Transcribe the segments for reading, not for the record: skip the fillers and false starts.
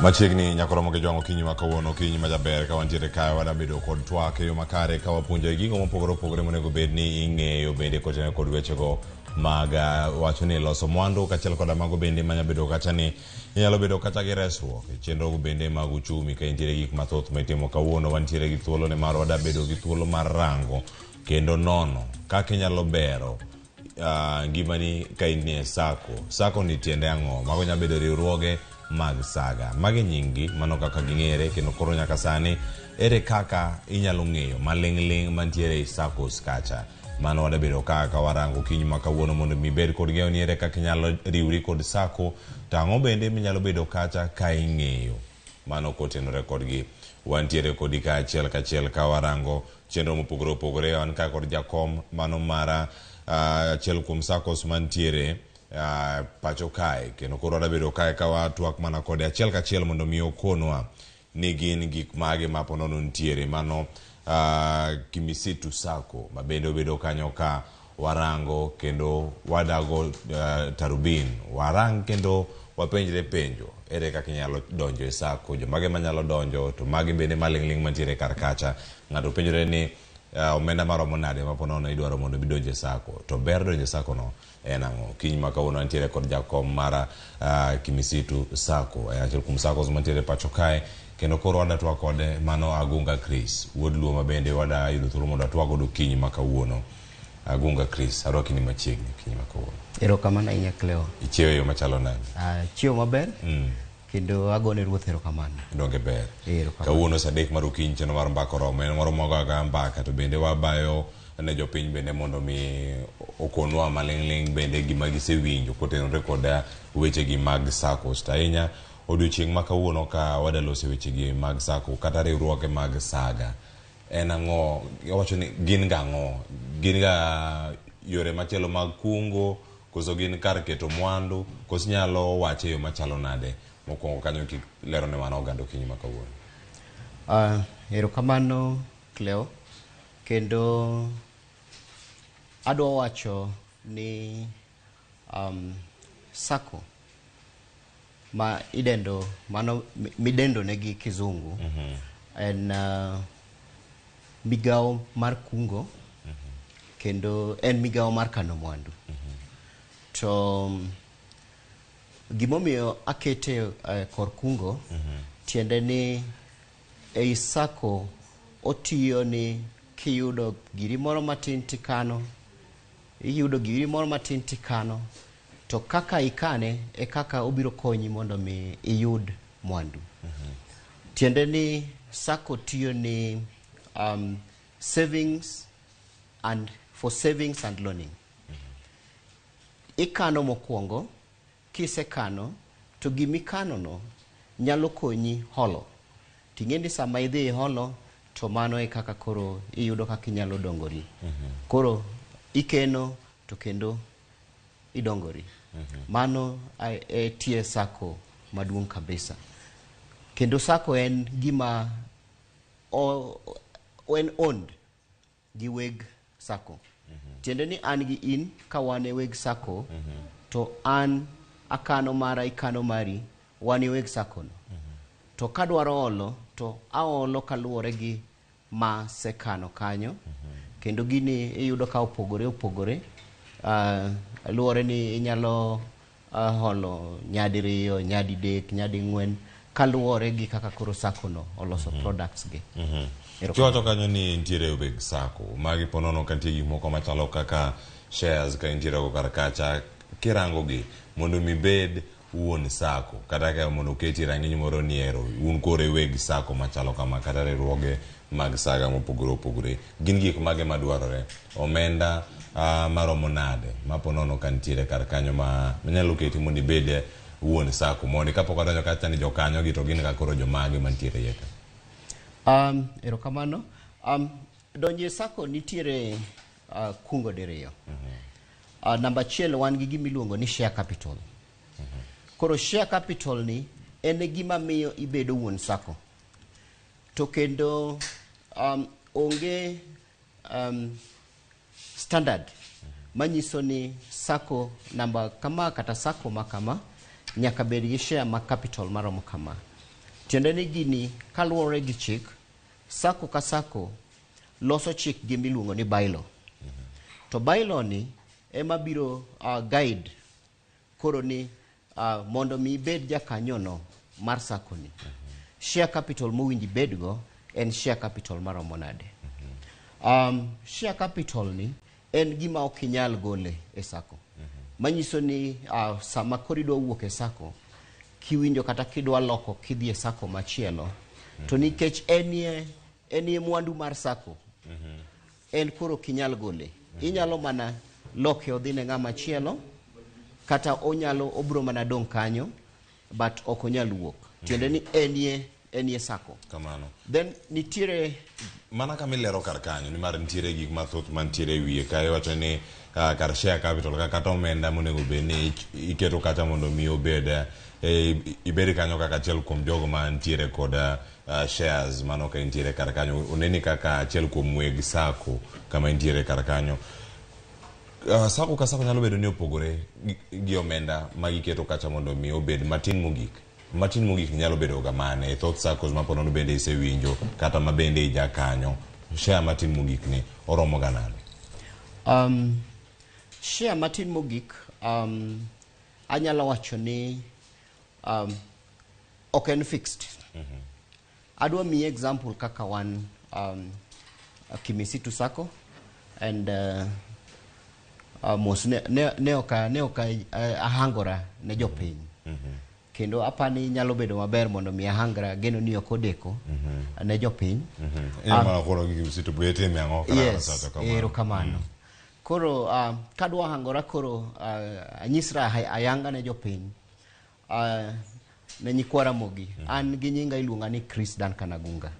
Machiegni nyakoromo ke jwango kinyi makawuono kinyi majaber ka wantiere kae wadabedo kod twak e yo makare ka wapuonjo gigo mopogore opogore monego bed ni ing'eyo bende kotenore kod wechego mag wacho ni loso mwandu kachiel koda mago bende manya bedo kacha ni inyalo bedo kata gi resruok e chenro bende mag uchumi ka intiere gik mathoth mitimo kawuono wantiere gi thuolo ne mar wadabedo gi thuolo mar rango kendo nono kaka inyalo bero ngimani ka in e sako ni tiende ang'o mago nyalo bedo riwruoge mag saga magi nyingi mano kaka ging'ere kendo koro nyaka sani ere kaka inyalo ng'eyo maling'ling mantiere e saccos kacha mano wadabedo kaka warango kinyi makawuono mondo mi bed kod ng'eyo ni ere kaka inyalo riwri kod sako tang'o bende minyalo bedo kacha ka ing'eyo mano kotenore kodgi wantiere kodi ka achiel ka warango chenro mopogore opogore wan ka kod jakom mano mara achiel kuom saccos mantiere pacho kae kendo koro wadabedo kae ka watwak mana kode achiel kachiel mondo mi okonwa ni gin gik mage maponono ntiere mano kimisitu sako mabende obedo kanyo ka warango kendo wadago tarubin warang kendo wapenjre penjo ere kaka inyalo donjo e sako jomage manyalo donjo to mage bende maling'ling mantiere kar kacha ng'ato penjore ni omenda maromo nade maponono idwaro mondo bidonje sako to ber donje sako no en ang'o kiny makawuono antiere kod jakom mara kimisitu sako achiel kuom sakos mantiere pacho kae kendo koro wadatwa kode mano Agunga Chris wuod luo mabende wada yudo thuolo mondo atwa godo kiny makawuono Agunga Chris arwaki ni machiegni kiny makawuono erokamano ahinya Cleo ichiewo yo machalo nade chiewo maber kendo agone ruoth erokamano donge ber kawuono saa 3 mar okinyi chenro mar mbaka oromo en moro mogaga mbaka to bende wabayo ne jopiny bende mondo mi okonwa maling'ling bende gima gisewinjo kotenore kod wechegi mag saccos ahinya odiochieng' ma kawuono ka wadalose wechegi mag sako kata riwruoge mag saga en ang'o wacho ni gin ga ang'o gin ga yore machielo mag kungo koso gin kar keto mwandu koso nyalo wache yo machalo nade mokwongo kanyo kik lero ne wan oganda okinyi ma kawuono erokamano Cleo kendo adwa wacho ni sako ma idendo mano midendo negi kizungu en migao mar kungo kendo en migao mar kano mwandu to gimomiyo akete kor kungo tiende ni ei sako otiyo ni kiyudo giri moro matin tikano iyudo giri moro matin tikano to kaka ikane e kaka obiro konyi mondo mi iyud mwandu tiende ni sako tiyo ni savings and loaning ikano mokwongo kisekano to gimikano no nyalo konyi holo ting'endi sama idhi holo to mano e kaka koro iyudo kaka inyalo dongori koro ikeno to kendo idongori mano tie sako maduong' kabisa kendo sako en gima en owned gi weg sako tiende ni an gi in ka wan e weg sako to an akano mara ikano mari wan e weg sako no to kadwaro holo to aolo kaluwore gi ma sekano kanyo kendo gini iyudo ka opogore luwore ni inyalo holo nyadiriyo nyadidek nyading'wen kaluwore gi kaka koro sako no oloso products gi kiwacho kanyo ni ntiere weg sako magi ponono ka nitie gik moko machalo kaka shares ka intiere go kar kacha kirango gi mondo mi bed wuon sako kata ka mondo keti rang'iny moro niero un kore weg sako machalo kama kata riwruoge mag saga mopogore opogore gin gik mage madwarore omenda maromo nade maponono ka ntiere kar kanyo ma nyalo keti mondo ibed wuon sako mondo kapok adonjo kacha ni jokanyo gi to gin ka koro jomage mantiere iye ka erokamano donje sako nitiere kungo diriyo namba achiel wan gi gimiluongo ni share capital koro share capital ni en gima miyo ibedo wuon sako to kendo onge standard manyiso ni sako namba kama kata sako makama nyaka bed gi share ma capital maromo kama Tiende ni gini kaluwore gi chik, sako ka sako loso chik gi miluongo ni bylaw. To bylaw ni ema biro guide koro ni mondo mi ibed jakanyono mar sako ni. Share capital mowinji bedgo en share capital maromo nade. Share capital ni en gima ok inyal gole e sako. Manyiso ni sama koro idwa wuok e sako, kiwinjo kata kidwa loko kidhi e sako machielo, to nikech enie mwandu mar sako, en koro kinyal gole. Inyalo mana loke odhi ne ng'ama chielo, kata obro mana dong kanyo, but ok onyal wuok. Tiende ni enie sako. Kamano. Then nitiere mana kamilero kar kanyo ni mar nitiere gik mathoth mantiere wiye kae wacho ni kar share capital kata omenda monego bed ni iketo kata mondo mi obed ibed kanyo kaka achiel kuom jogo mantiere kod shares mano ka intiere kar kanyo oneni kaka achiel kuom weg sako kama intiere kar kanyo. Sako ka sako nyalo bedo ni opogore gi omenda magiketo kacha mondo mi obed matin mogik nyalo bedo ga mane thoth saccos ma ponono bende isewinjo kata ma bende ija kanyo share matin mogik ni oromo ga nade? Share matin mogik anyalo wacho ni ok en fixed. Adwa mi example kaka wan Kimisitu Sacco and mos ne oka ahangora ne jopiny. Kendo apani nyalo bedo maber mondo mi ahangra geno ni okodeko ne jopiny. Yes, ero kamano. Koro kadwa hangora koro anyisra ayanga ne jopiny ne nyikwa Ramogi. An gi nyinga iluonga ni Chris Duncan Agunga.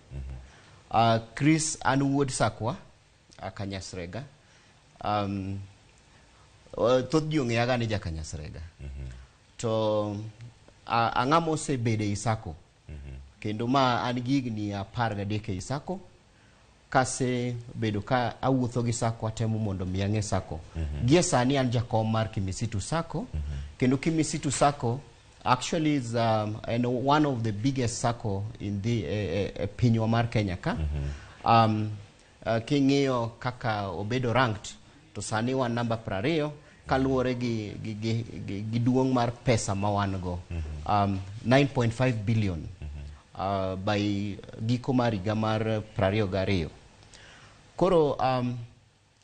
Chris an wuod sakwa Kanyasrega. Thoth ji ong'eyaga ni jakanyasrega. To ang'ama osebede i sako. Kendo ma an gi higni 13 e sako. Kase bedo ka awuotho gi sako atemo mondo mi ang'e sako. Gie sani an jakom mar Kimisitu Sacco. Kendo Kimisitu Sacco actually is one of the biggest sacco in the pinywa mar Kenya ka. King'iyo kaka obedo ranked to sani wan namba 20 kaluwore gi duong' mar pesa ma wan go. 9.5 billion by giko mar higa mar 22. Koro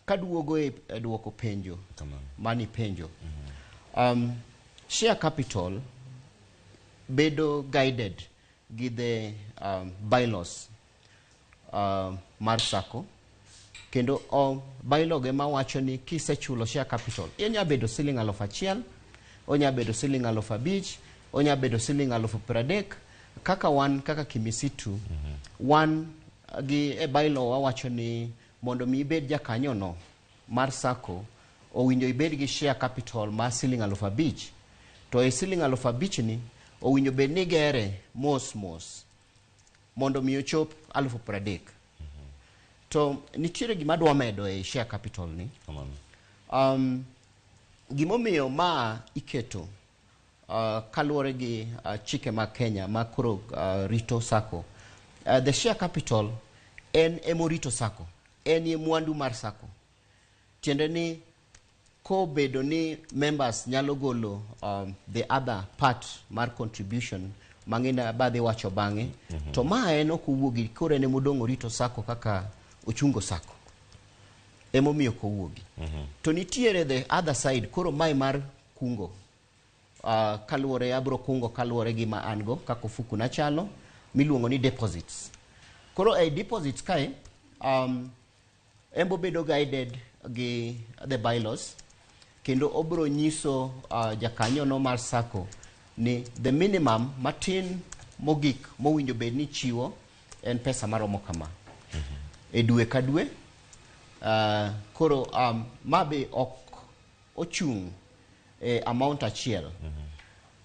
kaduogo e duoko penjo mani penjo, share capital bedo guided gi the bylaws mar sako. Kendo bylaw ge mawacho ni kisechulo share capital onya bedo siling 1,000, onya bedo siling 5,000, onya bedo siling 30,000. Kaka wan kaka Kimisitu wan gi bylaw wawacho ni mondo mi ibed jakanyono mar sako owinjo ibed gi share capital mar siling 5,000. To e siling 5,000 ni owinjo bed ni gere mos mondo mi ochop 30,000. To nitiere gima dwa medo e share capital ni. Gimomiyo ma iketo kaluwore gi chike ma Kenya ma koro rito sako. The share capital en emorito sako. En ye mwandu mar sako. Tiende ni ko bedo ni members nyalo golo the other part mar contribution mang'ina badhi wacho bang'e. To ma en okuwuogi koro en emodong' rito sako kaka ochungo sako. Emomiyo kowuogi. To nitiere the other side koro mai mar kungo. Kaluwore abro kungo kaluwore gi ma ango kako ofuku na chalo miluongo ni deposits. Koro e deposits kae embo bedo guided gi the bylaws. Kendo obro nyiso jakanyo no mar sako ni the minimum matin mogik mowinjo bed ni chiwo en pesa maromo kama. E dwe ka dwe. Koro mabe ok ochung' e amount achiel.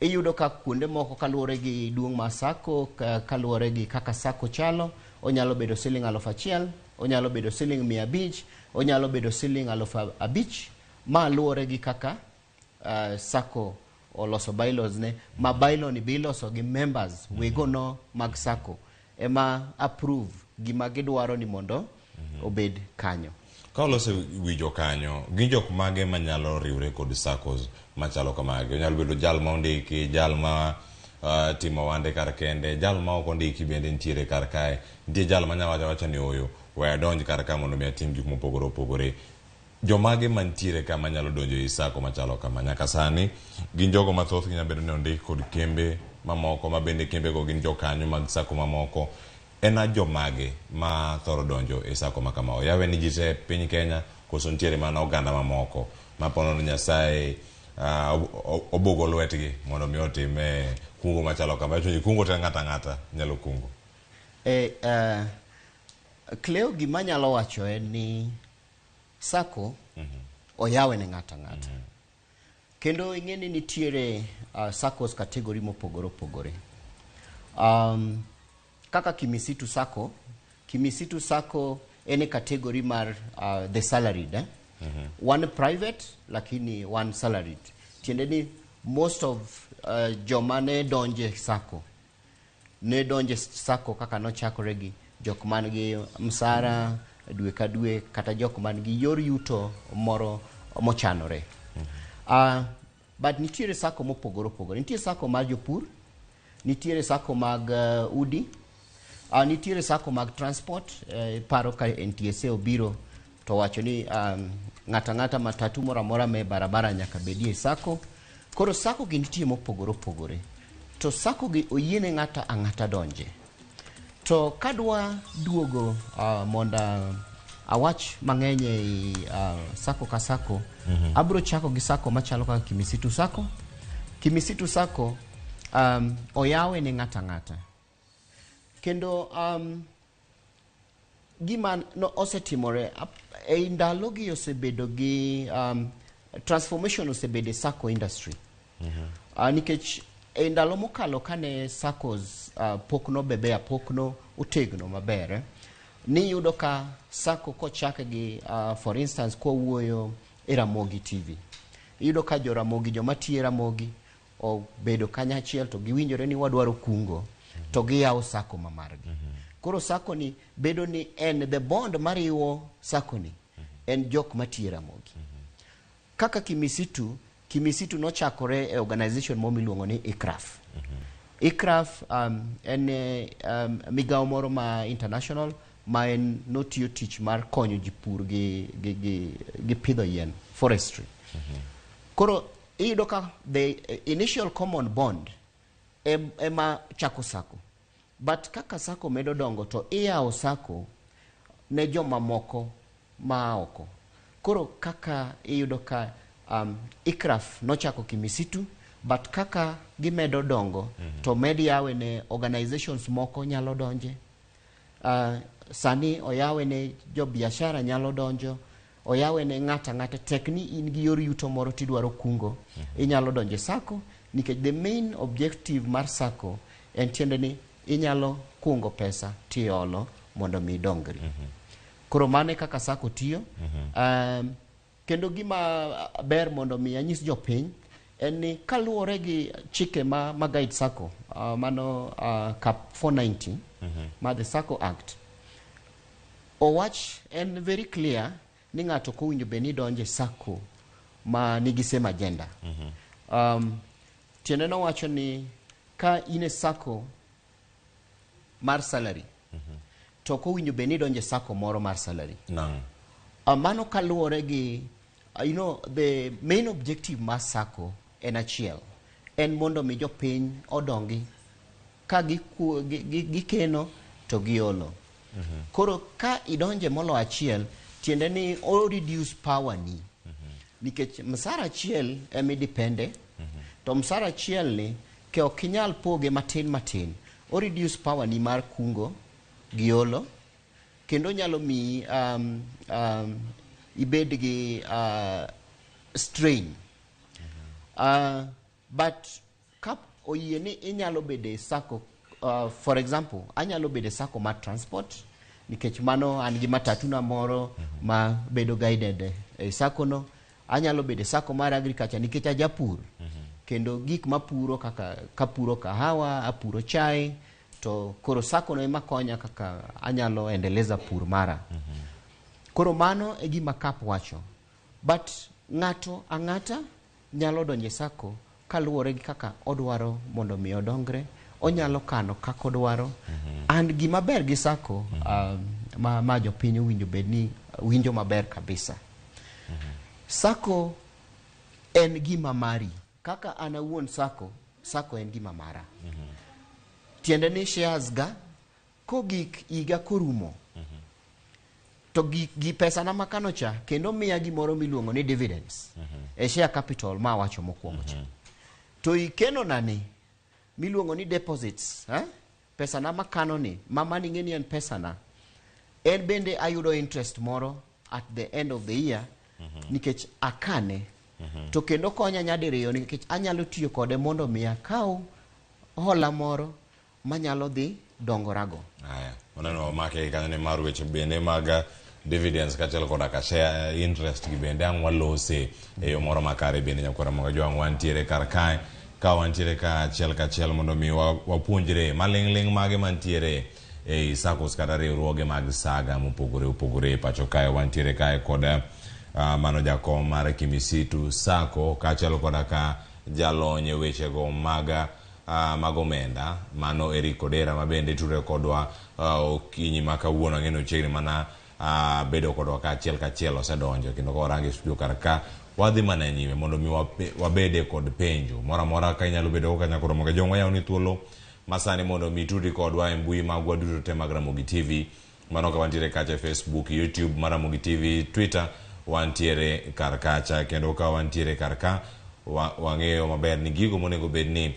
Iyudo ka kuonde moko kaluwore gi duong' ma sako, kaluwore gi kaka sako chalo, onyalo bedo siling 1,000, onyalo bedo siling 500, onyalo bedo siling 5,000, ma luwore gi kaka sako oloso bylaws ne ma bylaw ni biloso gi members wego no mag sacco ema approve gima gidwaro ni mondo obed kanyo. Ka olose wijo kanyo, gin jok mage manyalo riwre kod saccos machalo kamage? Onyalo bedo jal ma ondiki, jal ma timo wande kar kende, jal ma ok ondiki bende nitiere kar kae, nitie jal ma nyawacha wacha ni oyo we adonj kar ka mondo mi atim gik mopogore opogore. Jomage mantiere ka manyalo donjo i sacco machalo kama nyaka sani gin jogo mathoth ginya bedo ni ondiki kod kembe mamoko ma bende kembe go gin jokanyo mag sacco mamoko. Ena jomage ma thoro donjo e sacco makama yawe ni jite piny Kenya koso ntiere mana oganda mamoko ma pono ni Nyasaye obogo lwetgi mondo mi otime kungo machalo kama. Chunyi kungo te ngata nyalo kungo. Cleo gima nyalo wacho en ni sacco oyawe ne ngata. Kendo ing'eni nitiere saccos category mopogore opogore. Kaka Kimisitu Sacco ene category mar the salaried. One private lakini one salaried. Tiende ni most of joma ne donje sacco kaka nochakore gi jok man gi msara dwe ka dwe kata jok man gi yor yuto moro mochanore. But nitiere sacco mopogore opogore. Nitiere sacco mar jopur, nitiere sacco mag udi, nitiere sacco mag transport. Paro ka NTSA obiro to wacho ni ngata matatu mora me barabara nyaka bedie sacco. Koro sacco gi nitie mopogore opogore. To sacco gi oyiene ngata donje. To kadwa duogo monda awach mang'eny e sacco ka sacco, abro chako gi sacco machalo kaka Kimisitu Sacco. Kimisitu Sacco oyawe ne ngata. Kendo gima no osetimore e ndalo gi osebedo gi transformation osebede sacco industry. Nikech e ndalo mokalo kane saccos pokno bebe pokno utegno maber, ni yudo ka sacco kochake gi for instance ko wuoyo e Ramogi TV. Yudo ka jo Ramogi joma tiye Ramogi o bedo kanyachiel to giwinjore ni wadwaro kungo to giyawo sacco mamargi. Koro sacco ni bedo ni en the bond mariwo sacco ni en jok matiye Ramogi. Kaka Kimisitu nochakore e organization momiluongo ni ICRAF. ICRAF en migawo moro ma international ma en notiyo tich mar konyo jipur gi pidho yien, forestry. Koro iyudo ka the initial common bond ema chako sacco. But kaka sacco medo dongo to iyawo sacco ne joma moko ma oko. Koro kaka iyudo ka ICRAF nochako Kimisitu, but kaka gimedo dongo to medi yawe ne organizations moko nyalo donje. Sani oyawe ne jo biashara nyalo donjo, oyawe ne ngata tekni in gi yor yuto moro tidwaro kungo, inyalo donje sacco. Nikech the main objective mar sacco en tiende ni inyalo kungo pesa tiolo mondo mi dongri. Koro mane kaka sacco tiyo. Kendo gima ber mondo mi anyis jopiny en ni kaluwore gi chike ma guide sacco, mano Cap 490 ma the Sacco Act, owach en very clear ni ng'ato kowinjo be ni donje sacco ma nigi same agenda. Tiende no wacho ni ka ine sacco mar salary to kowinjo be ni donje sacco moro mar salary. Mano kaluwore gi the main objective mar sacco en achiel, en mondo mi jopiny odongi ka gikeno to giolo. Koro ka idonje molo achiel tiende ni o reduce power ni. Nikech msara achiel emidepende, to msara achiel ni ke okinyal poge matin, o reduce power ni mar kungo giolo, kendo nyalo mi ibed gi strain. But kap oyieni inyalo bede sacco, for example, anyalo bede sacco mar transport, nikech mano an gi matatu na moro ma bedo guided e sacco no. Anyalo bede sacco mar agriculture nikech ajapur. kendo gik mapuro kaka kapuro kahawa, apuro chai, to koro sako no ema konya kaka anyalo endeleza pur mara. Koro mano e gima kap wacho. But ng'ato ang'ata nyalo donje sako kaluwore gi kaka odwaro mondo mi odongre, onyalo kano kaka odwaro. And gima ber gi sako ma jopiny winjo bedni winjo maber kabisa. Sako en gima mari. Kaka ana wuon sako en gima mara. Tiende ni shares ga ko gik iga korumo. To gi pesa na makano cha kendo miya gimoro miluongo ni dividends. E share capital ma wacho mokwongo cha. To ikeno nani miluongo ni deposits, pesa na makano ni, mama ni ngeni en pesa na. En bende ayudo interest moro at the end of the year, nikech akane. To kendo konya nyadiriyo nikech anyalo tiyo kode mondo miya kaw hola moro manyalo dhi dongorago. Aya, oneno make kanyo mar weche bende mag dividends kachel koda ka share interest gi bende ang walose e yo moro makare bende nyakora moga jo ang wantiere kar kae ka wantiere ka achiel mondo mi wapuonjre maling'ling mage mantiere e saccos kata riwruoge mag saga mopogore pacho kae wantiere kae koda mano jakom mar Kimisitu Sacco kachel koda ka jalonye weche go maga magomenda mano Erick Odera mabende ture kodwa okinyi makawuono ngeno chegni mana bedo kodwa ka achiel osedonjo kendo ko rangi studio kar ka wadhi mana nyime mondo mi wabede kod penjo mora ka inyalo bedo ka nyakoro moga jongwa yaw ni thuolo masani mondo mi tudi kodwa e mbui magwa duto te mag Ramogi TV mano ka wantiere kacha Facebook, YouTube mar Ramogi TV, Twitter wantiere kar kacha kendo ka wantiere kar ka wang'eyo maber ni gigo monego bedni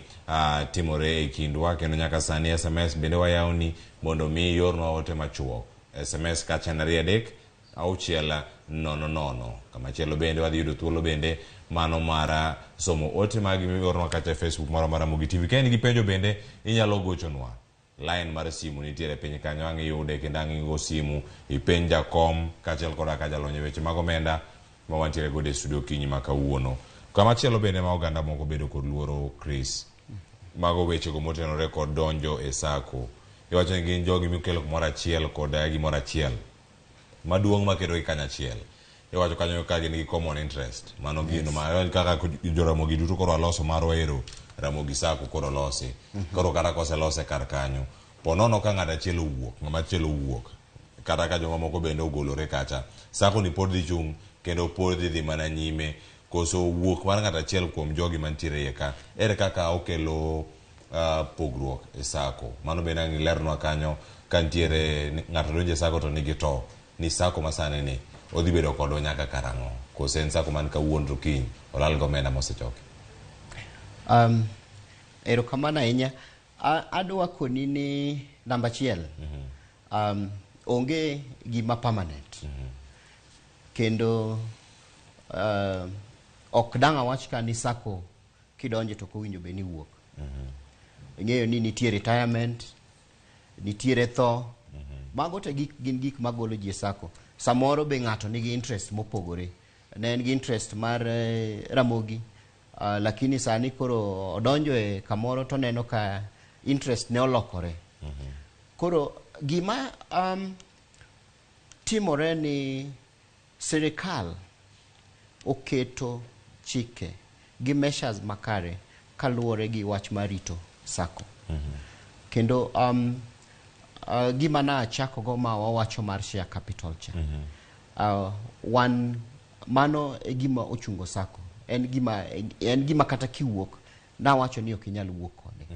timore e kindwa kendo nyaka sani SMS bende wayawni mondo mi yorno ote machuok. SMS kacha na riadek auchiel nono kama chelo bende wadhi yudo thuolo bende mano mara somo ote magi miorno kacha Facebook mara Ramogi TV. Kain gi penjo bende inyalo gochonwa line mar simu nitiere piny kanyo ang yude kendo ang go simu ipenja kom kachel koda ka jalonye weche magomenda ma wantiere gode studio kinyi makawuono. Kama chelo bende ma oganda moko bedo kod luoro Chris mago weche go motenore kod donjo e sako iwacho ni gin jogi mikelo kumoro achiel koda gimoro achiel maduong' makelo ikanya achiel iwacho kanyo ka gin gi common interest mano gino ma kaka jo Ramogi duto koro aloso maro ero Ramogi Sacco koro losi koro kata kose lose kar kanyo ponono ka ng'at achiel owuok ng'ama achiel owuok kata ka joma moko bende ogolore kacha sako ni pod dhi chung kendo pod dhi mana nyime koso wuok mar ng'at achiel kuom jogi mantiere iye ka ere kaka okelo pogruok e sako mano bende ang lerno kanyo kantiere ng'ato donje e sako to nigi to ni sako masane ni odhi bedo kodwa nyaka karang'o koso en sako man kawuono to kiny olal gomenda mosechoke. Erokamano ahinya. Adwa koni ni namba achiel onge gima permanent kendo ok dang' awach ka ni sako kidonje to kowinjo be ni wuok. Ing'eyo ni nitie retirement, nitiere tho, mago te gin gik magolo ji e sako. Samoro be ng'ato nigi interest mopogore. Ne en gi interest mar Ramogi, lakini sani koro odonjo e kamoro to neno ka interest ne olokore. Koro gima timore ni sirikal oketo chike gi measures makare kaluwore gi wach marito sako. Kendo gima na chako go ma wawacho mar share capital cha. Mano e gima ochungo sako. En gima kata kiwuok na wacho ni ok inyal wuok kode.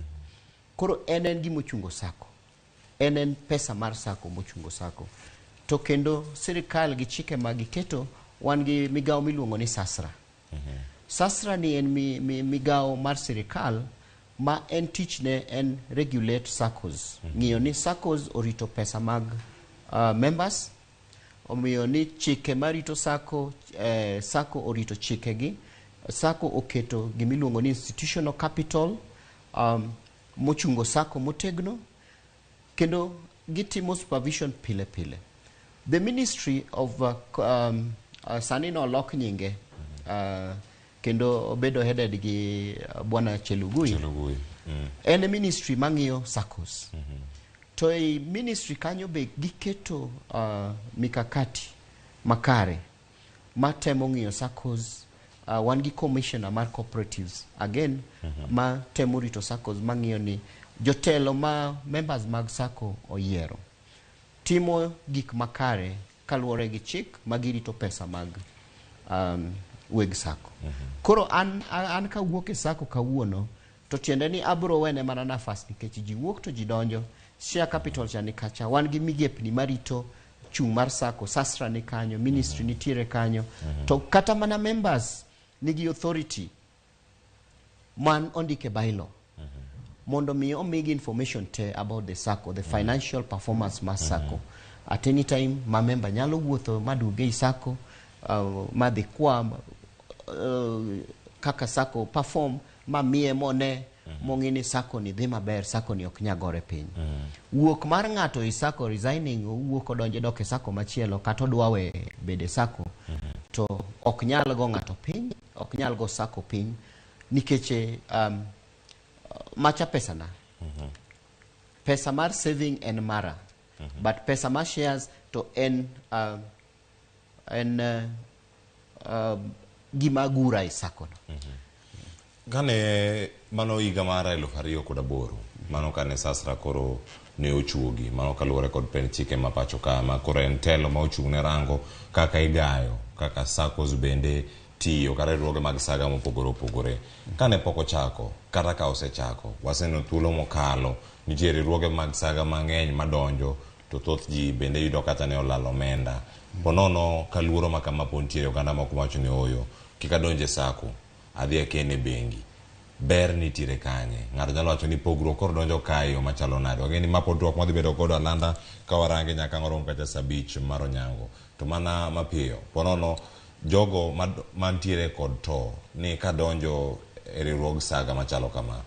Koro en gima ochungo sako. En pesa mar sako mochungo sako. To kendo sirikal gi chike magiketo wan gi migawo miluongo ni Sasra. Sasra ni en migawo mar sirikal ma en tich ne en regulate saccos. Ng'iyo ni saccos orito pesa mag members, omiyo ni chike marito sako, sako orito chike gi, sako oketo gimiluongo ni institutional capital, mochungo sako motegno, kendo gitimo supervision pile pile. The Ministry of Sanino Lok nyinge, kendo obedo headed gi bwana Chelugui. En ministry mang'iyo saccos. To e ministry kanyo be giketo mikakati makare matemo ng'iyo saccos. Wan gi commissioner mar cooperatives again ma temo rito saccos mang'iyo ni jotelo ma members mag sacco oyiero timo gik makare kaluwore gi chik magirito pesa mag weg sacco. Koro an kawuok e sacco kawuono to tiende ni abro wene mana nafas nikech ji wuok to ji donjo. Share capital cha ni kacha wan gi migepni marito chung mar sacco, sasra ni kanyo, ministry nitiere kanyo, to kata mana members nigi authority man ondike bylaw mondo mi omigi information te about the sacco, the financial performance mar sacco. At any time ma member nyalo wuotho maduge i sacco madhi kwa kaka sacco perform ma miye mone mong'ini sacco ni dhi maber, sacco ni ok nyagore piny. Wuok mar ng'ato i sacco resigning wuok odonje dok e sacco machielo kata odwawe bede sacco to ok nyal go ng'ato piny, ok nyal go sacco piny nikech macha pesa na pesa mar saving en mara but pesa mar shares to en gima gura i sacco no. Kane mano higa mar 2008 mano kane sasra koro ne ochuogi mano kaluwore kod pen chike ma pacho ka ma koro en telo ma ochung' ne rango kaka igayo kaka saccos bende tiyo kata riwruoge mag saga mopogore opogore. Kane pok ochako kata ka osechako waseno thuolo mokalo nitie riwruoge mag saga mang'eny madonjo to thoth ji bende yudo kata ne olalo omenda. Bonono kaluoro ma kama pontiere oganda moko wacho ni oyo kika donje sacco adhi akene bengi ber nitiere kanye ng'ato nyalo wacho ni pogruok koro donjo kayo machalo nade wageni mapo twak madhi bedo kod alanda ka warange nyaka ngorom kacha sabich mar onyango to mana mapiyo ponono jogo mantiere kod to ni kadonjo e riwruog saga machalo kama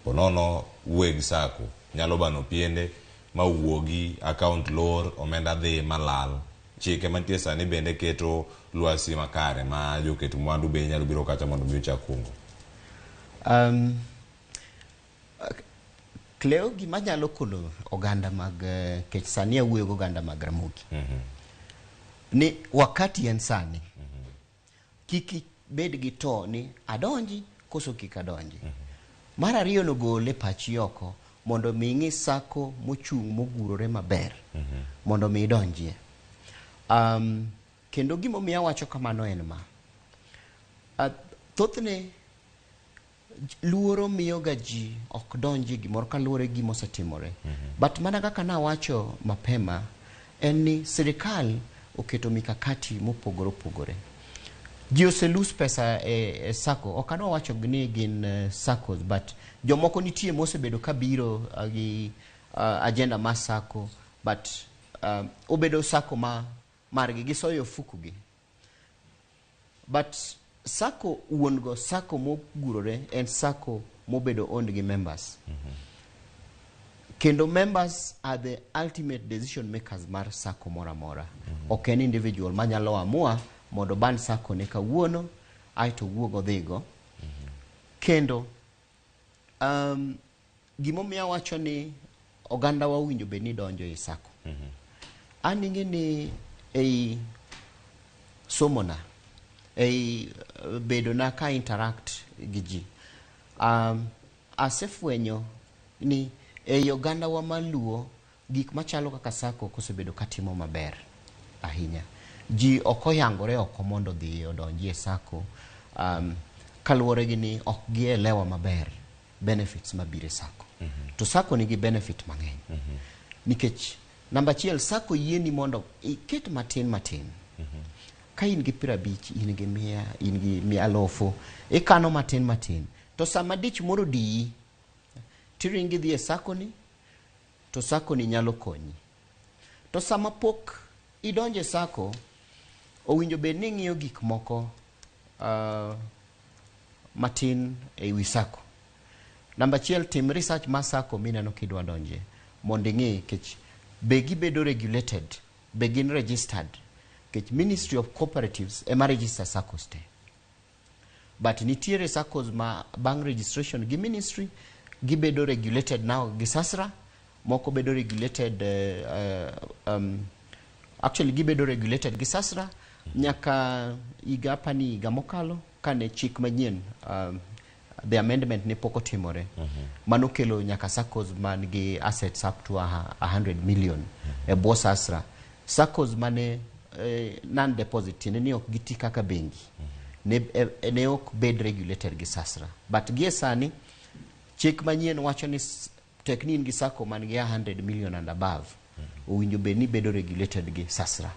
ponono weg sacco nyalo bano piende ma wuogi account lor omenda dhi malal chike mantie sani bende keto luasi makare ma joketo mwandu be nyalo biro kacha mondo mi ochak kungo. Cleo gima nyalo kono oganda mag kech sani awuoyo go oganda mag Ramogi ni wakati en sani kiki bed gi to ni adonji koso kik adonji. Mar ariyo no gole pachi oko mondo mi ng'i sacco mochung' mogurore maber mondo mi idonjie. Kendo gimo miya wacho kamano en ma thothne luoro miyo ga ji ok donji gimoro kaluwore gimo setimore but mana kaka nawacho mapema en ni sirikal oketo mikakati mopogore opogore. Ji oselus pesa e sacco ok anwa wacho ni gin saccos but jomoko nitie mosebedo kabiro gi agenda ma sacco but obedo sacco ma margi gisoyo fukugi but sacco wuongo sacco mogurore en sacco mobedo owned gi members kendo members are the ultimate decision makers mar sacco mora mora ok en individual manyalo amua mondo ban sacco ne kawuono aito wuogo dhigo kendo gimomiya wacho ni oganda wawinjo be ni donjo e sacco aningi ni ei somona ei bedo na ka interact gi ji asefwenyo ni ei oganda wa maluo gik machalo kaka sacco kosebedo katimo maber ahinya. Ji okoyangore oko mondo dhi odonjie sacco kaluwore gi ni ok gielewa maber benefits mabire sacco to sacco nigi benefit mang'eny nikech namba achiel sacco yieni mondo iket matin ka in gi 50 in gi 100 in gi 100,000 ikano matin to sama dich moro di tiringi dhi e sacco ni to sacco ni nyalo konyi to sama pok idonje sacco owinjo bed ni ng'iyo gik moko matin e wi sacco. Namba achiel tim research ma sacco mineno kidwa donje mondo ing'e kech be gibedo regulated be gin registered kech Ministry of Cooperatives ema register saccos te but nitiere saccos ma bang registration gi ministry gibedo regulated now gi sasra, moko bedo regulated actually gibedo regulated gi sasra nyaka higa pani higa mokalo kane chik manyien the amendment ne pok otimore. Mano kelo nyaka saccos man gi assets up to 100 million e bwo sasra. Saccos mane non deposit ne ok giti kaka bengi ne ok bed regulated gi sasra, but gie sani chik manyien wacho ni teknin gi sacco man gi 100 million and above owinjo bed ni bedo regulated gi sasra.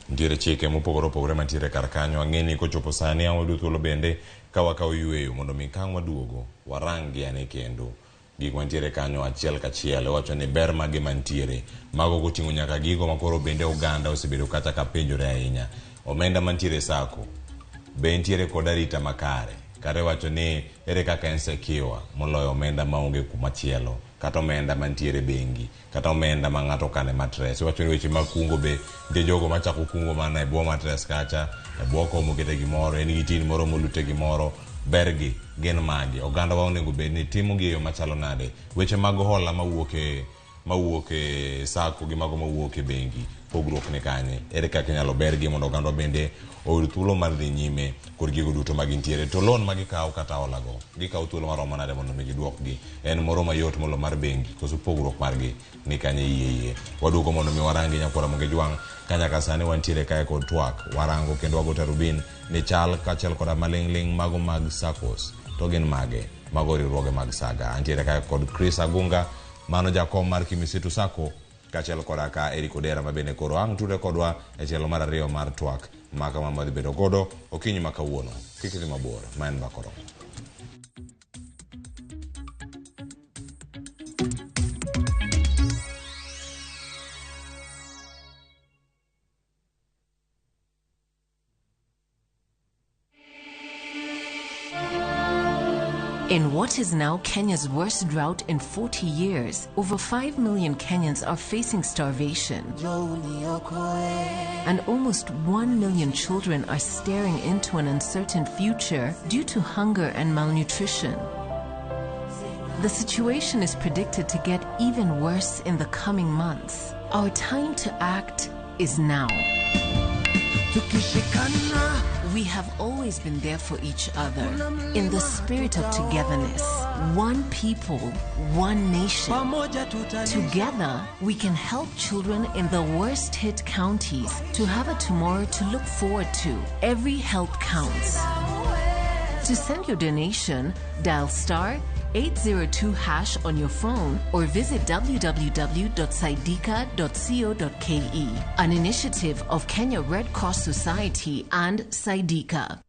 Ntiere chike mopogore opogore mantiere kar kanyo. Ang'eni kochopo sani awadu thuolo bende ka wakawo yueyo mondo mi kang' waduogo warangi ane kendo gik mantiere kanyo achiel kachiel. Wacho ni ber mage mantiere mago goting'o nyaka gigo makoro bende oganda osebedo kata ka penjore ahinya. Omenda mantiere sako be ntiere kod arita makare, kare wacho ni ere kaka en secure moloyo omenda maonge kumachielo, kata omenda mantiere bengi, kata omenda ma ng'ato kane matres. Wacho ni weche mag kungo be nitie jogo machako kungo mana e bwo matres kacha, e bwo komo kete gimoro, en gi tin moro molute gimoro. Bergi gin magi, oganda wa onego bed ni timo gi e yo machalo nade. Weche mag hola mawuok e sako gi mago mawuok e bengi, pogruok ne kanye, ere kaka inyalo bergi mondo oganda bende oyud thuolo mar dhi nyime kod gigo duto ma gintiere. To loan ma gikawo kata holago, gikawo thuolo maromo nade mondo mi giduokgi? En moro mayot molo mar bengi, koso pogruok margi ni kanye iye. Waduogo mondo mi warangi nyakora monge jwang' kanyaka sani wantiere kae kod TWAK, warango kendo wago tarubin ni chal kachiel koda maling'ling mago mag saccos to gin mage mago riwruoge mag saga. Antiere kae kod Chris Agunga, mano jakom mar Kimisitu Sacco, kachiel koda ka Erick Odera ma bende koro ang' tude kodwa e tielo mar ariyo mar TWAK maka ma madhi bedo godo okinyi ma kawuono. Kik idhi mabor, ma en Bakoro. In what is now Kenya's worst drought in 40 years, over 5 million Kenyans are facing starvation. And almost 1 million children are staring into an uncertain future due to hunger and malnutrition. The situation is predicted to get even worse in the coming months. Our time to act is now. We have always been there for each other in the spirit of togetherness. One people, one nation. Together, we can help children in the worst hit counties to have a tomorrow to look forward to. Every help counts. To send your donation, dial *802# on your phone or visit www.saidika.co.ke, an initiative of Kenya Red Cross Society and Saidika.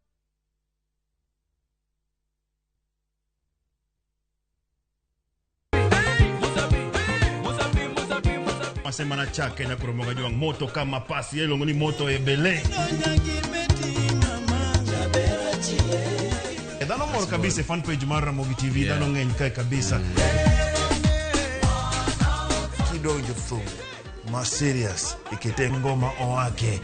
Semana chake na kuromoga jwang moto kama pasi ya ilongoni moto ebele. Dano moro kabisa fan page mar Ramogi TV, dano ng'eny kae kabisa. Kidonjo thum ma serious ikete ngoma owake.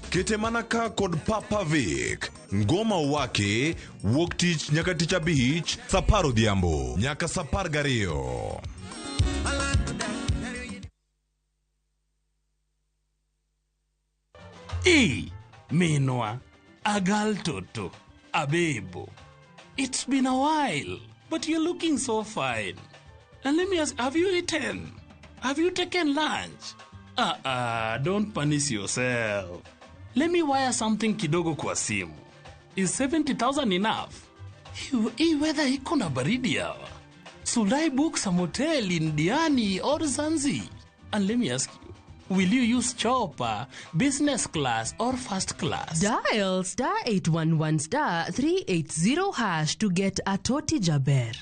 Kete manaka kod Papa Vic, ngoma wake wuok tich nyaka tich abich, saparo dhiambo nyaka sapar gariyo. Minwa, agal toto, abebo. It's been a while, but you're looking so fine. And let me ask, have you eaten? Have you taken lunch? Don't punish yourself. Let me wire something kidogo kwa simu. Is 70,000 enough? Hii weather iko na baridi hawa. Should I book some hotel in Diani or Zanzi? And let me ask you, will you use chopper, business class or first class? Dial *811*380# to get a Toti Jaber.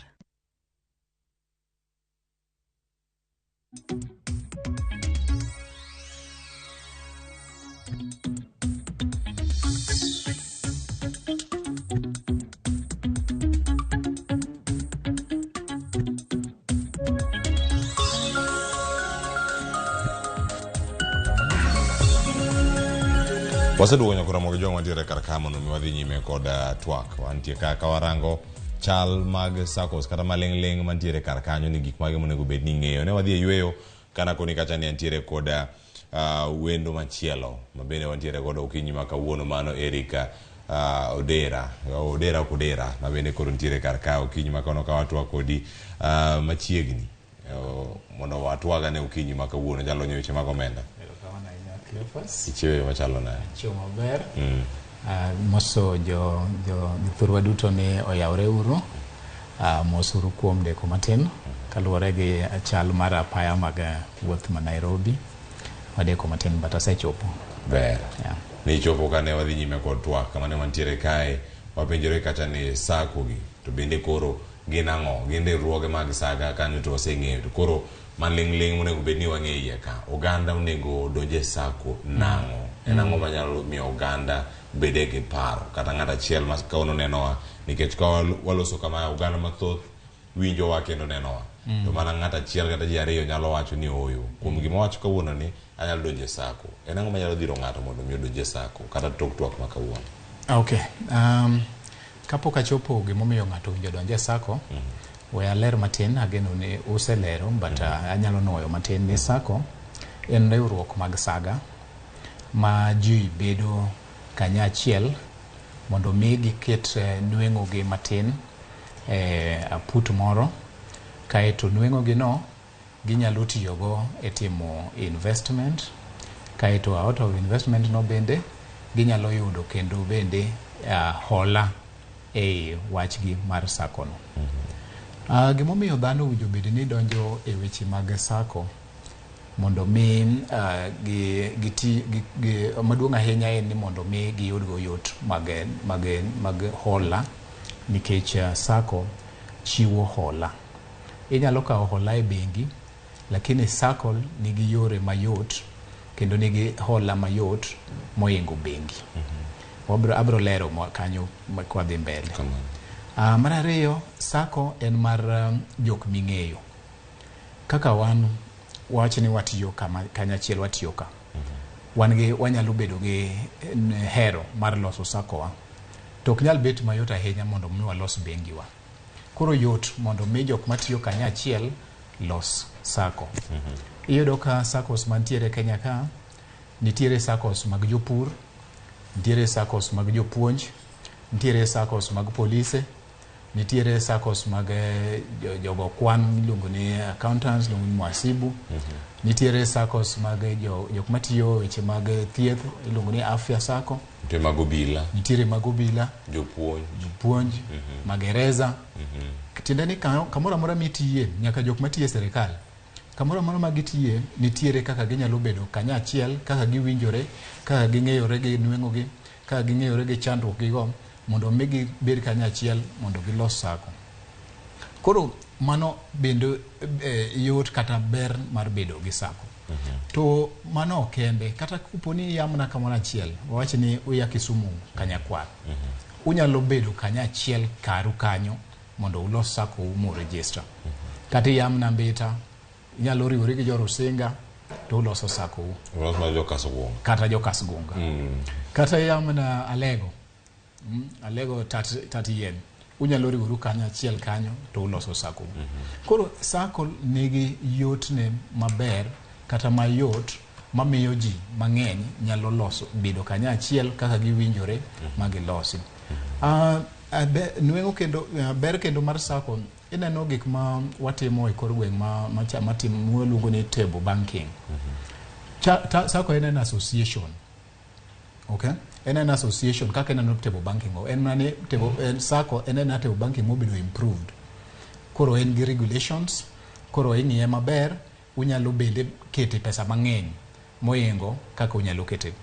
Waseduogo nyakura mogo jong wantiere kar ka mondo mi wadhi nyime kod twak. Wantie ka warango chal mag saccos kata maling'ling mantiere kar kanyo ni gik mage monego bed ni ng'eyo. Ne wadhi e yweyo kana koni kacha ni antiere kod wendo machielo mabende wantiere kod okinyi ma kawuono mano Erick Odera mabende koro ntiere kar ka okinyi ma kono ka watwa kodi machiegni mondo watwaga ne okinyi ma kawuono jalo nyoche mag omenda. Ichiwe machalo nae. Chiwo maber. Moso jo thurwa duto ni oyawre uru. Mosuru kuom deko matin. Kaluwore gi chal mar apaya mag wuoth ma Nairobi. Wadeko matin bata sechopo. Ber. Ni chopo ka ne wadhi nyime kod twak kama ne mantiere kae wapenjore kacha ni sacco gi to bende koro gin ang'o gin riwruoge mag saga kanyo to waseng'eyo to koro maling'ling monego bed ni wang'e ka oganda onego donje sacco nang'o en ang'o manyalo miyo oganda bede gi paro kata ng'at achiel ma kaono nenowa nikech ka waloso kama oganda mathoth winjowa kendo nenowa to mana ng'at achiel kata ji ariyo nyalo wacho ni oyo kuom gima wacho kawuono ni anyalo donje sacco en ang'o manyalo dhiro ng'ato mondo mi odonje sacco kata tok twak ma kawuono. Okay. Kapok achopo gimomiyo ng'ato winjo donje sacco we aler matin ageno ni uselero but anyalo nuoyo matin ni sacco en riwruok mag saga ma ji bedo kanyachiel mondo mi giket nweng'o gi matin aput moro kaeto nweng'o gi no ginyalo tiyogo e timo investment kaeto out of investment no bende ginyalo yudo kendo bende hola e wachgi mar sacco no. Gimomiyo dhano winjo bed ni donjo e weche mag sacco mondo mi maduong' ahinya en ni mondo mi giyudgo yot mag hola nikech sacco chiwo hola. Inyalo kawo hola e bengi lakini sacco nigi yore mayot kendo nigi hola mayot moingo bengi. Abro lero kanyo kwa dhi mbele. Mar ariyo, sacco en mar jok ming'eyo. Kaka wan wach ni watiyo kanyachiel watiyo ka. Wanyalo bedo gi hero mar loso sacco wa. To ok nyal bet mayot ahinya mondo mi walos bengi wa. Koro yot mondo mi jok matiyo kanyachiel los sacco. Iyudo ka saccos mantiere Kenya ka nitiere saccos mag jopur, nitiere saccos mag jopuonj, nitiere saccos mag polise, nitiere saccos mag jogo kwan miluongo ni accountants, luongo ni mwasibu, nitiere saccos mag jok matiyo weche mag thieth iluongo ni afya sacco, nitiere mag obila, jopuonj, magereza. Tiende ni kamoro amora mitiye nyaka jok matiye serikal kamoro amora magitiye nitiere kaka ginyalo bedo kanyachiel, kaka giwinjore, kaka ging'eyore gi nweng'o gi, kaka ging'eyore gi chandruok gigo mondo migi bed kanyachiel mondo gilos sacco. Koro mano bendo yot kata ber mar bedo gi sacco. To mano kende kata kuponi yamna kamoro achiel wawach ni uya Kisumu kanyakwar unyalo bedo kanyachiel karu kanyo mondo ulos sacco umo register. Kata yamna Mbita inyalo riwore gi Jorusinga to uloso sacco kata Jokasgunga kata yamna Alego tati yen unyalo riwore kanyachiel kanyo to uloso sacco. Koro sacco nigi yotne maber kata mayot mamiyo ji mang'eny nyalo loso bedo kanyachiel kaka giwinjore magilosi. Nweng'o kendo ber kendo mar sacco ineno gik ma watimo e kor gweng' matimo luongo ni table banking. Sacco en an association. Okay? En an association kaka en an table banking. Sacco en an table banking mobedo improved. Koro en gi regulations, koro ing'iye maber, unyalo bende kete pesa mang'eny moyengo kaka unyalo kete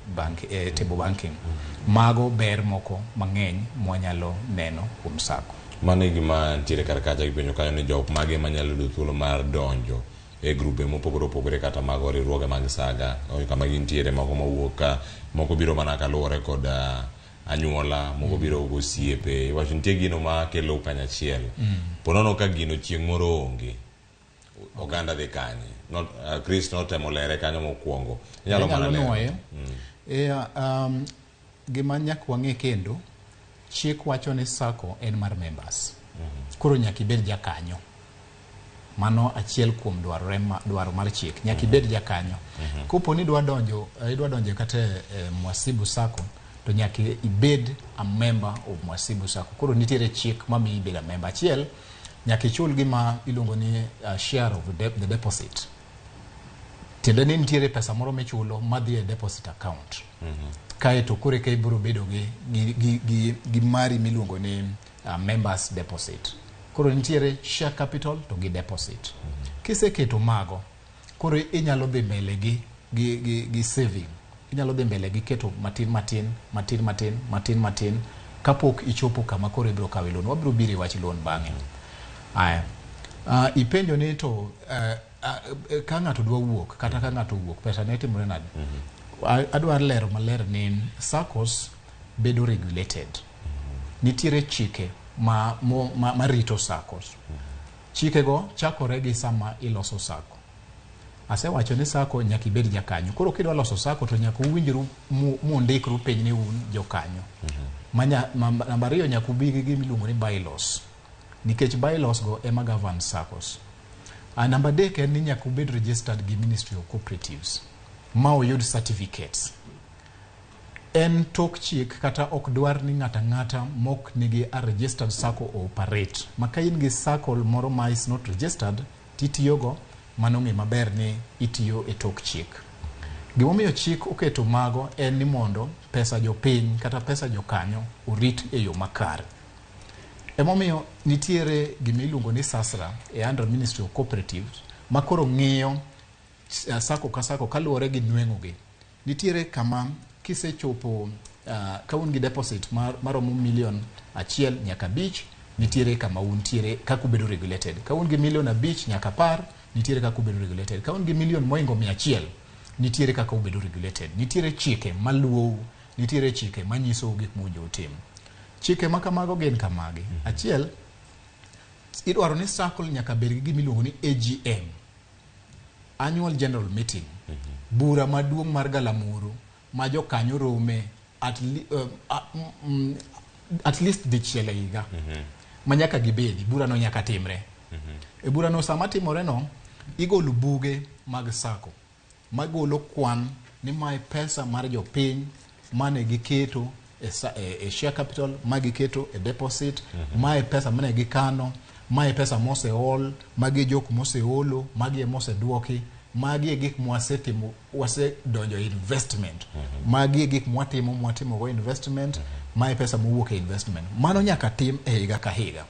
table banking. Mago ber moko mang'eny mwanyalo neno kuom sacco. Mano gima ntiere kar kacha gipenjo kanyo ni jok mage manyalo yudo thuolo mar donjo e grube mopogore opogore kata mag riwruoge mag saga kama gintiere moko mawuok ka moko biro mana kaluwore kod anyuola moko biro go osiepe iwacho nitie gino ma kelo kanyachiel ponono ka gino chieng' moro onge oganda dhi kanye Kristo notemo lere kanyo mokwongo inyalo mana lero. gima nyaka wang'e kendo chik wacho ni sacco en mar members. Koro nyaka ibed jakanyo. Mano achiel kuom dwaro mar chik. Nyaka ibed jakanyo. Kopo ni idwa donjo kata Mwasibu Sacco, to nyaka ibed a member of Mwasibu Sacco. Koro nitiere chik mamiyo ibed a member. Achiel, nyaka ichul gima iluongo ni share of the deposit. Tiende ni nitiere pesa moro michulo madhi e deposit account. Kae to kore ka ibiro bedo gi mari miluongo ni members deposit. Koro nitiere share capital to gi deposit. Kiseketo mago, koro inyalo dhi mbele gi saving. Inyalo dhi mbele gi keto matin kapok ichopo kama koro ibiro kawe loan. Wabiro biro wach loan bang'e. Aya. Ipenjo ni to ka ng'ato dwa wuok kata ka ng'ato wuok pesa ne timore nade? Adwar lero maler ni saccos bedo regulated. Nitiere chike ma rito saccos. Chike go chakore gi sama iloso sacco. Asewacho ni sacco nyaka ibed jakanyo. Koro kidwa loso sacco to nyaka uwinjru mundikru piny ni un jokanyo. Namba 2 nyaka ubigi gi miluongo ni bylaws. Nikech bylaws go ema govern saccos. Namba 3 en ni nyaka ubed registered gi Ministry of Cooperatives. Ma uyud certificates. En tok chik kata ok dwar ni ng'ata mok nigi a registered sacco operate. Maka in gi sacco moro ma is not registered, titiyogo mano ng'e maber ni itiyo e tok chik. Gimomiyo chik oketo mago en ni mondo pesa jopiny kata pesa jokanyo orit e yo makare. Emomiyo nitiere gimiluongo ni SASRA e under Ministry of Cooperatives makoro ng'iyo sacco ka sacco kaluwore gi nweng'ogi. Nitiere kama kisechopo ka un gi deposit maromo $1 million nyaka 5, nitiere kama untiere kaka ubedo regulated. Ka un gi $1 million nyaka 10, nitiere kaka ubedo regulated. Ka un gi $1 million moingo 100, nitiere kaka ubedo regulated. Nitiere chike maluwo, nitiere chike manyiso gik mowinjo utim. Chike makamago gin kamagi. Achiel, idwaro ni sacco nyaka bed gi gimiluongo ni AGM, Annual General Meeting, bura maduong' mar galamuru ma jokanyo rome at least dichiel e higa. Ma nyaka gibedi, bura no nyaka timre. E bura no sama timore no, igolo buge mag sacco magolo kwan ni mae pesa mar jopiny mane giketo e share capital, magiketo e deposit, mae pesa mane gikano, mae pesa moseol, magi jok moseolo, magi moseduoki, magi gik mwasetimo, wasedonjo investment, magi gik mwatimo go investment, mae pesa mowuok e investment. Mano nyaka tim e higa ka higa.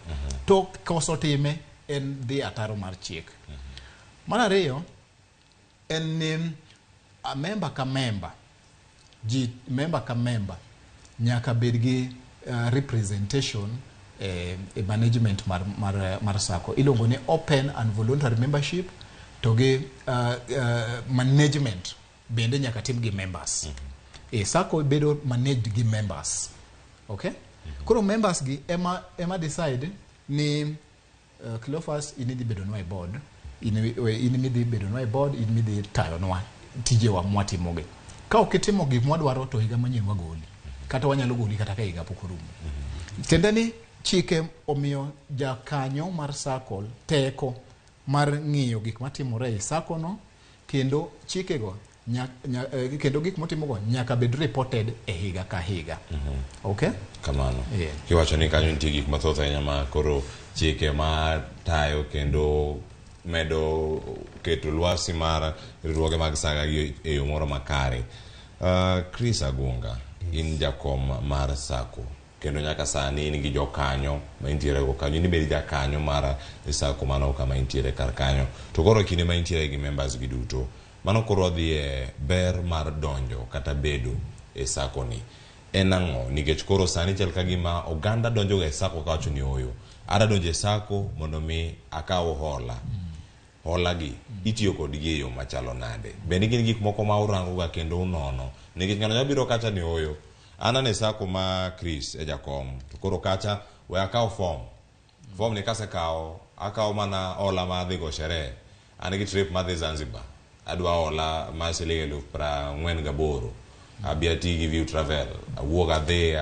To koso time en dhi ataro mar chik. Mana ariyo en ni member ka member nyaka bed gi representation e management mar sacco. Ilongo ni open and voluntary membership, to gi management bende nyaka tim gi members. Sacco bedo managed gi members. Okay? Kuro members gi ema decide ni Cleophas inidhi bedo nwa e board, inidhi bedo nwa e board, inidhi tayo nwa tije wa mwatimoge. Ka okitimo gik mwadwaro to higa manyien wagoli. Kata wanyalo goli kata ka higa pok orumo. Tiende ni chike omiyo jakanyo mar sacco teko mar ng'iyo gik matimore e sacco no, kendo chikego kendo gik motimogo nyaka bed reported e higa ka higa. Okay? Kamano. Kiwacho ni kanyo nitie gik mathoth ahinya ma koro chike ma tayo kendo medo keto lwasi mar riwruoge mag saga e yo moro makare. Chris Agunga, in jakom mar sacco, kendo nyaka sani in gi jokanyo ma intiere go kanyo, ni bedi jakanyo mar sacco mano kama intiere kar kanyo. To koro kinde ma intiere gi members gi duto, mano koro dhi e ber mar donjo kata bedo e sacco ni. En ang'o? Nikech koro sani chal ka gima oganda donjo ga e sacco kawacho ni oyo, ada donjo e sacco mondo mi akaw hola. Hola gi itiyo kod gi e yo machalo nade? Bende gin gik moko ma urango ga kendo unono? Nikech ng'ano nyabiro kacha ni oyo, ana ne sacco ma Chris e jakom, to koro kacha we akaw form ni kase akaw mana hola ma dhi go sherehe, an gi trip ma dhi Zanzibar, adwa hola ma siling 48,000. abiati gi view travel awuog adhi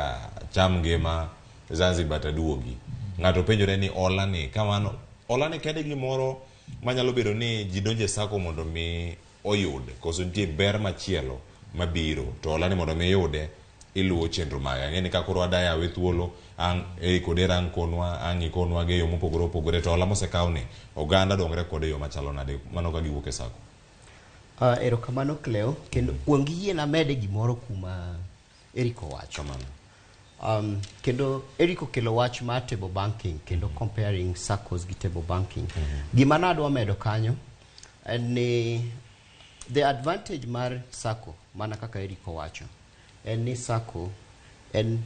cham ngima Zanzibar taduogi ng'ato penjore ni ola ni kamano ola ni kende gimoro manyalo bedo ni ji donje sako mondo mi oyud koso nitie ber machielo mabiro to ola ni mondo mi yude iluwo chenro mage ang'eni ka koro adaya we thuolo ang Erick Odera ang konwa ang ikonwa ge yo mopogore opogore to ola mosekaw ni oganda dongre kode yo machalo nade mano ka giwuok e sako. Erokamano Cleo kendo kuongi yie na mede gimoro kuma Erick owacho kamano. Kendo Erick okelo wach mar table banking kendo comparing saccos gi table banking. Gima nadwa medo kanyo en ni the advantage mar sacco mana kaka Erick owacho en ni sacco en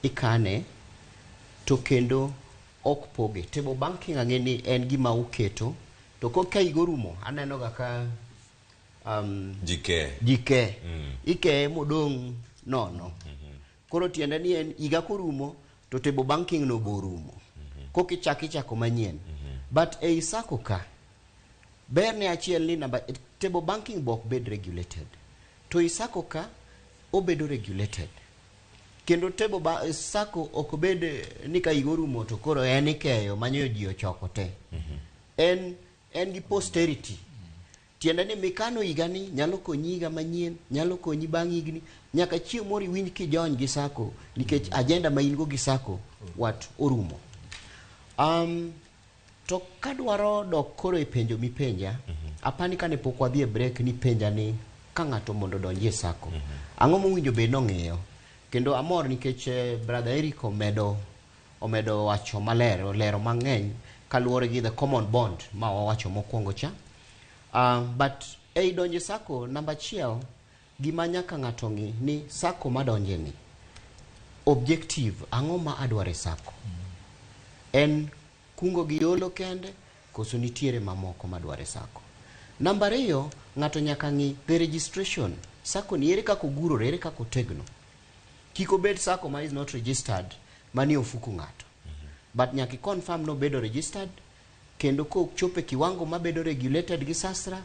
ikane to kendo ok poge. Table banking ang'eni en gima uketo to ka igorumo aneno ga ka jike ike modong nono. Koro tiende ni en iga korumo to table banking no borumo. Kokichako manyien. But ei sacco ka ber ne achiel ni namba table banking bok bed regulated. To ei sacco ka obedo regulated. Kendo table sacco ok bed ni ka igorumo to koro en ikeyo manyo ji ochoko te. En gi posterity. Tiende ni mikano igani nyalo konyi higa manyien, nyalo konyi bang' higni, nyaka chieng' moro iwinj kijony gi sacco nikech agenda ma in go gi sacco wat orumo. To kadwaro dok koro e penjo mipenja, apani kane pok wadhi e break ni penja ni ka ng'ato mondo donji e sacco. Ang'o mowinjo bed nong'eyo? Kendo amor nikech brother Erick omedo wacho maler, olero mang'eny kaluwore gi the common bond ma wawacho mokwongo cha. But ei donje sacco namba achiel gima nyaka ng'ato ng'i ni sacco madonje ni objective ang'o ma adware sacco. En kungo gi yolo kende koso nitiere mamoko madware sacco. Namba ariyo ng'ato nyaka ng'i the registration sacco ni ere kako gurore ere kako tegno. Kiko bed sacco ma is not registered mani ofuku ng'ato. But nyaki confirm no bedo registered kendo ko chope kiwango mabedo regulated gi sasra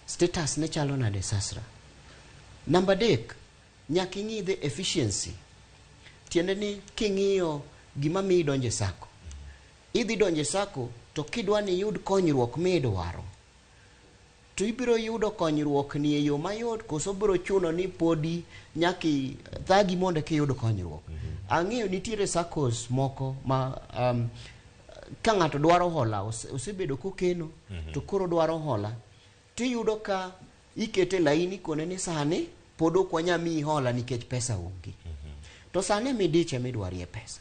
status ne chalo nade sasra. Namba dek nyaki ng'i the efficiency. Tiende ni king'iyo gima mi donje sacco. Idhi donje sacco to kidwa ni yud konyruok midwaro. To ibiro yudo konyruok ni e yo mayot koso biro chuno ni podi nyaki thagi mondo kiyud konyruok. Ang'eyo nitiere saccos moko ma ka ng'ato dwaro hola osebedo kokeno to koro dwaro hola tiyudo ka ikete laini kone ni sani pod ok wanyamiyi hola nikech pesa onge. To sani midiche midwarie pesa.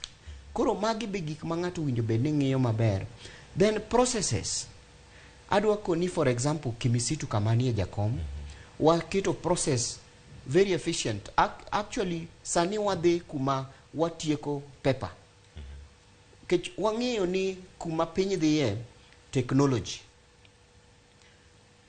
Koro magi be gik ma ng'ato winjo bed ni ng'iyo maber. Then processes. Adwa koni for example kimisitu kamani e jakom waketo process very efficient. Actually sani wadhi kuma watieko paper. Kech wang'eyo ni kuma piny dhiye technology.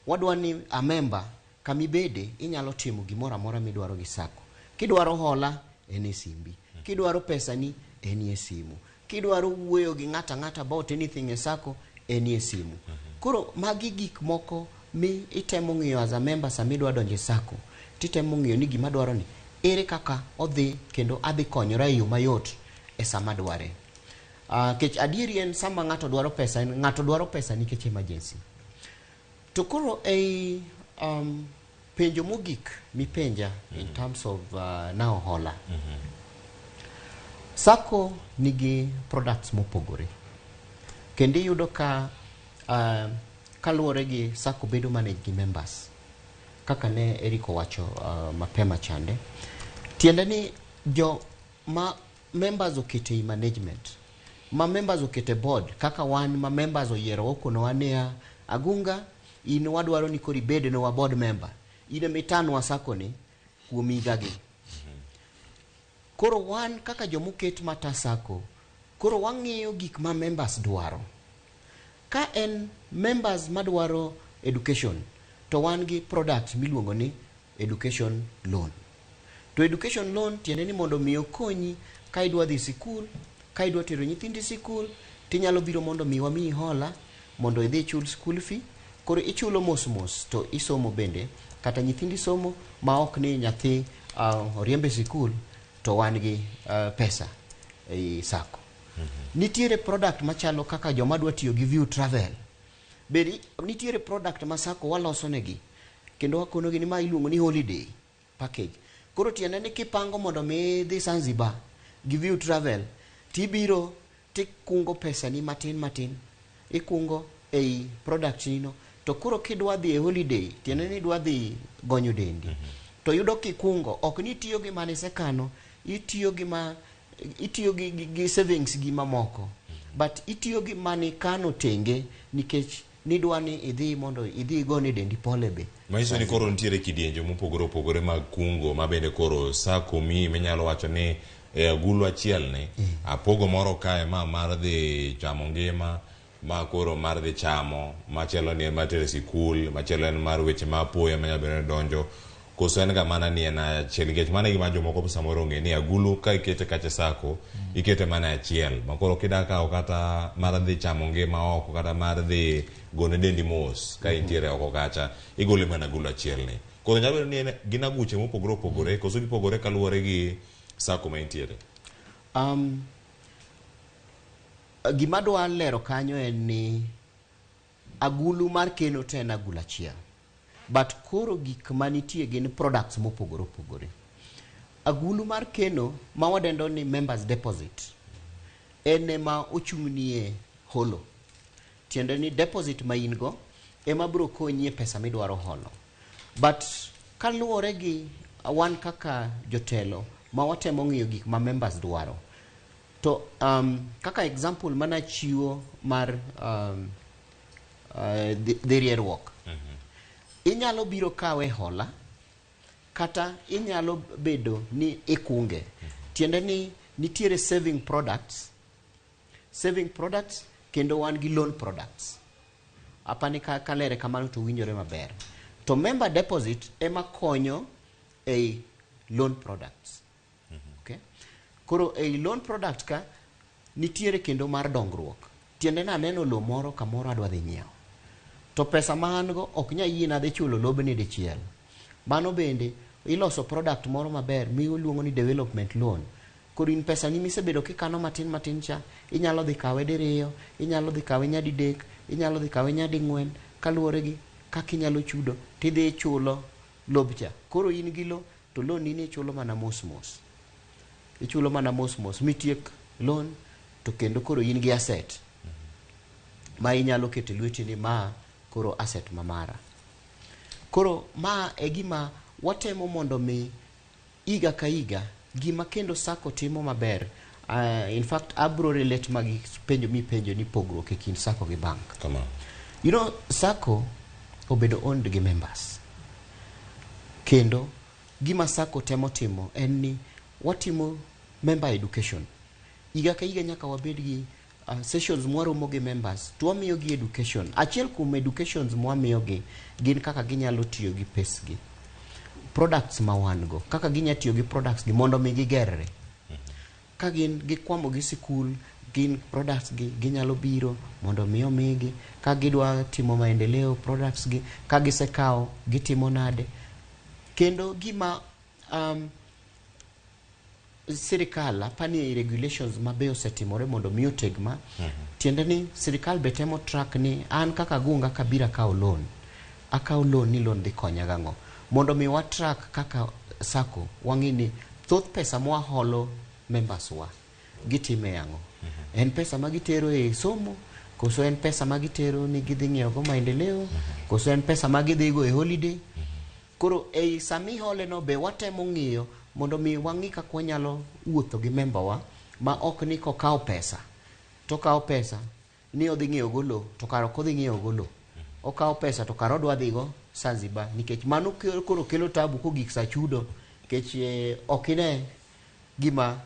Wadwa ni a member kamibede inyalo timo gimoro amora midwaro gi sacco. Kidwaro hola en e simbi. Kidwaro pesa ni en e simu. Kidwaro wuoyo gi ng'ata about anything e sacco en e simu. Koro magi gik moko mi itemo ng'iyo as a member samidwa donje sacco. Titemo ng'iyo ni gima dwaro ni ere kaka odhi kendo adhi konyora e yo mayot e sama dware. Kech adieri en sama ng'ato dwaro pesa nikech emergency. To koro ei penjo mogik mipenja in terms of now hola. Sacco nigi products mopogore. Kendo yudo ka kaluwore gi sacco bedo manage gi members. Kaka ne Erick owacho mapema chande. Tiende ni jo ma members okete management. Ma members okete board kaka wan ma members oyiero okono wania Agunga in wadwaro ni kori bede no wa board member ine mitano wa sacco ni kuom higagi. Koro wan kaka jomoket mata sacco koro wang'iyo gik ma members dwaro. Ka en members madwaro education to wan gi product miluongo ni education loan. To education loan tiende ni mondo mi okonyi ka idwa dhi sikul, ka idwa tero nyithindi sikul, tinyalo biro mondo mi wamiyi hola mondo idhi chul school fee. Koro ichulo mos to isomo bende kata nyithindi somo ma ok ni nyathi oriembe sikul to wan gi pesa ei sacco. Nitiere product machalo kaka joma dwa tiyo gi view travel. Bedi nitiere product ma sacco waloso negi kendo wakono gi ni ma iluongo ni holiday package. Koro tiende ni kipango mondo mi dhi Zanzibar gi view travel tibiro tikungo pesa ni matin ikungo ei product nino to koro kidwa dhi e holiday tiende ni dwa dhi gonyo dendi to yudo kikungo ok ni tiyo gi mane sekano itiyo gi savings gi mamoko but itiyo gi mane kano tenge nikech nidwa ni idhi mondo idhi gone dendi pole be. Maiso ni koro nitiere kidienje mopogore mag kungo ma bende koro sacco mi menyalo wacho ni agulu achiel ni apogo moro kae ma mar dhi chamo ngima ma koro mar dhi chamo machielo ni matere sikul machielo en mar weche ma apoya manya bende donjo koso en ga mana ni en achiel nikech mana gima jomoko samoro ng'e ni agulu ka ikete kacha sacco ikete mana achiel ma koro kidaka kata mar dhi chamo ngima oko kata mar dhi gone dendi mos ka intiere oko kacha igole mana agulu achiel ni koro nyalo ni gin aguche mopogore koso gipogore kaluwore gi sacco ma intiere. Gima dwa lero kanyo en ni agulu mar keno to en agulu achiel but koro gik manitie gin products mopogore. Agulu mar keno ma wadendo ni members deposit en ma ochung'nie holo. Tiende ni deposit ma in go ema biro konyi e pesa midwaro holo. But kaluwore gi wan kaka jotelo ma watemo ng'iyo gik ma members dwaro to kaka example mana chiwo mar the rierwalk. Inyalo biro kawe hola kata inyalo bedo ni ikunge. Tiende ni nitiere saving products kendo wan gi loan products. Apani kalere kamano to winjore maber. To member deposit ema konyo ei loan products. Okay? Koro ei loan product ka nitiere kendo mar dongruok. Tiende na neno lo moro kamoro adwa dhi nyiewo. To pesa ma an go ok nya yina dhi chulo lobni dichiel. Mano bende iloso product moro maber mi iluongo ni development loan. Koro in pesa ni misebedo kikano matin cha inyalo dhi kawe diriyo, inyalo dhi kawe nyadidek, inyalo dhi kawe nyading'wen kaluwore gi kaka inyalo chudo tidhi chulo lobcha. Koro in gi lo to loan ni ichulo mana mos. Ichulo mana mos mitiek loan to kendo koro in gi asset ma inyalo keto lweti ni ma koro asset mamara. Koro ma e gima watemo mondo mi iga ka iga gima kendo sacco timo maber. In fact abro relate magi penjo ni pogruok e kind sacco gi bank. Come on. You know sacco obedo owned gi members. Kendo gima sacco timo en ni watimo member education. Iga ka iga nyaka wabed gi sessions mwaromo gi members to wamiyo gi education. Achiel kuom educations mwamiyo gi gin kaka ginyalo tiyo gi pesgi. Products ma wan go kaka ginya tiyo gi products gi mondo mi gigerre. Ka gin gikwamo gi sikul gin products gi ginyalo biro mondo mi omigi ka gidwa timo maendeleo products gi ka gisekao gitimo nade. Kendo gima sirikal apani regulations mabe osetimore mondo mi otegma. Tiende ni sirikal betemo track ni an kaka Agunga kabira kao loan. Akao loan ni loan dhi konya gang'o. Mondo mi wa track kaka sacco wang'ini thoth pesa mwa holo members wa gitime yango. En pesa magitero e somo koso en pesa magitero ni gidhi ng'iewo go maendeleo koso en pesa magidhi go e holiday. Koro ei sami hole no be watemo ng'iyo mondo mi wang'i kaka wanyalo wuotho gi member wa ma ok ni kokao pesa to kao pesa ni odhi ng'iewo go lo to karo kodhi ng'iewo go lo okao pesa to karo dwa dhigo Zanzibar nikech mano koro kelo tabu ko gik sa chudo nikech okine gima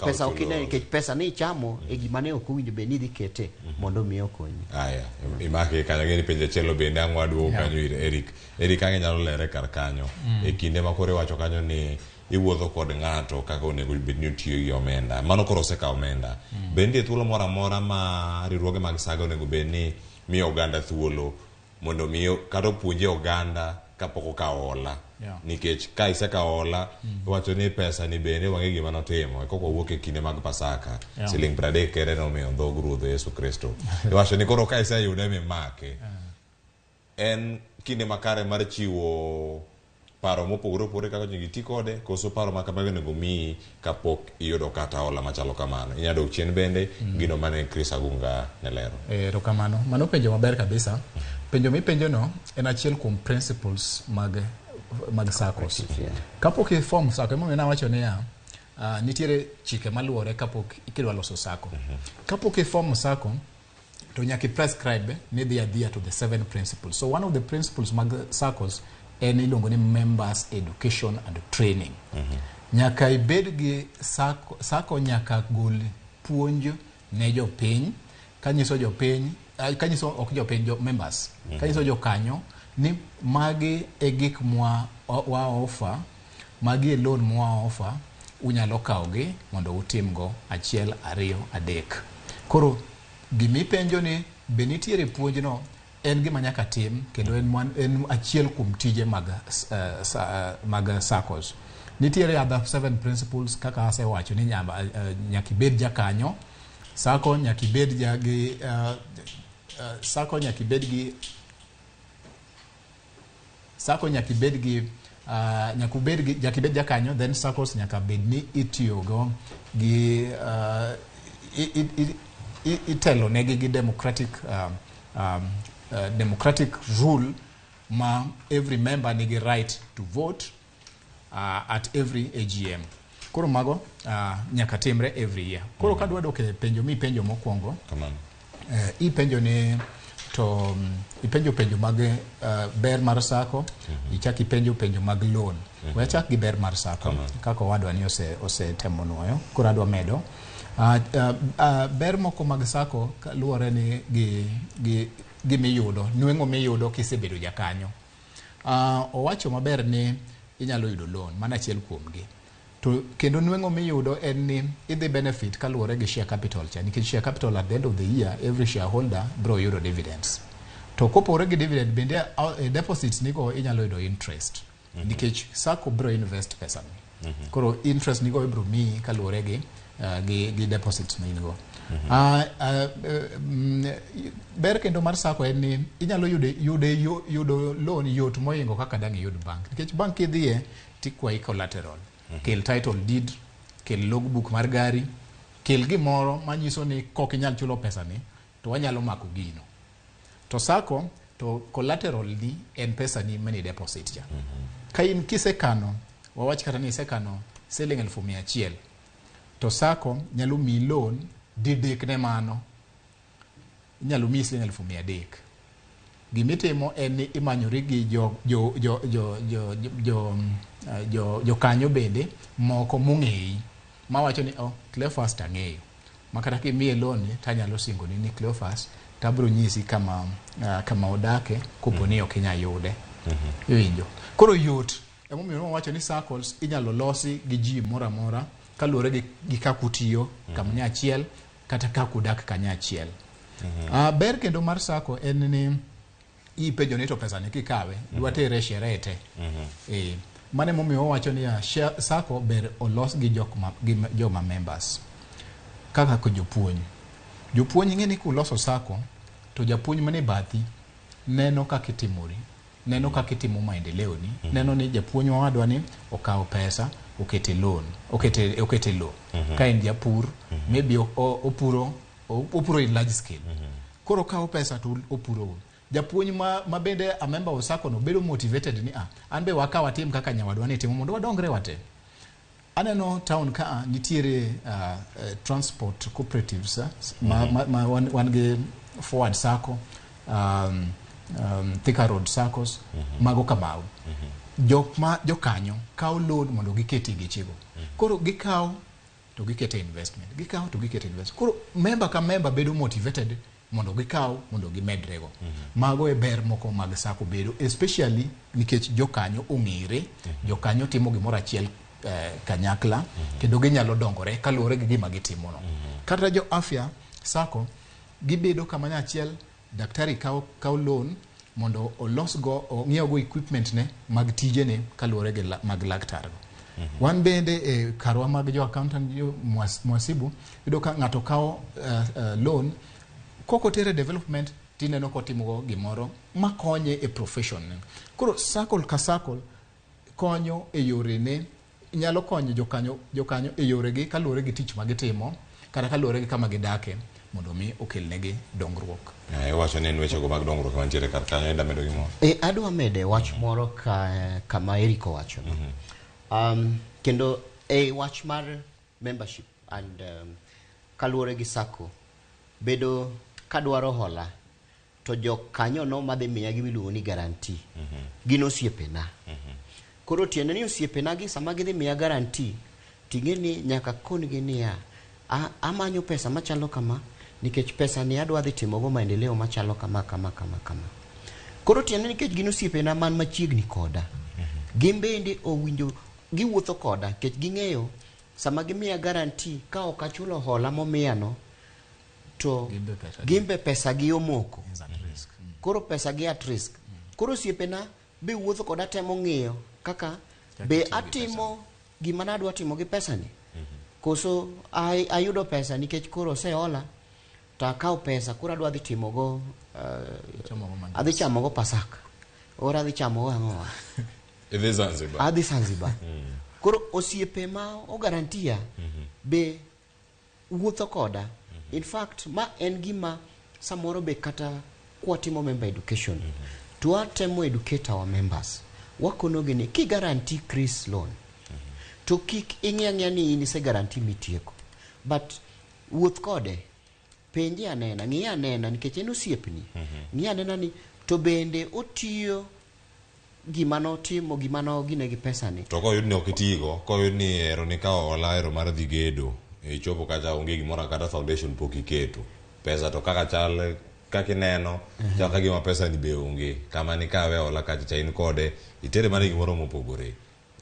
pesa okine nikech pesa ni chamo e gima ne ok owinjo be ni dhi kete mondo mi okonyi. Aya imake kanya ngeni penje chelo bende ang'wadu kanyo Erick ange nyalo lere kar kanyo e kinde ma kore wacho kanyo ni iwuotho kod ng'ato kaka onego bed ni otiyo gi omenda mano koro oseka omenda bende thuolo moro amora ma riwruoge mag saga onego bed ni miyo oganda thuolo mondo miyo kata puonje oganda kapok okawo hola Yeah. nikech ka isekawo hola wacho ni pesa ni bende wang'e gima notimo koko wuok e kinde mag Pasaka siling 30 kere nomiyo dhog Ruoth Yesu Kristo wacho ni koro ka iseyude mimake en kinde makare mar chiwo paro mopogore opogore kaka nyingi ti kode koso paro ma kamago nego miyi kapok iyudo kata hola machalo kamano inyalo dok chien bende gino mane Chris Agunga ne lero. Erokamano, mano penjo maber kabisa. Penjo mipenjo no en achiel kuom principles mag saccos. Kapok i-form sacco, emo na wacho ni nitiere chike maluwore kapok ikidwa loso sacco. Kapok i-form sacco, to nyaka i-prescribe ni dhi adhiya to the 7 principles. So one of the principles mag saccos en iluongo ni members education and training. Nyaka ibed gi sacco nyaka gol puonj ne jopiny, kanyiso jopiny, kanyiso ok jopiny, jo members, kanyiso jokanyo ni magi e gik wa offer, magi e loan mwa offer, unyalo kawogi mondo utimgo 1, 2, 3. Koro gimipenjo ni be nitiere puonjno en gima nyaka tim kendo en achiel kuom tije mag saccos. Nitiere other 7 principles kaka asewacho ni nyaka ibed jakanyo, sacco nyaka ibed jakanyo, then saccos nyaka bed ni itiyogo gi itelo negi gi democratic rule ma every member nigi right to vote at every AGM. Koro mago nyaka timre every year. Koro kadwa dok e penjo penjo mokwongo. Ipenjo ni to ipenjo mag ber mar sacco, ichak ipenjo mag loan. We chak gi ber mar sacco kako wadwa ni ose temo nuoyo. Koro adwa medo ber moko mag sacco luwore ni gi miyudo, nweng'o miyudo kisebedo jakanyo. Owacho maber ni inyalo yudo loan, mana achiel kuomgi. To kendo nweng'o miyudo en ni idhi benefit kaluwore gi share capital cha, nikech share capital at the end of the year every shareholder bro yudo dividends. To kopore gi dividend bende deposits niko inyalo yudo interest, nikech sacco bro invest pesa ni. Koro interest niko ibro mi kaluwore gi deposits maingo. Ber kendo mar sacco en ni inyalo yudo loan yot moingo kaka dang yud bank, nikech bank kidhiye tikwayi collateral, kel title deed, kel logbook mar gari, kel gimoro manyiso ni kok inyal chulo pesa ni to wanyalo mako gino. To sacco to collateral ni en pesa ni mani deposit cha. Ka in kisekano, wawach kata ni isekano siling 100,000, to sacco nyalo mi loan didek ne mano, nyalo mi siling 300,000. Gimitimo en ni imanyori gi jo kanyo bende moko mung'eyi mawacho ni Cleophas tang'eyo, makata kimiye loan tanyalo singoni ni Cleophas tabro nyisi kama odake kopo ni ok inya yude. Iwinjo. Koro yot emomiyo wacho ni saccos inyalo losi gi ji mora mora kaluwore gi kakutiyo kamnya achiel kata kakudak kanya achiel. Ber kendo mar sacco en ni ipenjo ni to pesa ni kikawe dwa tere sherete. Mane momiyo wacho ni sacco ber olos gi joma members. Kaka ko jopuonj ng'e ni kuloso sacco to japuonj mane bathi neno kaka itimori, neno kaka itimo maendeleo ni, neno ni japuonj wadwa ni okawo pesa okete loan, okete loan. Ka en japur maybe opuro in large scale. Koro kawo pesa to opuro. Japuonj ma bende a member of sacco no bedo motivated ni an be wakawa tim kaka nyawadwa ni timo mondo wadongre wate. Aneno town ka nitiere transport cooperatives wan gi Forward Sacco, Thika Road Saccos, mago kamago. Jokanyo kawo loan mondo giketi gichigo. Koro gikawo to gikete investment. Koro member ka member bedo motivated mondo gikawo mondo gimedrego. Mago e ber moko mag sacco bedo, especially nikech jokanyo ong'ere, jokanyo timo gimoro achiel kanyakla kendo ginyalo dongore kaluwore gi gima gitimo no. Kata jo afya sacco gibedo kama achiel, daktari kawo loan mondo olosgo ong'iew go equipment ne mag tije ne kaluwore gi mag laktar. Wan bende karwa mag jo accountant jo mwasibu yudo ka ng'ato kawo loan koko tere development tineno kotimo gimoro makonye e profession. Koro circle ka circle konyo e yore ne nyalo konyo jokanyo e yore gi kaluwore gi tich magitimo kata kaluwore gi kama gidake mondo mi okelnegi dongruok. Wacho ni weche go mag dongruok mantiere kar kanyo enda medo gimoro. Adwa mede wach moro kama Erick wacho. Kendo wach mar membership and kaluwore gi sacco bedo kadwaro hola to jokanyo no madhi miya gimiluongo ni guarantee. Gin osiepena. Koro tiende ni osiepena gi sama gidhi miya guarantee ting'eni nyaka kongi niya amanyo pesa machalo kama nikech pesa ni adwa dhi timogo maendeleo machalo kama. Koro tiende nikech gin osiepena man machiegni koda. Gin bende owinjo giwuotho koda nikech ging'eyo sama gimiya guarantee ka ok achulo hola momiyano to gimbe pesa gi omoko. Koro pesa gi at risk. Koro osiepena be wuotho koda temo ng'iyo kaka be atimo gima nadwa timo gi pesa ni. Koso ayudo pesa nikech koro sehola to akawo pesa koro adwa dhi timogo adhi chamogo Pasaka. Ora adhi chamogo ang'owa. Adhi Zanzibar. Koro osiepe ma o garantia be wuotho koda. In fact ma en gima samoro be kata kwatimo member education to atemo educate our members. Wakono gini ki guarantee Chris loan to kik ing'ia ni in se guarantee mitieko but wuoth kode penji anena ng'iya anena nikech en osiepni ng'iya anena ni to bende otiyo gima notimo gima no gine gi pesa ni to koyud ni okitigo koyud ni ero ni ka hola ero mar dhi gedo e chopo kacha onge gimoro kata foundation pok iketo pesa to kaka chal kaka ineno chaka gima pesa ni be onge kama ni kawe hola kacha in kode itere mana gimoro mopogore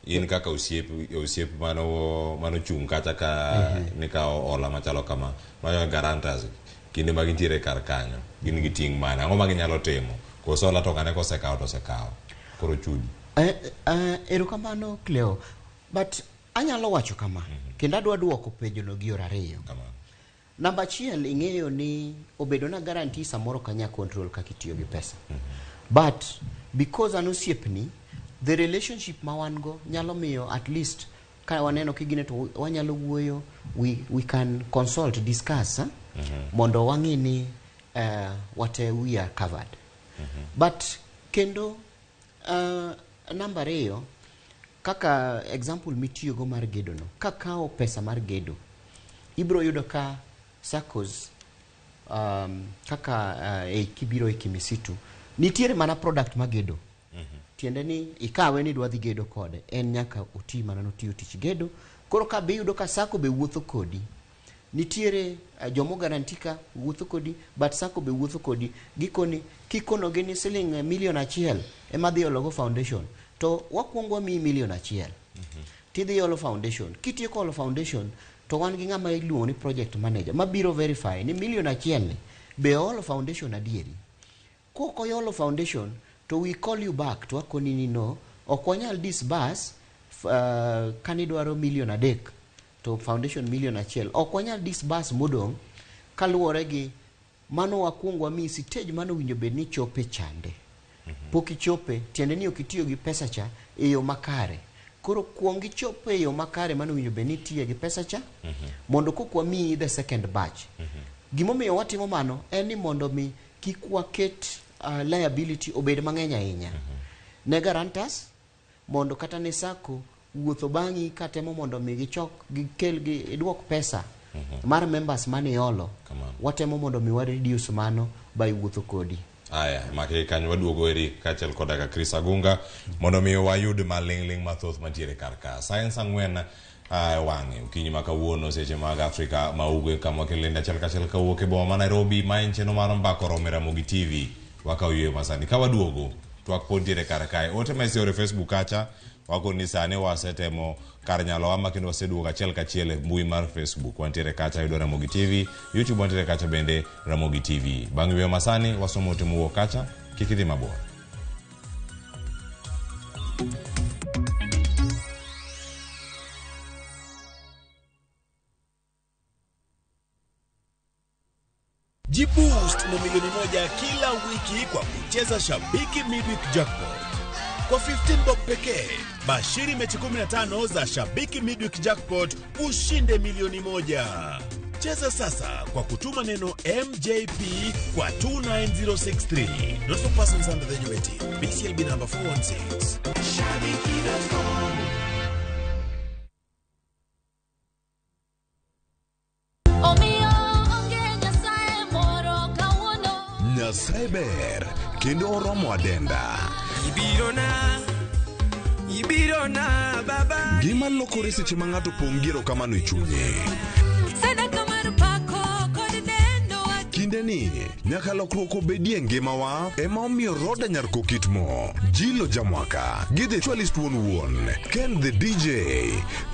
in kaka osiep mano chung kacha ka ni ka hola machalo kama mayo guarantors kinde magintiere kar kanyo gin gi ting' mana ang'o ma ginyalo timo koso hola to kane kosekawo to sekawo koro chudi erokamano Cleo but anyalo wacho kama kendo adwa duoko penjono gi yor ariyo. Namba achiel ing'eyo ni obedo na guarantee samoro kanya control kaka itiyo gi pesa but because an osiepni the relationship ma wan go nyalo miyo at least ka waneno kigine to wanyalo wuoyo we can consult discuss mondo wang'i ni wate we are covered but kendo namba ariyo kaka example mitiyogo mar gedo no kakao pesa mar gedo ibro yudo ka saccos kaka kibiro e Kimisitu nitiere mana product magedo tiende ni ikawe ni dwa dhi gedo kode en nyaka oti mana notiyo tich gedo koro ka be yudo ka sacco be wuotho kodi nitiere jomo garantika wuotho kodi but sacco be wuotho kodi gikoni kikono gini siling $1 million ema dhi ologo foundation to wakuongo mi $1 million tidhi olo foundation kitieko olo foundation to wan gi ng'ama iluongo ni project manager mabiro verify ni $1 million ni be olo foundation adieri koko yolo foundation to we call you back to wakoni ni no okwanyal disburse kanidwaro $1 million to foundation $1 million okwanyal disburse modong kaluwore gi mano wakuongo mi stage mano winjo bed ni chope chande poki chope tiende ni okitiyo gi pesa cha e yo makare koro kuongi chope e yo makare mano winjo bed ni tiye gi pesa cha mondo kokwa mi the second batch gimomiyo watimo mano en ni mondo mi kikwa ket liability obed mang'eny ahinya ne guarantors mondo kata ne sacco wuotho bang'i katemo mondo mi gichok gikel gi idwok pesa mar members mane yolo watemo mondo mi reduce mano by wuotho kodi. Aya make kanyo waduogo Erick kachel koda ka Chris Agunga mondo mi wayud maling'ling mathoth mantiere kar ka science ang'wen wang'e ukinyi makawuono seche mag Afrika maugwe kama kelenda chal kachel kawuok e boma ma Nairobi ma en cheno mar mbako romera Ramogi TV wakawuoyo masani ka waduogo twak pontiere kar kae ote mesiore Facebook kacha wako ni sane wasetemo kar nyalo ama kendo waseduogo achiel kachiel e mbui mar Facebook wantiere kacha yudo Ramogi TV YouTube wantiere kacha bende Ramogi TV bang' wiyo masani wasomo timo kacha kik idhi mabor. Jiboost na milioni moja kila wiki kwa kucheza Shabiki Midweek Jackpot. Kwa 15 bob pekee, bashiri mechi 15 za Shabiki Midweek Jackpot ushinde milioni moja. Cheza sasa kwa kutuma neno MJP kwa 29063. Not for persons under the age of 18. BCLB number 416. Shabiki.com. Nyasaye ber kendo oromo adenda. Ibirona baba. Gima lokore seche ma ng'ato pongiro kamano e chunye. Kinde ni nyaka lokruok obedie ngimawa ema omiyo Roda Nyarko Kitmo, Jilo Jamwaka, gi the Chwalist wuon Ken the DJ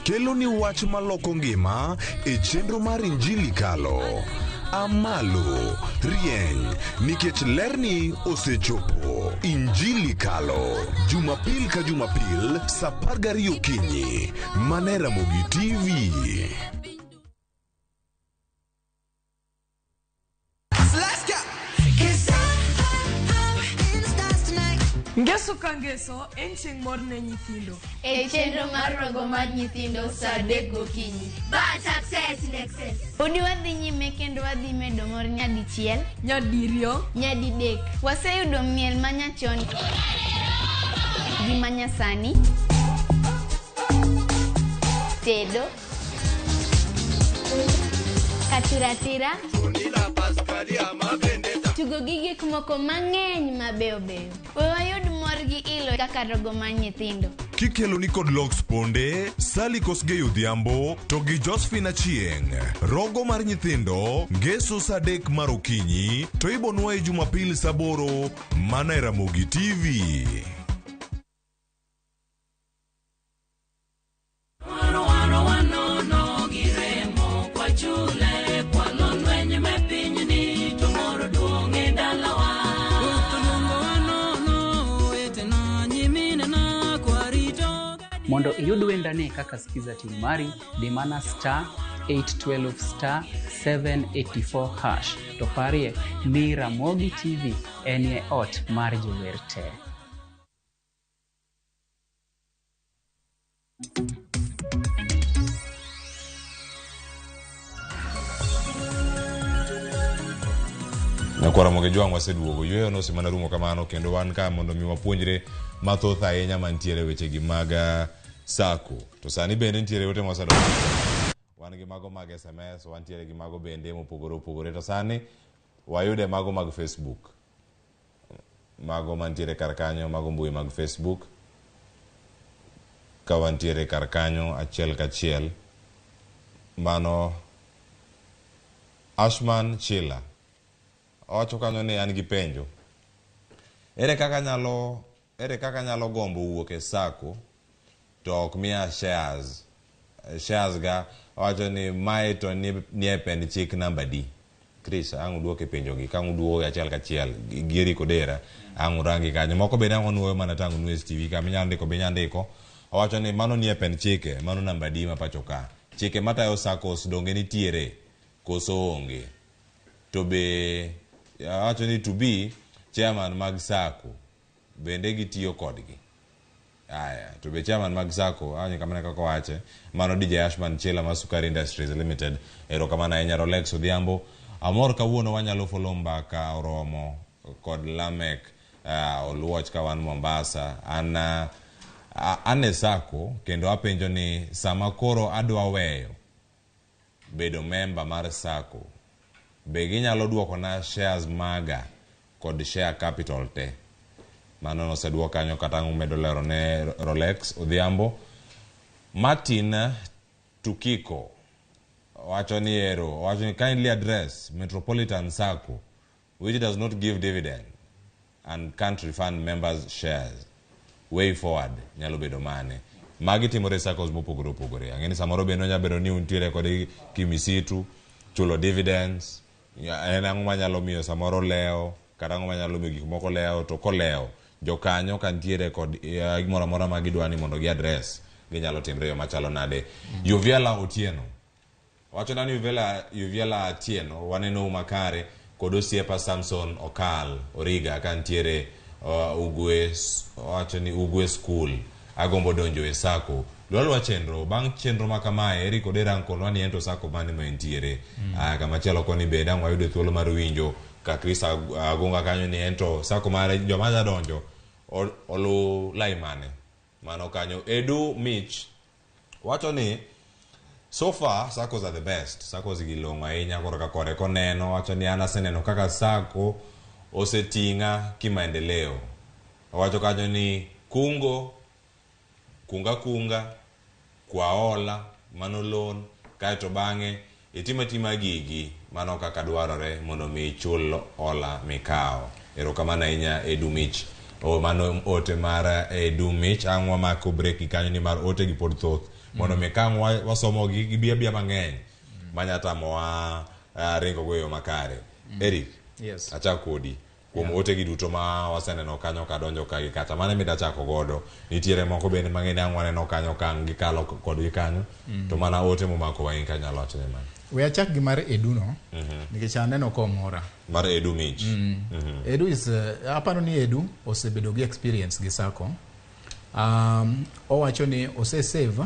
kelo ni wach maloko ngima e chenro mar Injili Kalo. Amalo rieny nikech lerni osechopo. Injili Kalo Jumapil ka Jumapil saa 12 okinyi mane Ramogi TV. Ngeso ka ngeso en chieng' mor ne nyithindo. E chenro mar rogo mar nyithindo saa 3 gokinyi. But success in excess. Udi wadhi nyime kendo wadhi medo mor nyadichiel, nyadiriyo, nyadidek. Waseyudo miel manyachon gi manyasani, tedo, katiratira, tugo gi gik moko mang'eny mabeyo beyo. Wayud mor gi ilo kaka rogo mar nyithindo. Kikelo ni kod Logs Ponde, Sally Kosgei Odhiambo, to gi Josephine Achieng'. Rogo mar nyithindo, ngeso saa 3 mar okinyi, to ibonwa e Jumapil saa 8 mana e Ramogi TV. Mondo iyud wendane kaka sikiza timu mari, dimana *812 *784#. To parie ni Ramogi TV enie ot mar jower te. Nakwara Ramogi jwang waseduogo yweyo no simana rumo kamano kendo wan ka mondo mi wapuonjre mathoth ahinya mantiere weche gi mag sacco. To sani bende nitiere ote mosado. Wan gi mago mag SMS, wantiere gi mago bende mopogore opogore. To sani wayude mago mag Facebook. Mago mantiere kar kanyo, mago mbui mag Facebook. Ka wantiere kar kanyo achiel kachiel. Mano Ashman Chila. Owacho kanyo ni an gi penjo. Ere kaka nyalo gombo wuok e sacco to ok miya shares. Shares ga owacho ni mae to ni e pend chik namba D. Chris, ang uduoke penjo gi, kang uduoke achiel kachiel gi Erick Odera, ang urangi kanyo. Moko bende ang onuoyo mana tangu Nwes TV, kama nyandiko be nyandiko. Owacho ni mano ni e pend chike, mano namba D ma pacho ka. Chike matayo saccos donge nitiere koso onge. To be owacho ni to be chairman mag sacco bende gitiyo kodgi. Aya, to be chairman mag sacco, anyi kamane kako wache, mano DJ Ashman Chila ma Sukari Industries Limited, ero kamana enya Rolex Odhiambo. Amor kawuono wanyalo follow mbaka oromo kod Lamek Oluoch ka wan Mombasa. Ane sacco kendo apenjo ni sama koro adwa weyo bedo member mar sacco, be ginyalo duoko na shares maga kod share capital te. Mano no seduo kanyo kata umedo lero ne Rolex Odhiambo. Martin Tukiko wacho ni kindly address Metropolitan Sacco which does not give dividend and can't refund members shares. Way forward nyalo bedo mane. Magi timore saccos mopogore opogore. Angeni samoro bendo nyabero ni untiere kod kimisitu chulo dividends. En ang'o manyalo miyo samoro leo kata ng'o manyalo miyo gik moko leo to koleo jokanyo kantiere kod gimoro amora ma gidwani mondo gi address ginyalo timre yo machalo nade. Yuviela Otieno wacho nani Yuviela Atieno waneno makare kod osiepa Samson Okal Origa kantiere wacho ni Ugwe School agombo donjo e sako lwalwa chenro bang' chenro ma kamae Erick Odera nkonwa ni ento sako mane ma entiere kama chelo koni beda wayudo thuolo mar winjo ka Chris Agunga kanyo ni ento sako mare joma ja donjo olu lai mane mano kanyo. Edu Mitch wacho ni so far saccos are the best. Saccos gilongo ahinya koro ka kore koneno wacho ni anaseneno kaka sako osetinga kimaendeleo. Wacho kanyo ni kunga kwaola mano loan kaeto bang'e itima gigi mano kaka dwarore mondo mi chul ola mikao. Erokamano ahinya Edu Mitch. Mano ote mar Edu Mitch ang'wa mako break kanyo ni mar ote gi pod thoth mondo mi kang'wa wasomo gi bia mang'eny manyatamowa ringo goyo makare. Erick, yes. Achak kodi kuom ote gi duto ma waseneno kanyo kadonjo ka gi kata mane mi dachako godo nitiere moko bende mang'eny ang'wa neno kanyo kang' gi kalo kod gi kanyo to mana ote momako wain kanyalo wacho ne man. We achak gi mar Edu no nikech aneno komora mar Edu Mitch. Edu is aparo ni Edu osebedo gi experience gi sako. Owacho ni ose save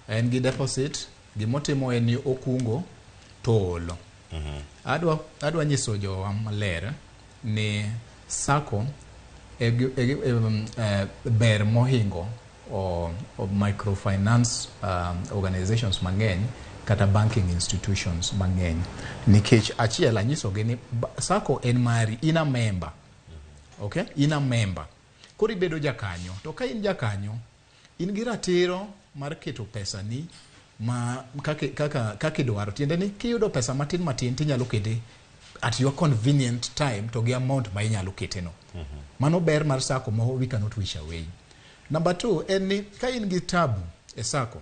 en gi deposit gimotimo en ni okungo to olo. Adwa nyiso jowa maler ni sako ber mohingo o microfinance organizations mang'eny kata banking institutions mang'eny nikech achiel anyisogi ni sako en mari ina member. Okay, ina member koro ibedo jakanyo to ka in jakanyo in gi ratiro mar keto pesa ni ma kaka idwaro. Tiende ni kiyudo pesa matin tinyalo kete at your convenient time to gi amount ma inyalo kete no. Mano ber mar sako ma we cannot wish away. Number 2 en ni ka in gi tabu e sako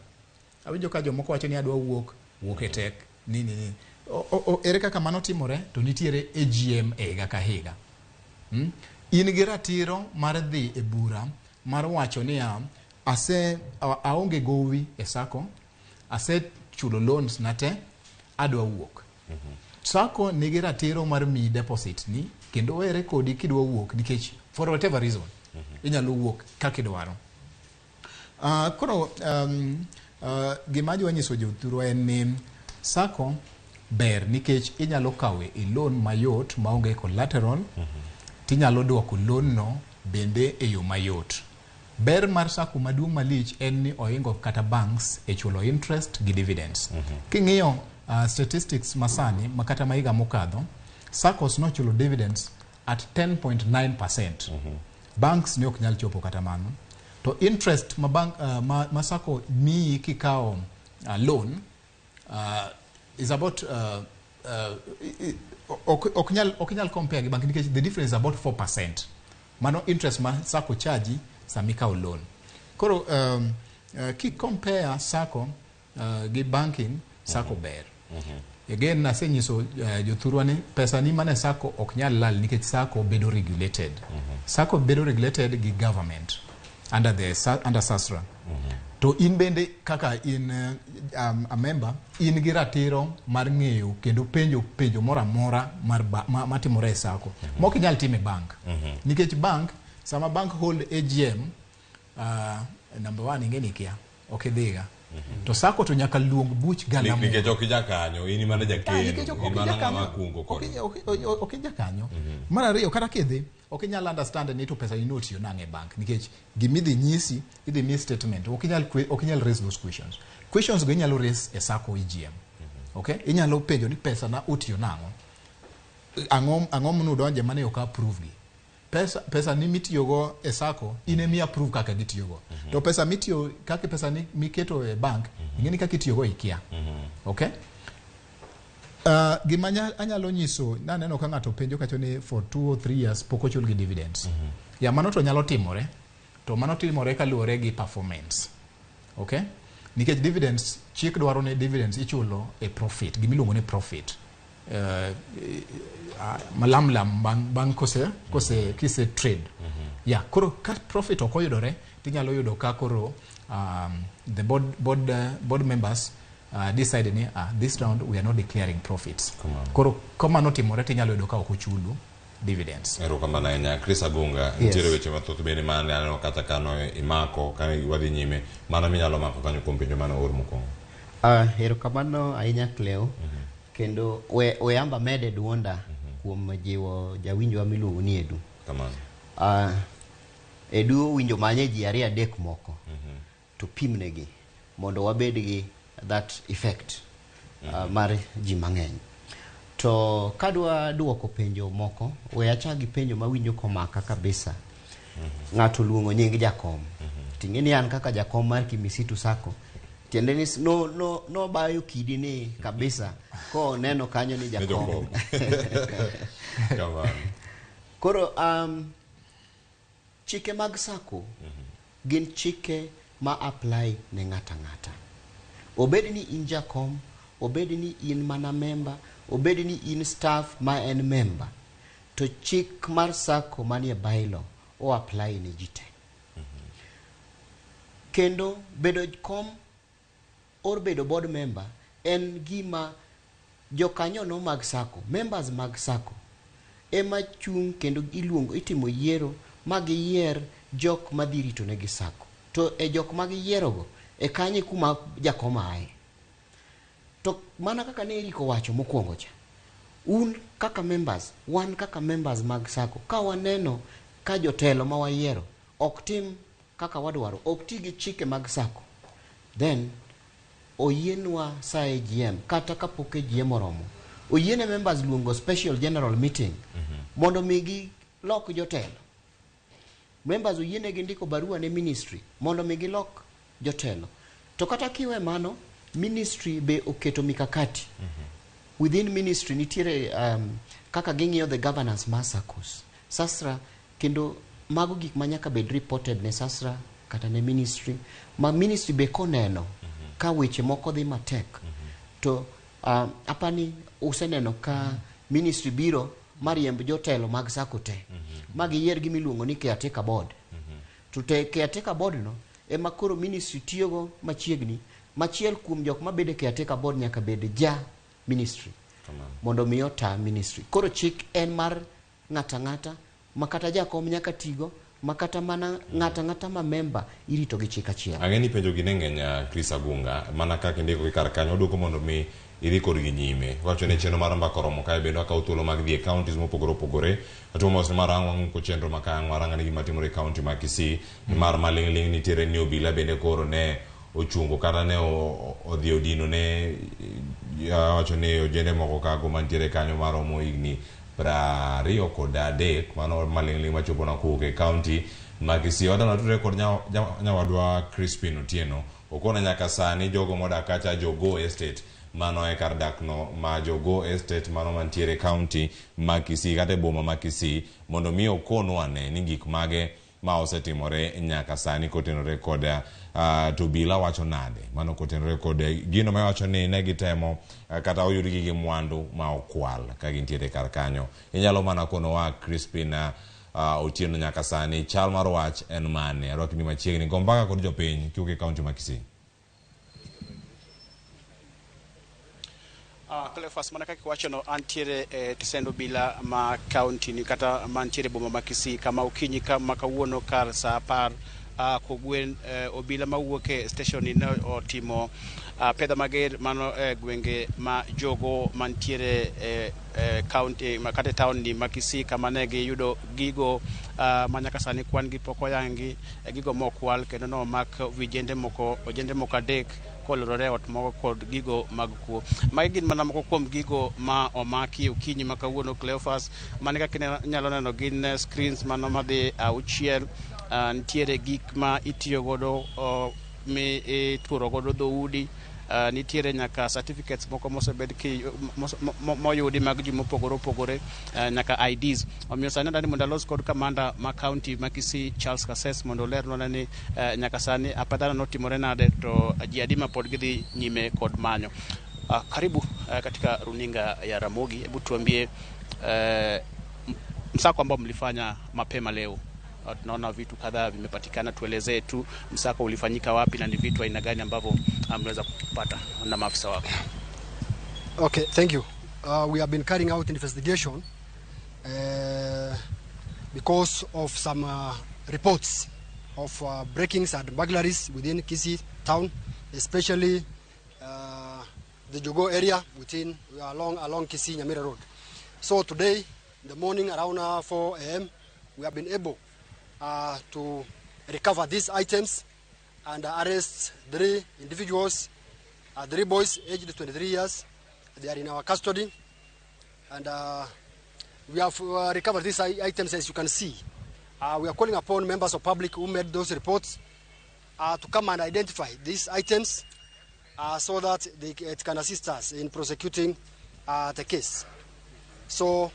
awinjo ka jomoko wacho ni adwa wuok e tek nini ere kaka mano timore to nitiere AGM higa ka higa. In gi ratiro mar dhi e bura mar wacho ni aonge gowi e sako ase chulo loans nate adwa wuok. Sako nigi ratiro mar mi deposit ni kendo ere kodi kidwa wuok nikech for whatever reason inyalo wuok kaka idwaro. Koro gima jwa nyiso jothuru en ni sako ber nikech inyalo kawe e loan mayot maonge collateral tinyalo duoko loan no bende e yo mayot. Ber mar sako maduong' malich en ni oingo kata banks e chulo interest gi dividends. King'iyo statistics masani makata maiga mokadho saccos no chulo dividends at 10.9%. Banks ne ok nyal chopo kata mano. To interest ma sako mi kikao loan is about oknyal compare gi bank because the difference is about 4%. Mano interest ma sako charge samikao loan. Koro ki compare sako gi banking sako ber. Again nasenyiso jothurwa ni pesa ni mane sako oknyal lal nikech sako bedo regulated. Sako bedo regulated gi government under SASRA. To in bende kaka in a member in gi ratiro mar ng'eyo kendo penjo mora matimore e sako. Mok nyal time bank. Nikech bank sama bank hold AGM number 1 ingeni kia okidhiga. To sako to nyaka luong buch gala mo. Nikech okijakanyo in mana jakeno. Imana kungo kod. Okijakanyo. Mara riyo kata kidhi okinyal understand ni to pesa inoti yo nange bank nikech gimidhi nyisi idhi mi statement okinyal raise those questions. Questions go inyalo raise e sako AGM. Okay? Inyalo penjo ni pesa na utiyo nango. Ang'o mnu donje mane ok approve gi. Pesa ni mitiyogo e sako ine mi approve kaka gitiyogo. To pesa mitiyo kaka pesa ni miketo e bank ingeni kaka itiyogo ikia. Okay? Gima anyalo nyiso naneno ka ng'ato penjo kacho ni for 2 or 3 years poko chul gi dividends. Ya mano to nyalo timore. To mano timore kaluwore gi performance. Okay? Nikech dividends chik dwaro ne dividends ichulo e profit, gimiluongo ni profit. malamlam bang kise trade. Yeah, koro ka profit okoyudore tinyalo yudo ka koro the board members decided this round we are not declaring profits. Koro kama notimore tinyalo yudo ka okochulu dividends. Ero kama na nya Chris Agunga ntiere weche mathoth bende mane aneno kata kano imako kane wadhi nyime mana minyalo mako kanyo kuom penjo mane or mokwongo. Ero kamano ahinya Cleo kendo we amba mede duonda kuom jiwo jawinjo miluongo ni Edu. Kamano. Edu winjo manye ji ariyo adek moko to pimnegi mondo wabed gi that effect mar ji mang'eny. To kadwa duoko penjo moko we achagi penjo mawinjo komaka kabisa. Ng'ato luongo nying jakom. Ting'eni an kaka jakom mar Kimisitu Sacco. Tiende ni no bayo kidi ni kabisa ko neno kanyo ni jakom. Koro chike mag Sacco gin chike ma apply ne ng'ata ng'ata. Obed ni in jakom, obed ni in mana member, obed ni in staff ma en member, to chik mar Sacco manie bylaw o apply ne jite. Kendo bedo kom or bedo board member en gima jokanyo no mag Sacco, members mag Sacco ema chung kendo iluongo itimo yiero magiyier jok madhirito negi Sacco. To e jok magiyiero go e kanye kuma jakoma ae. To mana kaka ne Erick owacho mokwongo cha. Un kaka members, wan kaka members mag Sacco, ka waneno ka jotelo ma wayiero ok tim kaka wadwaro, ok ti gi chike mag Sacco, then oyienwa sa AGM kata kapok AGM oromo. Oyiene members luongo special general meeting mondo migi lok jotelo. Members oyiene gi ndiko barua ne ministry mondo migi lok jotelo. To kata kiwe mano, ministry be oketo mikakati. Within ministry nitiere kaka ging'iyo the governance ma Saccos. Sasra kendo mago gik manyaka bed reported ne Sasra kata ne ministry. Ma ministry be koneno ka weche moko dhi matek. To apani useneno ka ministry biro mariemb jotelo mag Sacco te. Magiyier gimiluongo ni caretaker board. To te caretaker board no ema koro ministry tiyogo machiegni. Machiel kuom jok mabede caretaker board nyaka bede ja ministry. Mondo miyo ta ministry. Koro chik en mar ng'ata ng'ata makata jakom nyaka tigo makata mana ng'ata ng'ata ma member irito gi chik achiel. Ang'eni penjo gi neng'enya Chris Agunga mana kaka ndiko gi kar kanyo duoko mondo mi idhi kod gi nyime. Wacho ne chenro mar mbaka romo kae bendo akaw thuolo mag dhi e counties mopogore opogore. Atumo mos mar ang'wang' ko chenro makang' waranga ni gima timore e county ma Kisii mar Maling'ling nitiere ni obila bende koro ne ochungo kata ne odhi odino ne wacho ne ojende moko kago mantiere kanyo maromo higni 23 mano Maling'ling machopo na kuok e county ma Kisii. Wadana tutre kod nyawadwa Crispin Otieno okona nyaka sani jogo modak kacha Jogo Estate mano e kar dakno ma Jogo Estate mano mantiere county ma Kisii kata boma ma Kisii mondo mi okonwa ne ni gik mage ma osetimore nyaka sani kotenore kod to bila wacho nade mano kotenore kod gino ma wacho ni ne gitemo kata oyudi gi mwandu ma okwal ka gintiere kar kanyo. Inyalo mana kono wa Crispin Otieno nyaka sani chal mar wach en mane arwaki ni machiegni gombaka kod jopiny kiuke county ma Kisii. Cleophas mana kaka wacho no antiere tisendo bila ma county ni kata mantiere boma ma Kisii kama okinyi kama kawuono kar sa 10 kogwen obila mawuok e station ni otimo pedha mager mano gwenge ma jogo mantiere county makate town ni ma Kisii kama ne giyudo gigo manyaka sani kwan gi poko yangi gigo mokwal kendo no mak ojende moko adek kolorore ot moko kod gigo mag kuo. Magi gin mana moko kuom gigo ma omaki okinyi ma kawuono Cleophas mane kaka nyalo neno gin screens mano madhi auchiel. Nitiere gik ma itiyo godo mi ituro godo dhoudi. Nitiere nyaka certificates moko mosebed ki moyudi mag ji mopogore opogore nyaka IDs. Omiyo sani ndani mondo alos kod kamanda ma county ma Kisii Charles Kasses mondo lernwa ni nyaka sani apadana notimore nade to ji adi ma pod gidhi nyime kod manyo. Karibu katika runinga ya Ramogi. Hebu tuambie msako ambao mlifanya mapema leo. Tunaona vitu kadhaa vimepatikana, tuelezee tu msako ulifanyika wapi na ni vitu aina gani ambavyo mnaweza kupata na maafisa wako. Okay, thank you. We have been carrying out investigation because of some reports of breakings and burglaries within Kisii town, especially the Jogo area within along Kisii Nyamira Road. So today, in the morning around 4 a.m., we have been able to recover these items and arrest 3 individuals, 3 boys aged 23 years. They are in our custody, and we have recovered these items, as you can see. We are calling upon members of public who made those reports to come and identify these items so that it can assist us in prosecuting the case. So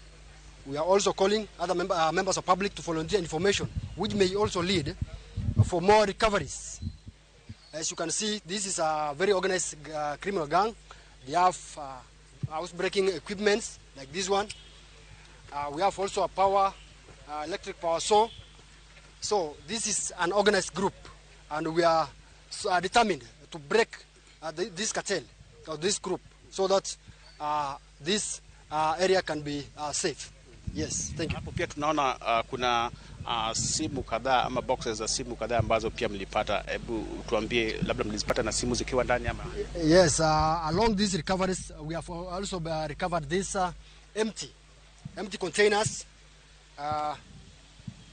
we are also calling other members of public to volunteer information, which may also lead for more recoveries. As you can see, this is a very organized criminal gang. They have house-breaking equipments like this one. We have also a electric power saw. So this is an organized group, and we are determined to break this cartel or this group so that this area can be safe. Yes, thank you. Hapo pia tunaona kuna simu kadhaa ama boxes za simu kadhaa ambazo pia mlipata. Hebu tuambie labda mlizipata na simu zikiwa ndani ama? Yes, along these recoveries we have also recovered these empty containers.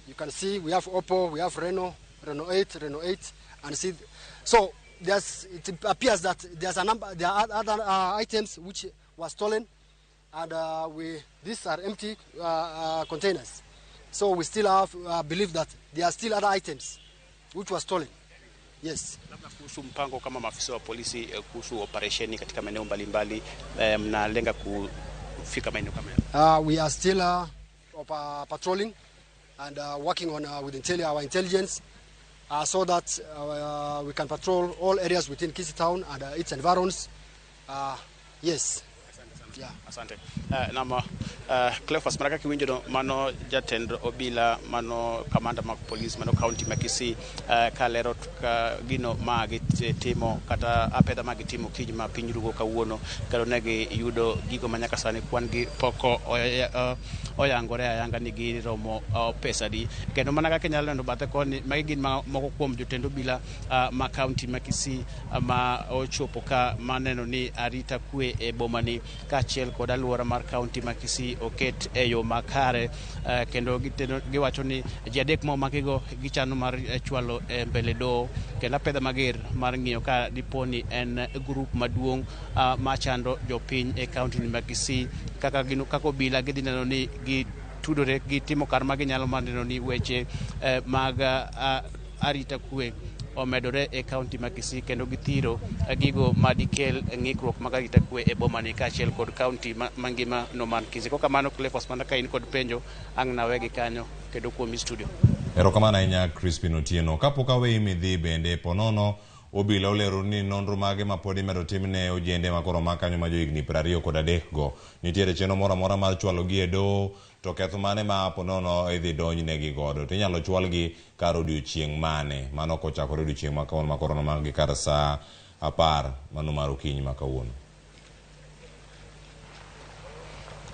You can see we have Oppo, we have Renault 8, and see. So it appears that there are other items which were stolen, and these are empty containers. So we still have believe that there are still other items which were stolen. Yes. Labda kuhusu mpango kama maafisa wa polisi kuhusu operesheni katika maeneo mbalimbali, mnalenga kufika maeneo kama we are still patrolling and working on with our intelligence so that we can patrol all areas within Kisii town and its environs. Yes. Yeah. Asante. Nama Cleophas maraka kiwinjo no mano jatend obila mano kamanda mag police mano county makisi kalero gino magi timo kata apedha magi timo kiny ma piny rugo kawuono karo negi yudo gigo manyaka sani kwan gi poko oyangore ayanga ni gi romo pesa di kendo manaka kenyalo ndo bathe koni magi gin moko kuom jotend obila ma county makisi ma ochopo ka maneno ni arita kwe e bomani kachiel kod aluora mar county makisi oket e yo makare kendo giwacho ni ji adek mo makigo gichano mar chwalo mbele do kendo apedha mager mar ng'iyo ka diponi en group maduong' machando jopiny e county ni makisi kaka obila gidhi neno ni gitudore gitimo kar ma ginyalo neno ni weche mag arita kwe omedore e county makisi kendo githiro gigo madikel ng'ikruok mag arita kwe e bomani kachiel kod county mangima no man Kisii. Koka mano Cleophas mana ka in kod penjo ang' nawegi kanyo kendo kuom studio. Erokamano ahinya Crispin Otieno. Kapok aweyi midhi bende ponono obila olero ni nonro mage ma pod imedo timne ojende makoro makanyo ma johigni 23 go nitiere chenro moro amora mar chwalogi e doho to ketho mane ma ponono idhi donjnegi godo to inyalo chwalgi kar odiochieng' mane mano kochakore odiochieng' ma kawuono makoro magi kar saa 10 mano mar okinyi ma kawuono.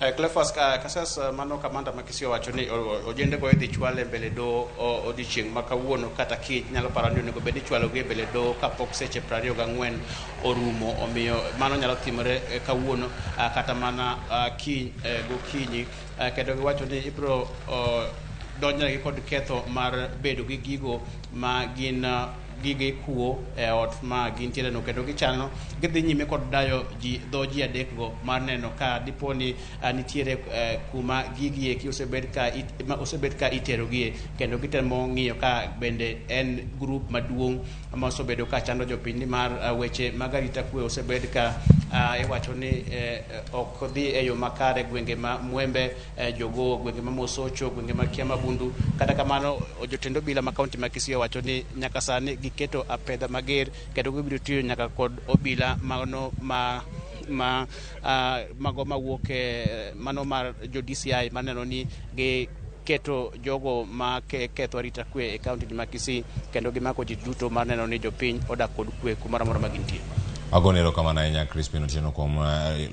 Cleophas kasas mano kamanda makisi wacho ni ojende go idhi chwale mbele do odiochieng' ma kawuono kata kiny nyalo parani onego bed ni chwalogi e mbele do kapok seche 24 orumo omiyo mano nyalo timore kawuono kata mana gokinyi kendo giwacho ni ibro donjnegi kod ketho mar bedo gi gigo ma gin gige kuo e ot ma gintiere no kendo gichano gidhi nyime kod dayo dho ji adek go mar neno ka diponi nitiere kuma gigi eki osebed ka iterogie kendo gitemo ng'iyo ka bende en group maduong' ma osebedo ka chando jopiny ni mar weche mag arita kwe osebed ka iwacho ni ok dhi e yo makare gwenge ma Mwembe, Jogo, gwenge ma Mosocho, gwenge ma Kiamabundu. Kata kamano jotend obila ma kaunti ma Kisii wacho ni nyaka sani giketo apedha mager kendo gibiro tiyo nyaka kod obila mano ma ma mago mawuok mano mar jo DCI maneno ni gi keto jogo ma ketho arita kwe e kaunti ma Kisii kendo gimako ji duto mar neno ni jopiny odak kod kwe kumoro amora ma gintie. Agonero kamano ahinya Crispin Otieno kuom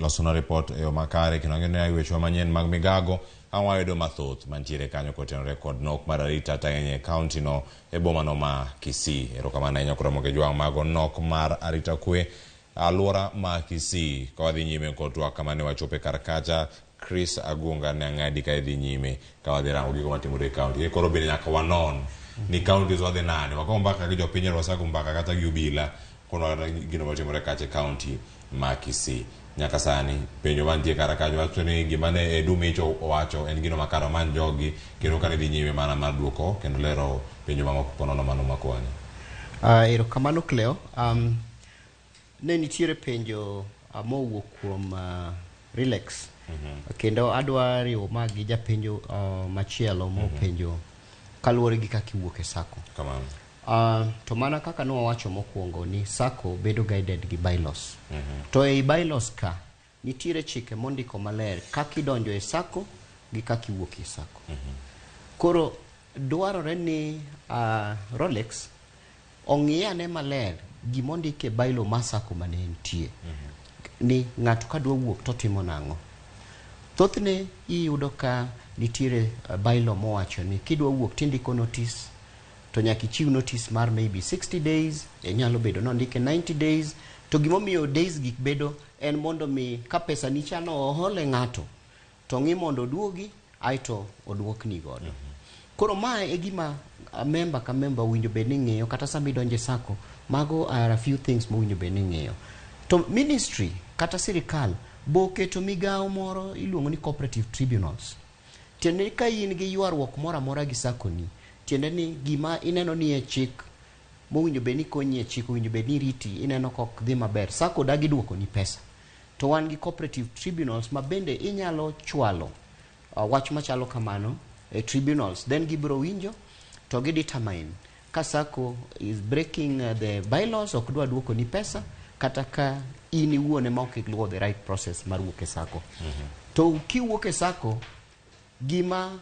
losona report e yo makare kendo ang'eyo ni weche manyien mag migago awayudo mathoth mantiere kanyo kotenore kod nok mar arita taenye kaunti no e boma no ma Kisii. Erokamano ahinya kuromo gi jwang' mago nok mar arita kwe alwora ma Kisii ka wadhi nyime kod twak kama ne wachope kar kacha. Chris Agunga ne ang'adi ka idhi nyime ka wadhi rango gigo matimore e kaunti. Koro bende nyaka wanon ni kaunti wadhi nane wakawo mbaka gi jopiny wasago mbaka kata gi obila kono gino matimore kacha e kaunti ma Kisii. Nyaka sani penjo mantie kara kanyo wacho ni gima ne Edumicho owacho en gino makare man jogi kendo ka dhi nyime mana mar duoko kendo lero penjo mamoko ponono mano makwani. Erokamano Cleo. Ne nitiere penjo mowuok kuom Relax. Kendo adwa riwo magi japenjo machielo mopenjo kaluwore gi kaka iwuok e sacco. Kamano. To mana kaka nowacho mokwongo ni sacco bedo guided gi bylaws. To ei bylaws ka nitiere chike mondiko maler kaka idonjo e sacco gi kaka iwuok e sacco. Koro dwarore ni Rolex ong'iyane maler gimondike e bylaw ma sacco mane nitie. Ni ng'ato kadwa wuok to timo nang'o. Thothne iyudo ka nitiere bylaw mowacho ni kidwa wuok tindiko notice to nyaka ichiw notice mar maybe 60 days, nyalo bedo nondike 90 days, to gimomiyo days gik bedo en mondo mi ka pesa ni chano ohole ng'ato to ng'i mondo oduogi aito oduokni godo. Koro mae e gima member ka member winjo bed ni ng'eyo kata sama idonjo e sacco. Mago are a few things mowinjo bed ni ng'eyo. To ministry kata sirikal boketo migawo moro iluongo ni cooperative tribunals. Tiende ni ka in gi ywaruok moro amora gi sacco ni, tiende ni gima ineno ni e chik mowinjo bed ni konyi e chik owinjo bed ni riti ineno kok dhi maber, sacco dagi duoko ni pesa. To wan gi cooperative tribunals ma bende inyalo chwalo wach machalo kamano e tribunals, then gibro winjo to gi determine ka sacco is breaking the bylaws, ok dwa duoko ni pesa kata ka in iwuone ma ok iluwo the right process mar wuok e sacco. To kiwuok e sacco gima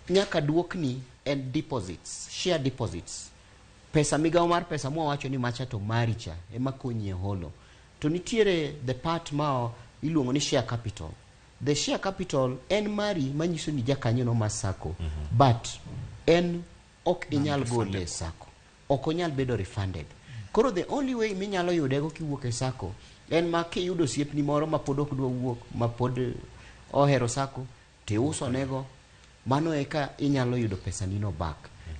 nyaka duokni en deposits, share deposits. Pesa migawo mar pesa mwawacho ni macha to mari cha ema konyi e holo. To nitiere the part ma iluongo ni share capital. The share capital en mari manyiso ni jakanyo no ma sacco, but en ok inyal gole sacco, ok onyal bedo refunded. Koro the only way minyalo yudego kiwuok e sacco en ma kiyudo osiepni moro ma pod ok dwa wuok, ma pod ohero sacco, tiuso nego, mano eka inyalo yudo pesa nino back.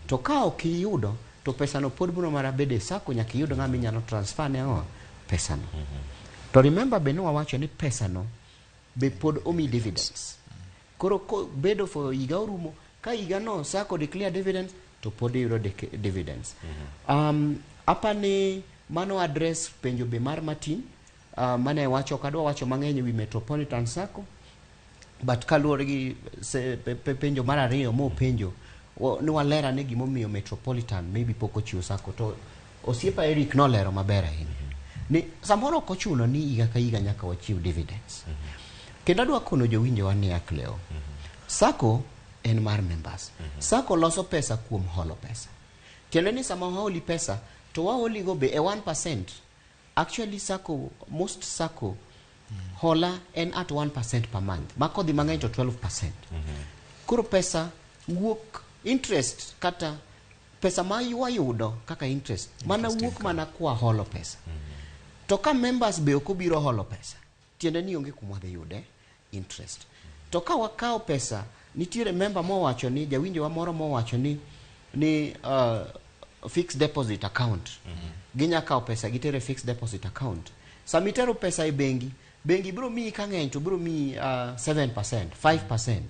To ka ok iyudo, to pesa no pod biro mara bede sacco, nyaka iyudo ng'ama inyalo transfer ne pesa no. To remember beno wawacho ni pesa no be pod omi dividends. Koro bedo for higa orumo, ka higa no sacco declare dividends, to pod iyudo dividends. Apani mano address penjo be mar Martin, mane wacho kadwa wacho mang'eny wi Metropolitan Sacco, but kaluwore gi penjo mar ariyo mo penjo ni walera ne gimomiyo Metropolitan maybe pok ochiwo sacco, to osiepa Erick nolero maber ahinya ni samoro ok ochuno ni higa ka higa nyaka wachiw dividends. Kendo adwa kono jowinjo wa ni akleo, sacco en mar members. Sacco loso pesa kuom holo pesa. Tiende ni sama holi pesa to waholi go be 1%. Actually sacco, most sacco hola en at 1% per month. Mako di mang'eny to 12%. Kuro pesa wuok interest kata pesa ma yudo kaka interest mana wuok mana kwa holo pesa. To ka members be ok obiro holo pesa, tiende ni onge kuma dhi yude interest. To ka wakao pesa, nitiere member mowacho ni, jawinjo wa moro mowacho ni fixed deposit account. Ginya kao pesa gitere fixed deposit account. Samitero pesa e bengi biro mi kang'eny to biro mi 7%, 5%.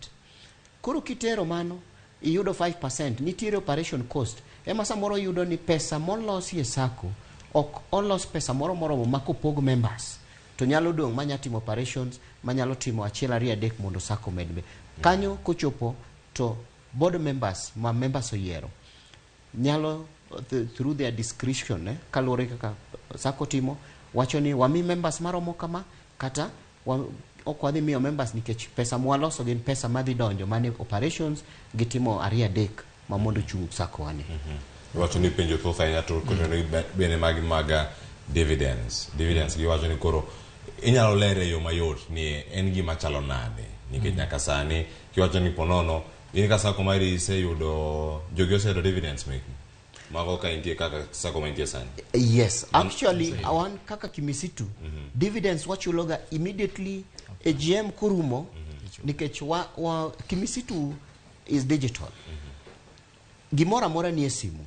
Koro kitero mano iyudo 5%, nitiere operation cost. Ema samoro yudo ni pesa molosi e sacco ok olos pesa moro mako pogo members. To nyalo dong manya timo operations, manyalo timo achiel ariyo adek mondo sacco medbe. Kanyo kochopo to board members ma members oyiero nyalo through their discretion kaluwore kaka sacco timo, wacho ni wami members maromo kama kata ok wadhi miyo members nikech pesa mwaloso gin pesa madhi donjo mane operations gitimo aria dek ma mondo chung sako wani. Wacho ni penjo thoth ahinya to kono bene maga dividends giwacho ni koro inyalo lere yo mayot ni en gima chalo nade nikech nyaka sani kiwacho ni ponono in ka sako mari iseyudo jogi oseyudo dividends meki mago ka intie kaka sako ma intie sani. Yes, actually awan kaka kimisitu dividends wachuloga immediately AGM kurumo nikech wa kimisitu is digital. Gimora mora ni esimu.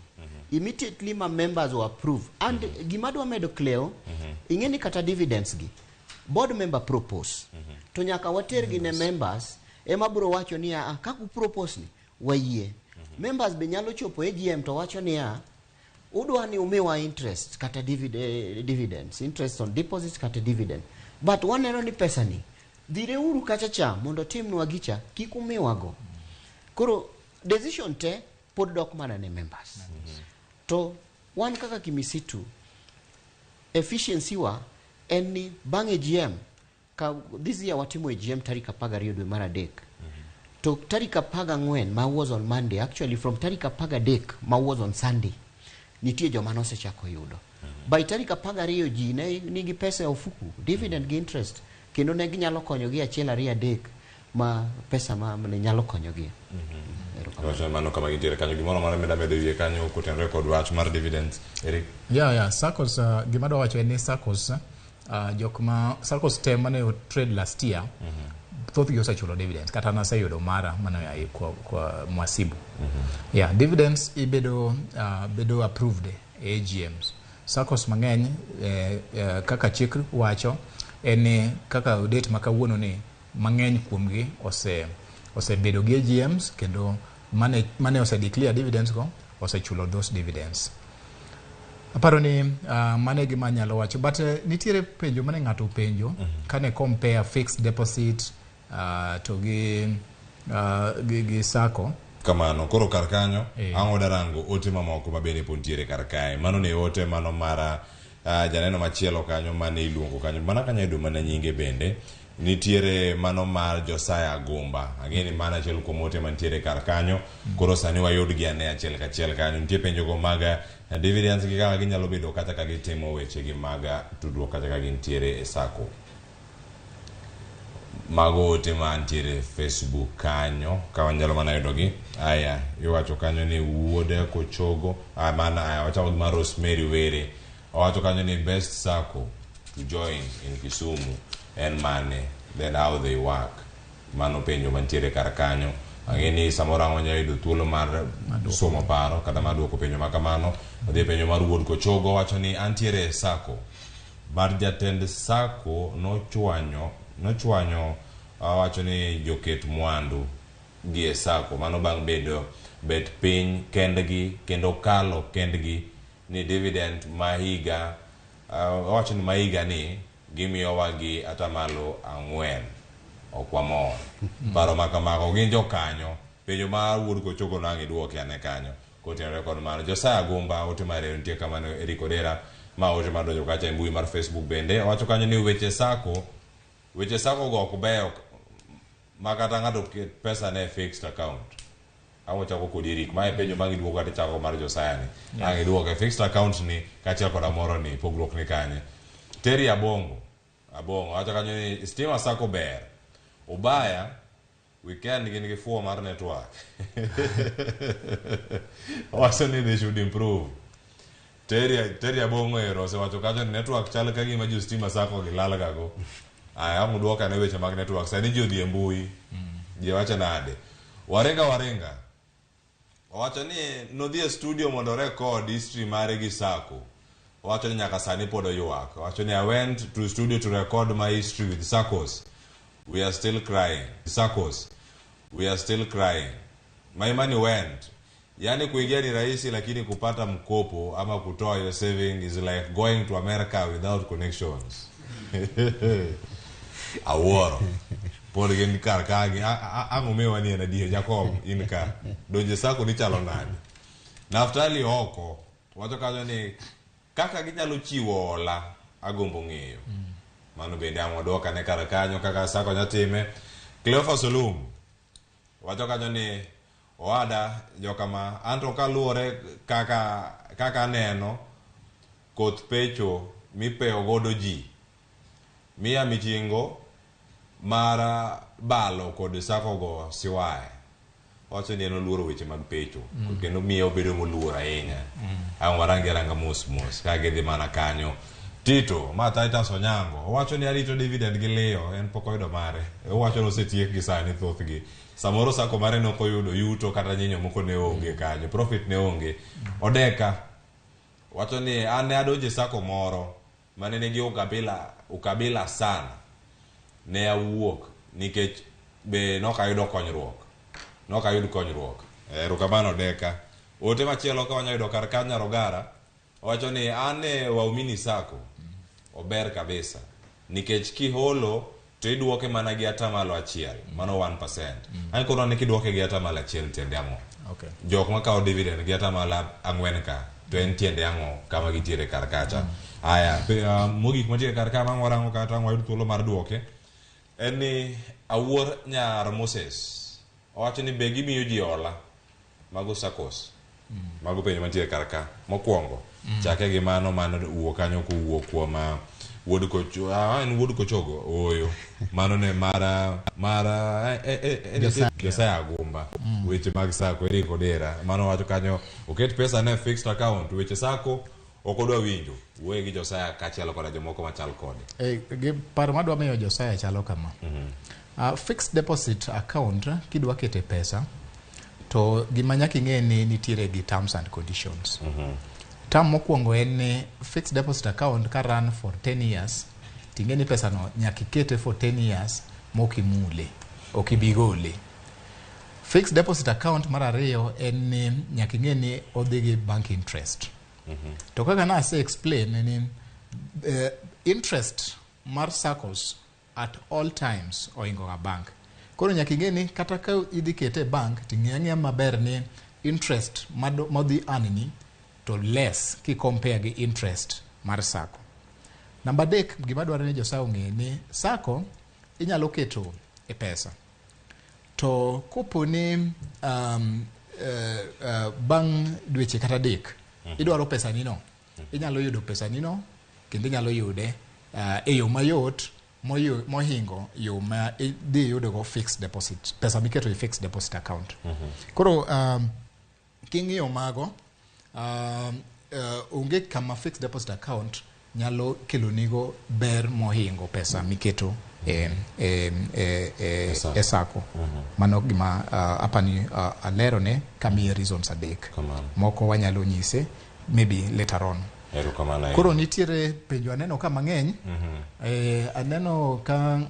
Immediately my members will approve and gimadwa medo clear ingeni kata dividends gi board member propose to nyaka watergi ne members ema bro wacho ni kaku propose ni wayie members be nyalo chopo AGM to wacho ni udwa ni umewa interest kata dividends interest on deposits kata dividend but waneno ni pesa ni dhire uru kachacha mondo team nwagicha kikumewa go koro decision te pod dok mana ne members to wan kaka kimisitu efficiency wa any bang AGM ka this year watimo AGM tarika 12 dwe mara dek to tarika 14 ma was on Monday actually from tarika 13 ma was on Sunday nitie joma nose chako yudo by tarika 12 ji ne nigi pesa ya ufuku dividend gi interest kendo ne ginyalo konyogi achiel ariyo adek ma pesa ma ne nyalo konyogi. Wacho mano kama gintiere kanyo gimoro mara medo yie kanyo kotenre kod wach mar dividends Erick. saccos gimado wacho en ni saccos jokma saccos te mane trade last year thoth gi osechulo dividends kata na sayudo mara mano ya kwa mwasibu. Dividends bedo approved AGMs. Saccos mangeny kaka chik wacho en kaka date makawuono ni mangeny kuomgi osebedo gi AGMs kendo mane ose declare dividends go osechulo those dividends. Aparo ni mane gima nyalo wacho but nitiere penjo mane ngato penjo kane compare fixed deposit to gi sako kamano koro kar kanyo ang odarango ote mamoko mabene pontiere kar kae mano ne ote mano mara janeno machielo kanyo mane iluongo kanyo mana kanyo edo mana nyinge bende nitiere mano mar Josiah Agumba angeni mana achiel kuom ote mantiere kar kanyo koro sani wayud gi ane achiel kachiel kanyo nitie penjo go maga dividends gi kaka ginyalo bedo kata ka gitimo weche gi maga tudruok kata ka gintiere e sako mago ote mantiere Facebook kanyo ka wanyalo mana yudo gi aya iwacho kanyo ni wuode kochogo mana wacho mar Rosemary Were wacho kanyo ni best sako to join in Kisumu and money then how they work mano penjo mantiere kar kanyo angeni samora wanya yudo thuolo mar somo paro kata maduoko penjo makamano odhi penjo mar wuod kochogo wacho ni antiere sako bar jatend sako nochwanyo wacho ni joket mwandu gi sako mano bang bedo bet piny kendgi kendo kalo kendgi ni dividend mahiga wacho ni mahiga ni gimiyo wagi atamalo 4 okwamor paro makamako gin jokanyo penjo mar wuod kochogo nangi duoke ane kanyo kotenre kod mar Josiah Agumba ote mare nitie kamano Erick Odera ma ote mar donjo kacha e mbui mar Facebook bende wacho kanyo ni weche sako go ok beyo makata ng'ato pesa ne fixed account awo chako kod Erick ma e penjo mangi duogo kata chako mar Josiah ni angi duoke fixed account ni kachiel kod amoro ni pogruok ni kanye Teri abongo wacho kanyo ni stima sako ber ubaya weekend gin gi fuo mar network wacho ni they should improve. Teri abongo ero wacho kanyo ni network chal ka gima jo stima sako gi lalaga go amu duoka ne weche mag network sani ji odhi e mbui ji wacho nade warenga wacho ni nodhi e studio mondo record history mare gi sako wacho ni nyaka sani pod oywak wacho ni I went to studio to record my history with saccos we are still crying my money went yani kuingia ni rahisi lakini kupata mkopo ama kutoa your saving is like going to America without connections aworo pod gen kar kagi angumewa ni na die Jacob inka donje sako ni chalo nade Naftali oko wacho kanyo ni kaka ginyalo chiwo hola agombo ng'eyo mano bende amwadoka ne kar kanyo kaka sako nyatime. Cleophas Olum wacho kanyo ni oada jokama anto kaluore kaka neno koth pecho mipeo godo ji miya michingo mara balo kod sako go siwaye wacho ni oluoro weche mag pecho kendo miyo obedo moluor ahinya warangi ranga mos ka gidhi mana kanyo. Tito Titus Onyango wacho ni arito dividend gi liyo en pok oyudo mare. Wacho no setiek gi sani thothgi samoro sako mare no koyudo yuto kata nyinyo moko ne onge kanyo, profit ne onge. Odeka wacho ni an ne adonje sako moro mane nigi ukabila sana ne awuok nikech be nokayudo konyruok. Erokamano Odeka. Ote machielo ka wanyayudo kar Kanya Rogara wacho ni ane waumini sako ober kabisa nikech kiholo to iduoke mana gi atamalo achiel mano 1%. Ai kono ne kiduoke gi atamalo achiel tiende ang'o? Okay. Jok ma kawo dividend gi atamalo 4 ka to en tiende ang'o kama gitiere kar kacha. Aya mogik matiere kar kama warango kata wayud thuolo mar duoke en ni Awuor Nyar Moses wacho ni be gimiyo ji hola mago saccos mago penjo mantiere kar ka mokwongo chake gi mano wuok kanyo kuwuok kuom wuod Kochogo oyo mano ne mara Josiah Agumba weche mag sako Erick Odera mano wacho kanyo oket pesa ne fixed account weche sako okodwa winjo wuoye gi Josiah kachielo kod jomoko machal kode. Gi paro madwa miyo Josiah chalo kama. Fixed deposit account kidwa kete pesa to gima nyaka ing'e ni nitiere gi terms and conditions. Term mokwongo en ni fixed deposit account ka run for 10 years ting'e ni pesa no nyaka ikete for 10 years mokimule okibigole. Fixed deposit account mar ariyo en ni nyaka ing'e ni odhi gi bank interest. To kaka na ase explain ni interest mar saccos at all times oingo ga bank. Koro nyaka ing'e ni kata ka idhi kete bank ting'e maber ni interest modhi anni to less ki compare gi interest mar sako. Number 3 gima dwaro ni Josiah ong'e ni sako inyalo keto e pesa to koponi bang' dweche kata dek idwaro pesa nino inyalo yudo pesa nino kendo inyalo yude e yo mayot mohingo yo ma idhi yudo go fixed deposit pesa miketo e fixed deposit account. Koro king'iyo mago onge kama fixed deposit account nyalo kelonigo ber mohingo pesa miketo e sako. Mano gima apani alero ne kamiye reasons adek moko wanyalo nyise maybe later on. Koro nitiere penjo aneno ka mang'eny aneno ka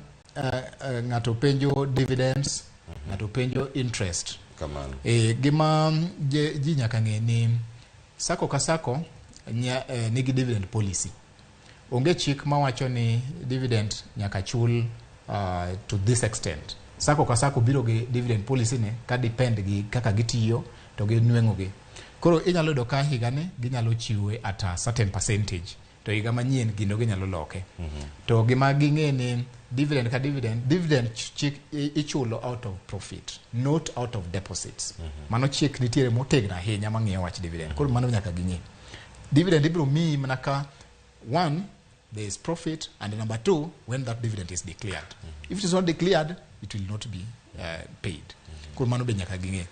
ng'ato penjo dividends ng'ato penjo interest. Gima ji nyaka ng'e ni sako ka sako nigi dividend policy. Onge chik mawacho ni dividend nyaka chul to this extent. Sako ka sako biro gi dividend policy ne ka depend gi kaka gitiyo to gi nweng'o gi. Koro inyalo yudo ka higa ni ginyalo chiwe at a certain percentage to higa manyien gino ginyalo loke. To gima ging'e ni dividend ka dividend chik ichulo out of profit not out of deposits. Mano chik nitiere motegno ahinya mang'iyo wach dividend. Koro mano nyaka ging'e. Dividend ibiro miyi mana ka 1 there is profit and number 2 when that dividend is declared. If it is not declared it will not be paid. Koro mano be nyaka ging'e.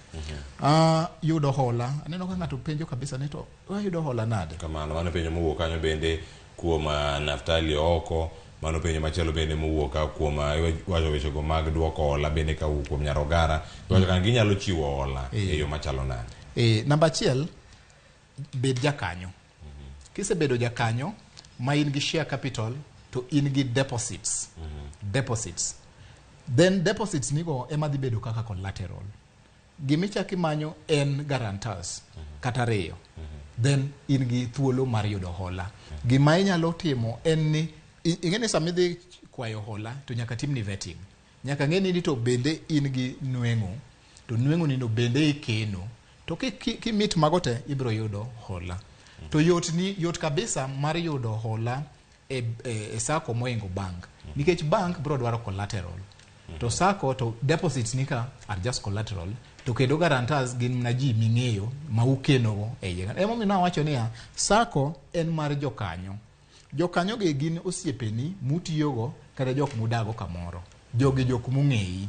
Yudo hola aneno ka ng'ato penjo kabisa ni to yudo hola nade. Kamano mano penjo mowuok kanyo bende kuom Naftali Oko mano penjo machielo bende mowuok kuom wacho weche go mag duoko hola bende ka kuom Nyarogara wacho kan ginyalo chiwo hola e yo machalo nade. Number 1 bed jakanyo. Kisebedo jakanyo ma in gi share capital to in gi deposits. Then deposits nigo ema dhi bedo kaka collateral. Gimichaki manyo en guarantors kata reyo. Then in gi thuolo mar yudo hola. Gima inyalo timo en ni ing'eni samidhi kwayo hola to nyaka timni vetting. Nyaka ng'eni ni to bende in gi nweng'o to nweng'o ni no bende ikeno to ki meet mago te ibiro yudo hola. To yot kabisa mar yudo hola e sacco moingo bank nikech bank bro dwaro collateral to sacco to deposits nika are just collateral to kendo guarantors gin na ji ming'eyo ma ukeno e yega emo mina wacho ni sacco en mar jokanyo ge gin osiepeni mutiyogo kata jok mudago kamoro jogi jok mung'eyi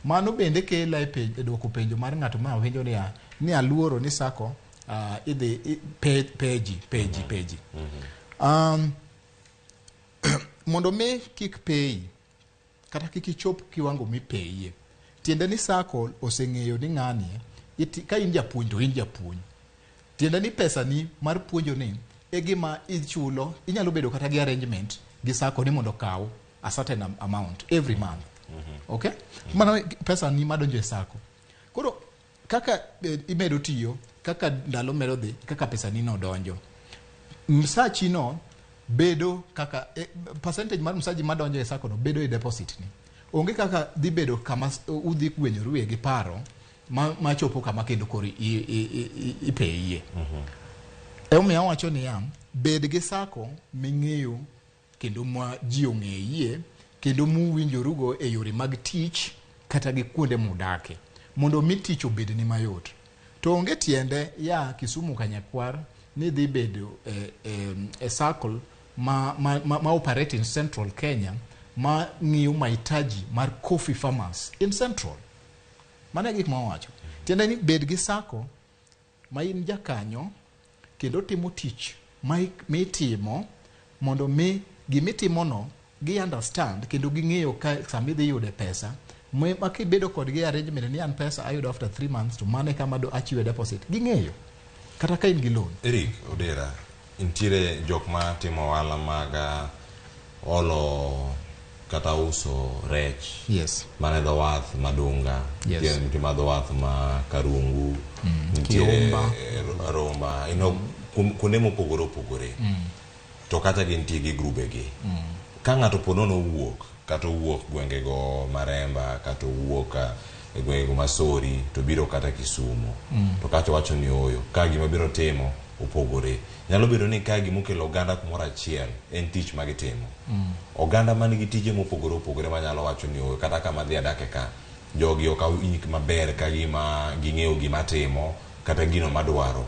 mano bende kela e dwoko penjo mar ng'ato ma penjo ni aluoro ni sacco idhi peji mondo me kik pay kata kik ichop kiwango mi payie tiende ni sacco oseng'eyo ni ng'ani ka in japuonj to in japuonj tiende ni pesa ni mar puonjo ni e gima ichulo inyalo bedo kata gi arrangement gi sacco ni mondo kaw a certain amount every month okay mana pesa ni madonjo e sacco koro kaka imedo tiyo kaka ndalo medo dhi kaka pesa ni no donjo msachi no bedo kaka percentage mar msaji madonjo e sacco no bedo e deposit ni onge kaka dhi bedo kama udhi gwenyoru gi paro ma chopo kama kendo kori ipeye omiyo wacho ni bed gi sacco ming'eyo kendo ma ji ong'eyie kendo muwinjorugo e yore mag tich kata gi kuonde mudake mondo mi tich obed ni mayot to onge tiende ya Kisumu Kanyakwar ni dhi bedo e circle ma operate in Central Kenya ma ng'iyo mahitaji mar coffee farmers in Central mana gik ma wacho tiende ni bed gi sacco ma in jakanyo kendo timo tich mitimo mondo mi gimitimono gi understand kendo ging'eyo ka sami dhi yude pesa ma kibedo kod gi arrangement ni an pesa ayudo after 3 months to mane kama do achiwe deposit ging'eyo kata ka in gi loan. Erick Odera intiere jok ma timo ohala mag olo kata uso rech mane dho wath madunga nitie madho wath ma karungu nitie romba kuonde mopogore opogore to kata gintie gi grube gi ka ng'ato ponono wuok kata wuok gwengego Maremba kata wuok e gwengego Masori to biro kata Kisumu to kata wacho ni oyo ka gima biro timo opogore nyalo bedo ni ka gimokelo oganda kumoro achiel en tich magitimo oganda manigi tije mopogore opogore manyalo wacho ni oyo kata kama dhi adake ka jogi okaw ik maber ka gima ging'eyo gima timo kata gino madwaro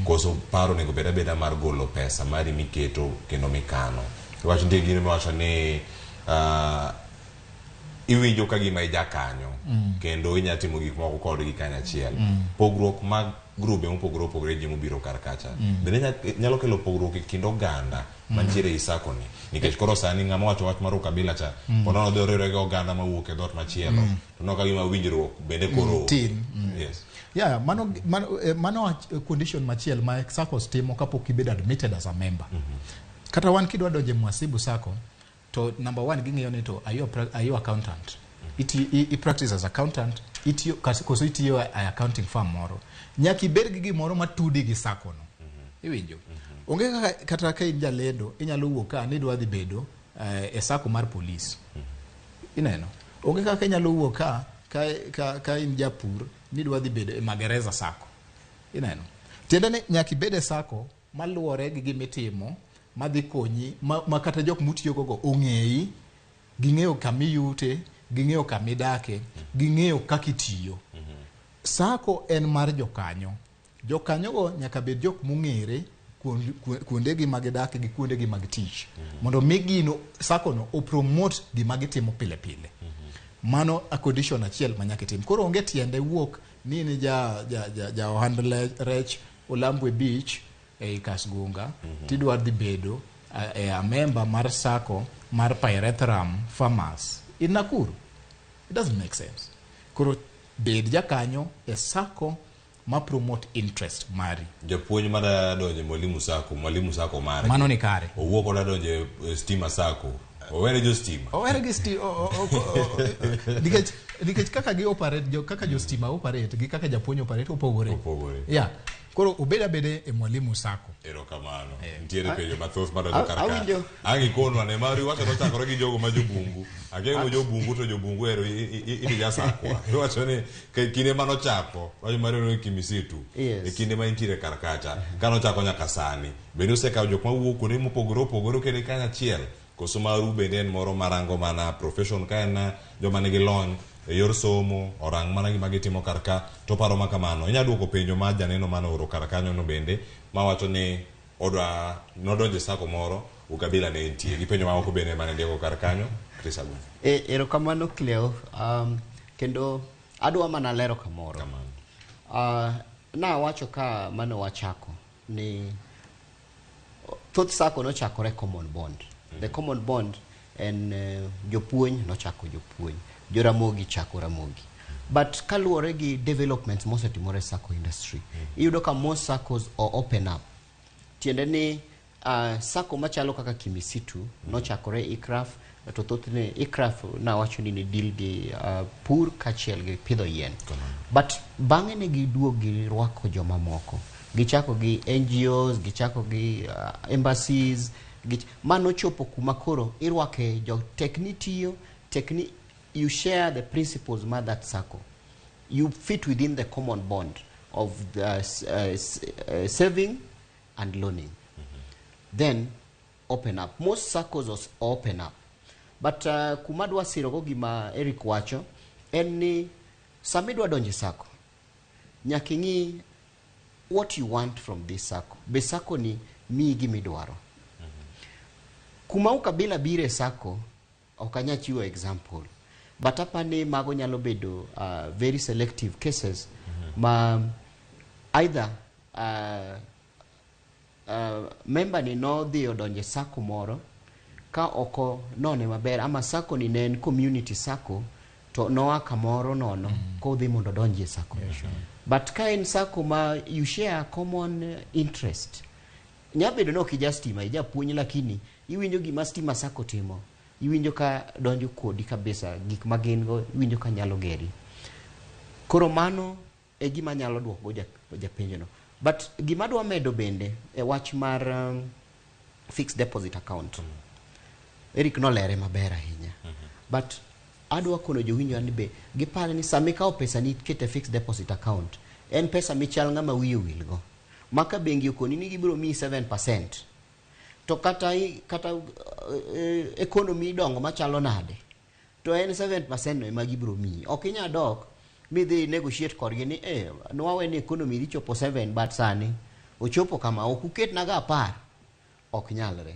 koso paro nego beda mar golo pesa mari miketo kendo mikano wacho nitie gino wacho ni iwinjo ka gima ijakanyo kendo inyatimo gik moko kodgi kanyachiel pogruok mag grube mopogore opogore ji mobiro kar kacha bende nyalo kelo pogruok e kind oganda mantiere i sacco ni nikech koro sani ng'ama wacho wach mar ukabila cha ponono dhi oriwre gi oganda mawuok e dhot machielo to no ka gima winjruok bende koro mano condition machiel ma saccos timo kapok ibedo admitted as a member kata wan kidwa donje Mwasibu Sacco to number 1 ging'eyo ni to are you accountant i practice as accountant koso itiyo accounting firm moro nyaki ber gi gimoro matudi gi sacco no iwinjo onge kata ka in jalendo inyalo wuok ka ni dwa dhi bedo e sacco mar police ineno onge kaka inyalo wuok ka in japur ni dwa dhi bedo e magereza sacco ineno tiende ni nyaki bede sacco maluwore gi gimitimo madhi konyi ma kata jok mutiyo go ong'eyi ging'eyo kamiyute ging'eyo kamidake ging'eyo kakitiyo sacco en mar jokanyo go nyaka bed jok mung'ere kuonde gi magidake gi kuonde gi mag tich mondo migino sacco no o promote gima gitimo pile pile mano a condition achiel manyaka tim koro onge tiende wuok ni ni ja ohand rech Olambwe Beach e Kasgunga tidwar dhi bedo a member mar sacco mar Pyrethrum Farmers in Nakuru. It doesn't make sense. Koro bed jakanyo e sacco ma promote interest mari. Japuonj mara donje Mwalimu Sacco mari. Mano ni kare. Owuok oda donje Stima Sacco. Owere jo stima. Owere gi stima. Nikech kaka gi operate kaka jo stima operate gi kaka japuonj operate opogore. Yeah. Koro ubeda bede e mwalimu sako. Erokamano. Ntiere penjo mathoth madonjo karka. Angi kono ane mari wacho no chakore gi jogo ma jobungu. Agengo jobungu to jobungu ero iti ja sakwa. Wacho ni kinde mano chako, wacho mari no kimisitu. E kinde ma intiere karkacha, kano chako nyaka sani. Bende usekawo jok ma wuok kuonde mopogore kende kanya chiel. Koso maru bende en moro marango mana profession ka en joma nigi lony e yor somo orang mana gima gitimo karka to paro ma kamano inya duoko penjo ma janeno mano oro karkanyo no bende ma wacho ni odwa nodonje sako moro ukabila ne entie gi penjo ma oko bende mane ndiko karkanyo Chris Agunga erokamano Cleo kendo adwa mana lero kamoro na wacho ka mano wachako ni thoth sako no chakore common bond the common bond en jopuonj no chako jopuonj Ramogi chako Ramogi. But kaluore gi developments mosetimore sako industry. Iyudo ka most saccos open up. Tiende ni sako machalo kaka kimisitu no chakore ikraf to thothne ikraf na wacho ni deal gi pur kachiel gi pidho yien. But bang'e ne giduogo gi rwako joma moko. Gichako gi NGOs, gichako gi embassies, mano chopo kuma koro irwake jo teknitiyo you share the principles ma that circle. You fit within the common bond of the, saving and loaning. Then open up. Most circles open up. But kumadwa sirogo gima Erick wacho, eni samidwa donje circle. Nyakingi what you want from this circle. Be circle ni mi gimidwaro. Kuma ukabila bire circle, okanya chiwo example. But hapa ni mago nyalo bedo very selective cases ma either member ni no dhi odonje sako moro ka oko none maber ama sako ni nen community sako to noa kamoro nono ko dhi mondo donje sako. But ka en sako ma you share common interest nyabedo no kijastima ijapuonj lakini iwinjo gima stima sako timo iwinjo ka donjo kodi kabisa gik magin go iwinjo ka nyalo geri koro mano e gima nyalo duoko japenjo no. But gima dwa medo bende e wach mar fixed deposit account Erick no lere maber ahinya but adwa kono jowinjo ani be gipare ni sami kao pesa ni kete fixed deposit account en pesa michal ngama wiyo wilgo maka bengi okoni ni gibiro mi 7% to kata economy dongo machalo nade to en 7% no ema gibiro mi okinya dok mi dhi negotiate kodgi ni nwawe ni economy ri chopo 7 but sani ochopo kama okuket naga 10 oknyalre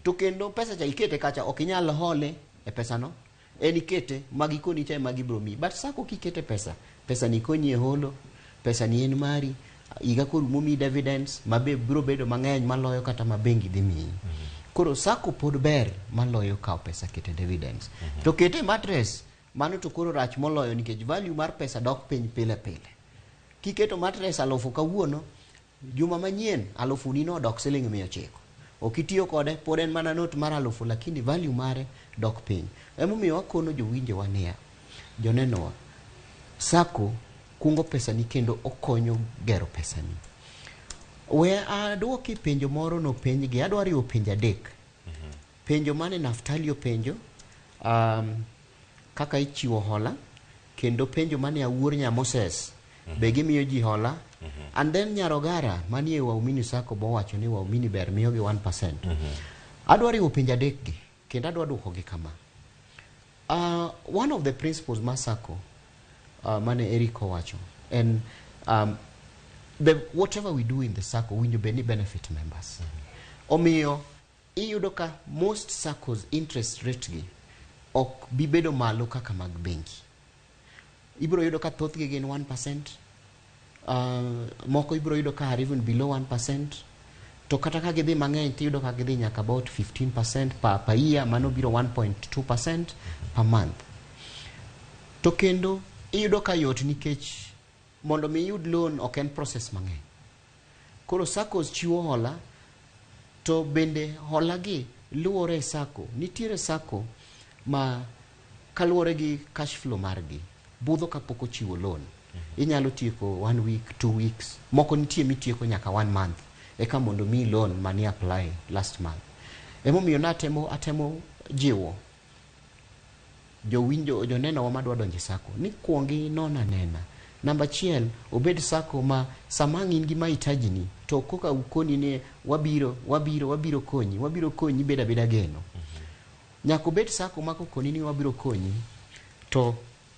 to kendo pesa cha ikete kacha okinyal hole e pesa no en ikete magikoni cha magibiro mi but sako kikete pesa ni konyi e holo pesa ni en mari iga korumo mi dividends mabe biro bedo mang'eny maloyo kata mabengi dhi mi koro sako pod ber maloyo kao pesa kete dividends to kete mattress mano to koro rach moloyo nikech value mar pesa dok piny pile kiketo mattress 1000 kawuono juma manyien 1000 ni no dok siling 900 okitiyo kode pod en mana note mar 1000 lakini value mare dok piny emomiyo wakono jowinje wania jonenowa sako kungo pesa ni kendo okonyo gero pesa ni we aduoki penjo moro no penjgi adwa riwo penjo adek penjo mane Naftali penjo kaka ichiwo hola kendo penjo mane Awuor Nya Moses be gimiyo ji hola and then Nyarogara manie waumini sako bo wacho ni waumini ber miyo gi 1% adwa riwo penjo adek gi kendo adwa duoko gi kama one of the principles masako mane Erick wacho and whatever we do in the circle we benefit members omiyo iyudo ka most circles interest rate gi ok bibedo malo kaka mag bengi ibiro yudo ka thoth gi gin 1% moko ibiro yudo ka are even below 1% to kata ka gidhi mang'eny tiyudo ka gidhi nyaka about 15% per year mano biro 1.2% per month to kendo iyudo ka yot nikech mondo mi yud loan ok en process mang'eny koro saccos chiwo hola to bende hola gi luore sako nitiere sako ma kaluore gi cash flow margi budho kapok ochiwo loan inyalo tieko 1 week 2 weeks moko nitie mitieko nyaka 1 month eka mondo mi loan mani apply last month. Emomiyo atemo jiwo jowinjo joneno wa madwa donje sako ni kuongi nona nena. Namba achiel obed sako ma samang in gi mahitaji ni to koka ukoni ne wabiro konyi beda geno. Nyaka obed sako ma kokoni ni wabiro konyi to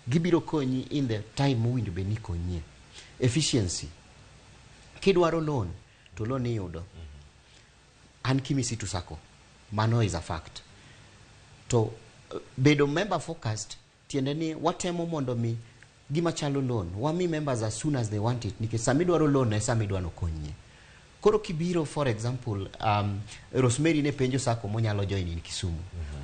gibiro konyi in the time mowinjo be ni konyie. Efficiency. Kidwaro loan to loan iyudo. An kimisitu sako. Mano is a fact. To bedo member focused tiende ni watemo mondo mi gima chalo loan wami members as soon as they want it nikech samidwaro loan samidwano konyie. Koro kibiro for example Rosemary ne penjo sako monyalo join in Kisumu.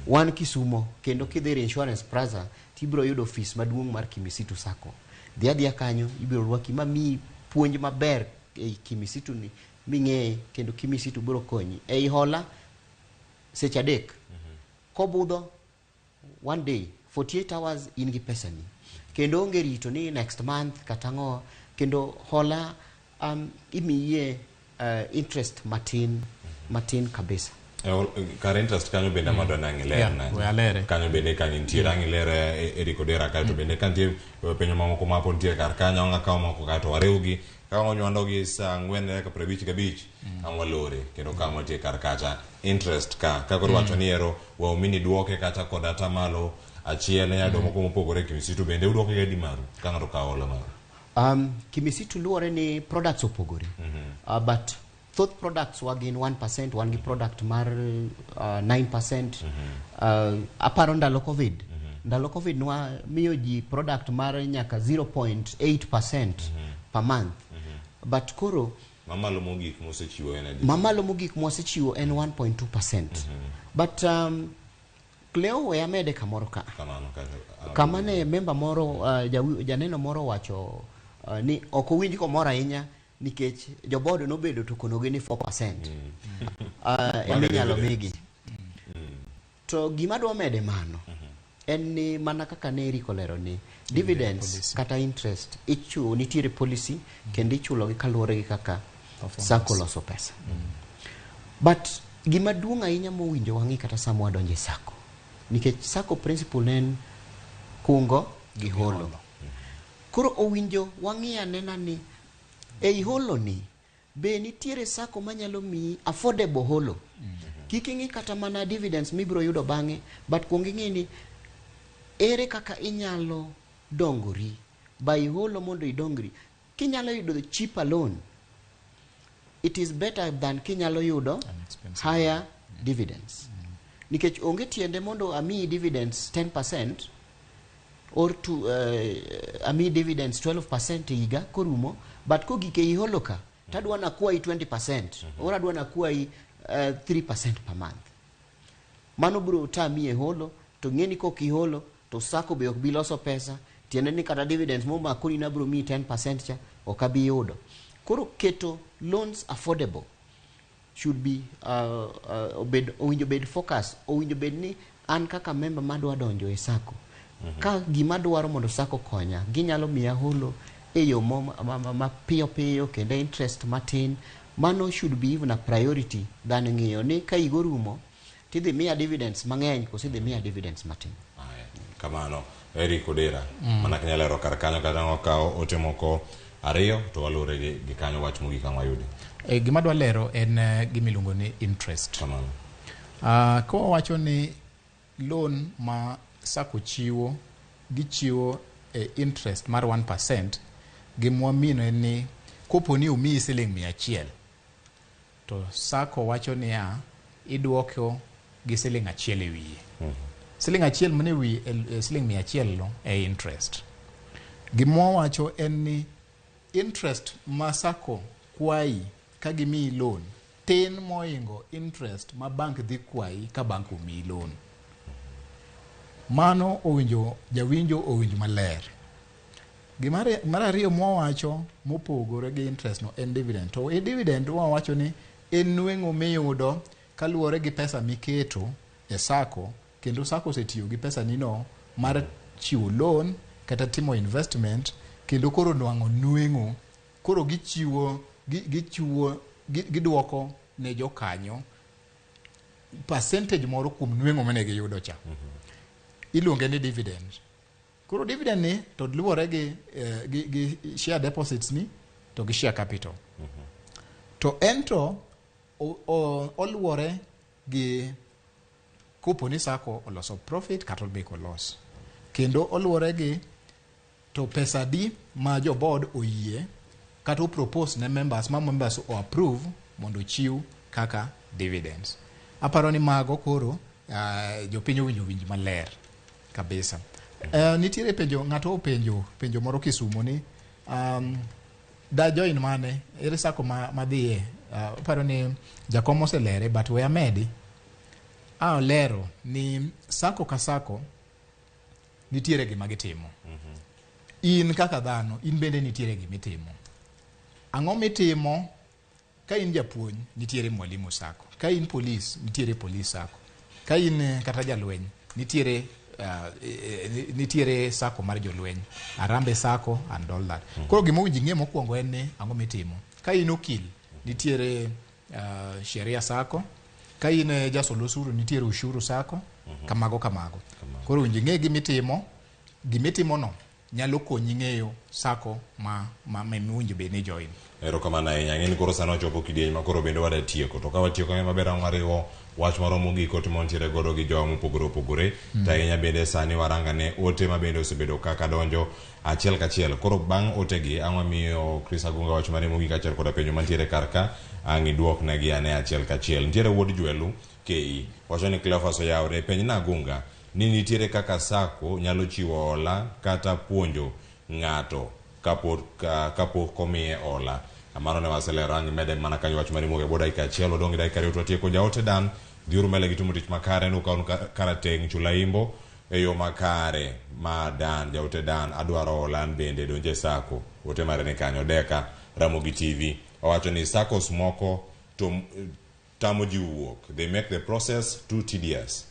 Wan Kisumo kendo kidhiri Insurance Plaza tibiro yudo office maduong' mar Kimisitu Sako. Dhia kanyo ibiro rwaki mami puonj maber e Kimisitu ni ming'e kendo Kimisitu biro konyi. Ei hola seche adek. Kobudho one day 48 hours in gi pesa ni. Kendo onge rito ni next month katango kendo hola imiye interest matin kabisa. Kar interest kanyo bende madonna ngilere kanyo bende kanyo ntiere ngilere Erick Odera kato bende kantie penyo mamoko mapo ntiere kar kanyo nga kawo moko kato wareugi kawo nywando gi sa 4:55 amwalore kendo kamo tie kar kacha interest ka koro wacho ni ero wa umini duoke kata kod atamalo achiel ya domo ko mopogore Kimisitu bende uduoke ga di maru ka ng'ato kawo la maru. Kimisitu luore ni products opogore but thoth products wagin 1% wan gi product mar 9%. Aparo ndalo covid nwa miyo ji product mar nyaka 0.8% per month. But koro mamalo mogik mosechiwo en 1.2%. But Cleo we amede kamoro ka kamane member moro janeno moro wacho ni ok owinj komoro ahinya nikech jobodo nobedo to konoge ni 4%. Eminyalo migi. To gima dwa mede mano en ni mana kaka ne Erick olero ni dividends kata interest ichulo nitiere policy kendo ichulo gi kaluwore gi kaka sako loso pesa. But gima duong' ahinya mowinjo wang'i kata samo wadonje sako nikech sako principle en kungo gi holo. Koro owinjo wang'i anena ni ei holo ni be nitiere sako manyalo mi affordable holo. Kiking'i kata mana dividends mibiro yudo bang'e but kuongi ng'i ni ere kaka inyalo dongori by holo mondo idongri. Kinyalo yudo cheaper loan it is better than kinyalo yudo higher dividends. Nikech onge tiende mondo ami dividends 10% or to ami dividends 12% higa korumo but kogike i holo ka tadwa na kuwa i 20% or adwa na kuwa i 3% per month. Mano bro tami e holo to ng'eni koki holo to sako be ok biloso pesa tiende ni kata dividends mo makoni na bro mi 10% cha okabi yudo. Koro keto loans affordable should be owinjo bed focus owinjo bed ni an kaka member madwa donjo e sako ka gima dwaro mondo sako konya ginyalo miya holo e yo ma piyo kendo interest matin. Mano should be even a priority than ng'iyo ni ka igo rumo tidhi miya dividends mang'eny kose dhi miya dividends matin. Kamano Erick Odera mana kanyalero kar kanyo kata okawo ote moko ariyo to walure gi kanyo wach mogik kama yudi. Gima dwa lero en gimiluongo ni interest. Ko wacho ni loan ma sako chiwo gichiwo interest mar 1%. Gimwamino en ni kopo ni umii siling 100 to sako wacho ni iduoko gi siling 1 e wiye. Siling 1 mane wi siling 100 no e interest. Gimwa wacho en ni interest ma sako kwai ka gimi loan tin moingo interest ma bank dhi kwai ka bank umi loan. Mano owinjo jawinjo owinjo maler. Mar ariyo mwawacho mopogore gi interest no en dividend. To dividend wawacho ni en nweng'o miyudo kaluwore gi pesa miketo e sako kendo sako osetiyo gi pesa nino mar chiwo loan kata timo investment kendo koro nwang'o nweng'o, koro giduoko ne jokanyo percentage moro kuom nweng'o mane giyudo cha. Iluonge ni dividend. Koro dividend ni to luwore gi share deposits ni to gi share capital. To ento oluwore gi kopo ni sako oloso profit kata olbeko loss. Kendo oluwore gi to pesa di ma jo board oyie kata propose ne members o approve mondo chiw kaka dividends. Aparo ni mago koro jopiny winj maler kabisa. Nitiere ng'ato penjo moro Kisumo ni da join mane ere sako madhiye. Aparo ni jakom oselere but we amedi olero ni sako ka sako nitiere gima gitimo. In kaka dhano in bende nitiere gimitimo. Ang'o mitimo? Ka in japuonj nitiere mwalimu sako, ka in polis nitiere polis sako, ka in kata jalweny nitiere sako mar jolweny, Arambe sako and all that. Koro gima owinjo ing'e mokwongo en ni ang'o mitimo. Ka in okil nitiere sheria sako, ka in jasol osuru nitiere ushuru sako, kamago. Koro owinjo ing'e gimitimo no nyalo konyi ng'eyo sako ma owinjo bed ni join. Erokamano ahinya. Ang'e ni koro sano ochopo kidieny ma koro bende wada tieko. To ka watieko maber wariwo wach moro mogiko to montiere godo gi jowa mopogore opogore. To ahinya bende sani waranga ne ote ma bende osebedo kaka donjo achiel kachiel. Koro bang' ote gi ang'wa miyo Chris Agunga wach mare mogik achiel koda penjo mantiere karka ang' iduok negi ane achiel kachiel. Nitiere wuod Jwelu KE wacho ni Cleophas oyawre penj na Agunga ni nitiere kaka sako nyalo chiwo hola kata puonjo ng'ato kapok komiye hola. Amaro ne waselero ang' mede mana kanyo wach mari moge boda ika achiel odong' dakika ariyo to atieko jaote dan dhiuru mbele gi timo tich makare nukaun karateng' chula imbo e yo makare ma dan jaote dan adwaro hola bende donje sako ote mare ne kanyo Deka Ramogi TV owacho ni saccos moko to tamo ji wuok, they make the process too tedious.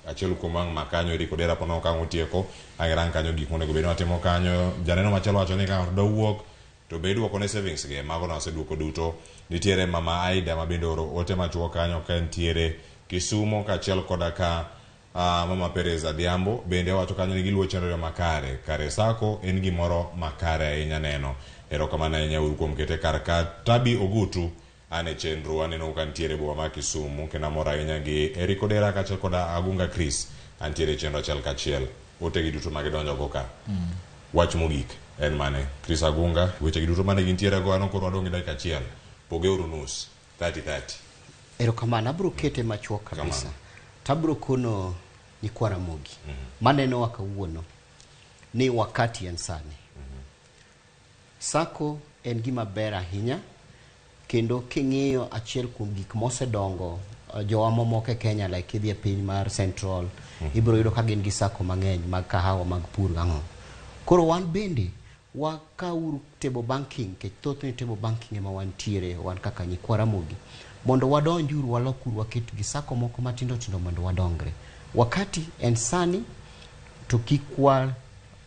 Achiel kuom ang' makanyo Erick Odera pono kanyo tieko ang'erang' kanyo gik monego bed watimo kanyo. Janeno machielo wacho ni ka do wuok to be duoko ne savings ge mago no aseduoko duto. Nitiere mama Aida ma bende oro ote machuo kanyo ka nitiere Kisumo kachiel koda ka mama Perez Adhiambo bende wacho kanyo ni giluwo chenro makare kare sako en gimoro makare ahinya neno. Erokamano ahinya uru kuom kete kar ka. Tabi Ogutu ane chenro aneno ka nitiere boma ma Kisumu kendo amora ahinya gi Erick Odera kachiel koda Agunga Chris antiere chenro achiel kachiel. Ote gi duto magidonjo go ka. Wach mogik en mane Chris Agunga weche gi duto mane gintiere go ano koro adong' dakika achiel pogeuru nus 30-30. Erokamano abro kete machuok kabisa. Tabro kono nyikwa Ramogi maneno wakawuono ni wakati en sani. Sako en gima ber ahinya kendo king'iyo achiel kuom gik mosedongo jowa mamoko e Kenya like idhi e piny mar Central ibro yudo ka gin gi sako mang'eny mag kahawa mag pur gang'o. Koro wan bende wakauru table banking ke thoth ni table banking ema wantiere wan kaka nyikwa Ramogi mondo wadonjuru walokuru waketu gi sako moko matindo mondo wadongre. Wakati en sani to kikwa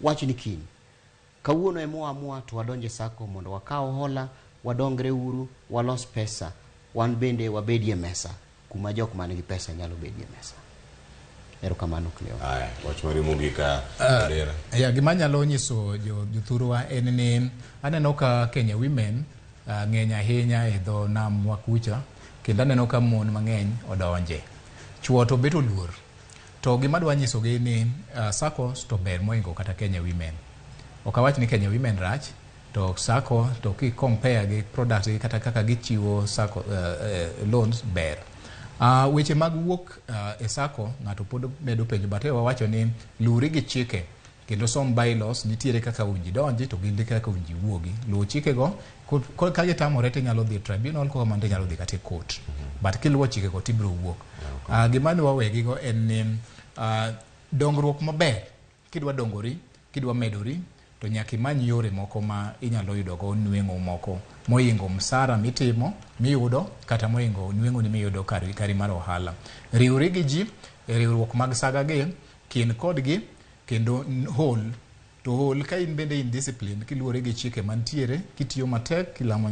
wach ni kiny kawuono emo to wadonje sako mondo wakaw hola wadongre uru walos pesa wan bende wabedie mesa kuma jok man gi pesa nyalo bedie mesa. Erokamano Cleo. Wach mari mogika Odera. Gima nyalo nyiso jothurwa en ni aneno ka Kenya women ng'eny ahinya e dho nam wakucha kendo aneno ka mon mang'eny odonje. Chuo to beto luor. To gima dwa nyiso gi ni saccos to ber moingo kata Kenya women. Okawach ni Kenya women rach to sako to ki compare gi products kata kaka gichiwo sako loans ber. Weche mag wuok e sako ng'ato pod medo penjo bate wawacho ni luri gi chike kendo som bylaws nitiere kaka unji donji to ginde kaka unji wuogi. Luwo chike go ka gitamore to nyalo dhi tribunal ko mande nyalo dhi kata court. But kiluwo chike go tibro wuok. Gima ni wawegi go en ni dongruok maber kidwa dongori kidwa medori to nyaka imany yore moko ma inyalo yudo go nweng'o moko moingo msara mitimo miyudo kata moingo nweng'o ni miyudo kari mar ohala. Riwri gi ji riwruok mag saga gi kin kodgi kendo hol to hol ka in bende in discipline kiluore gi chike mantiere, kitiyo matek, kilamo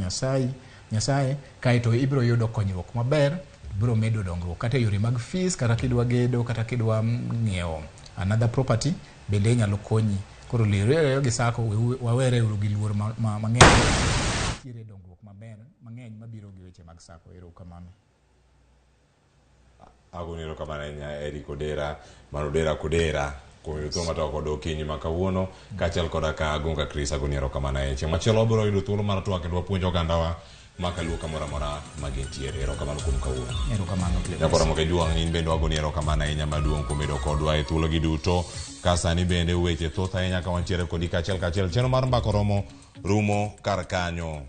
Nyasaye kaito ibiro yudo konyruok maber, biro medo dongruok kata yore mag fees, kata kidwa gedo, kata kidwa ng'iewo another property bende nyalo konyi. Koro lero gi sako wawere uru gi luor mang'eny tiere dongruok maber mang'eny mabiro gi weche mag sako. Ero kamano. Agunero kamano Erick Odera, Odera kuom yuto mata kod okinyi ma kawuono kaachiel koda ka Agunga Chris Agunero kamano chieng' machielo biro yudo thuolo mar twak kendo puonjo ogandawa makaluo kamoro amora magintiere. Ero kamano kuom kawuono. Ero kamano. Jakora moke juang' in bende Agunero kamano ahinya maduong' kuom bedo kodwa e thuolo gi duto ka sani bende weche thoth ahinya ka wantiere kodi kaachiel chenro mar mbako rumo kar kanyo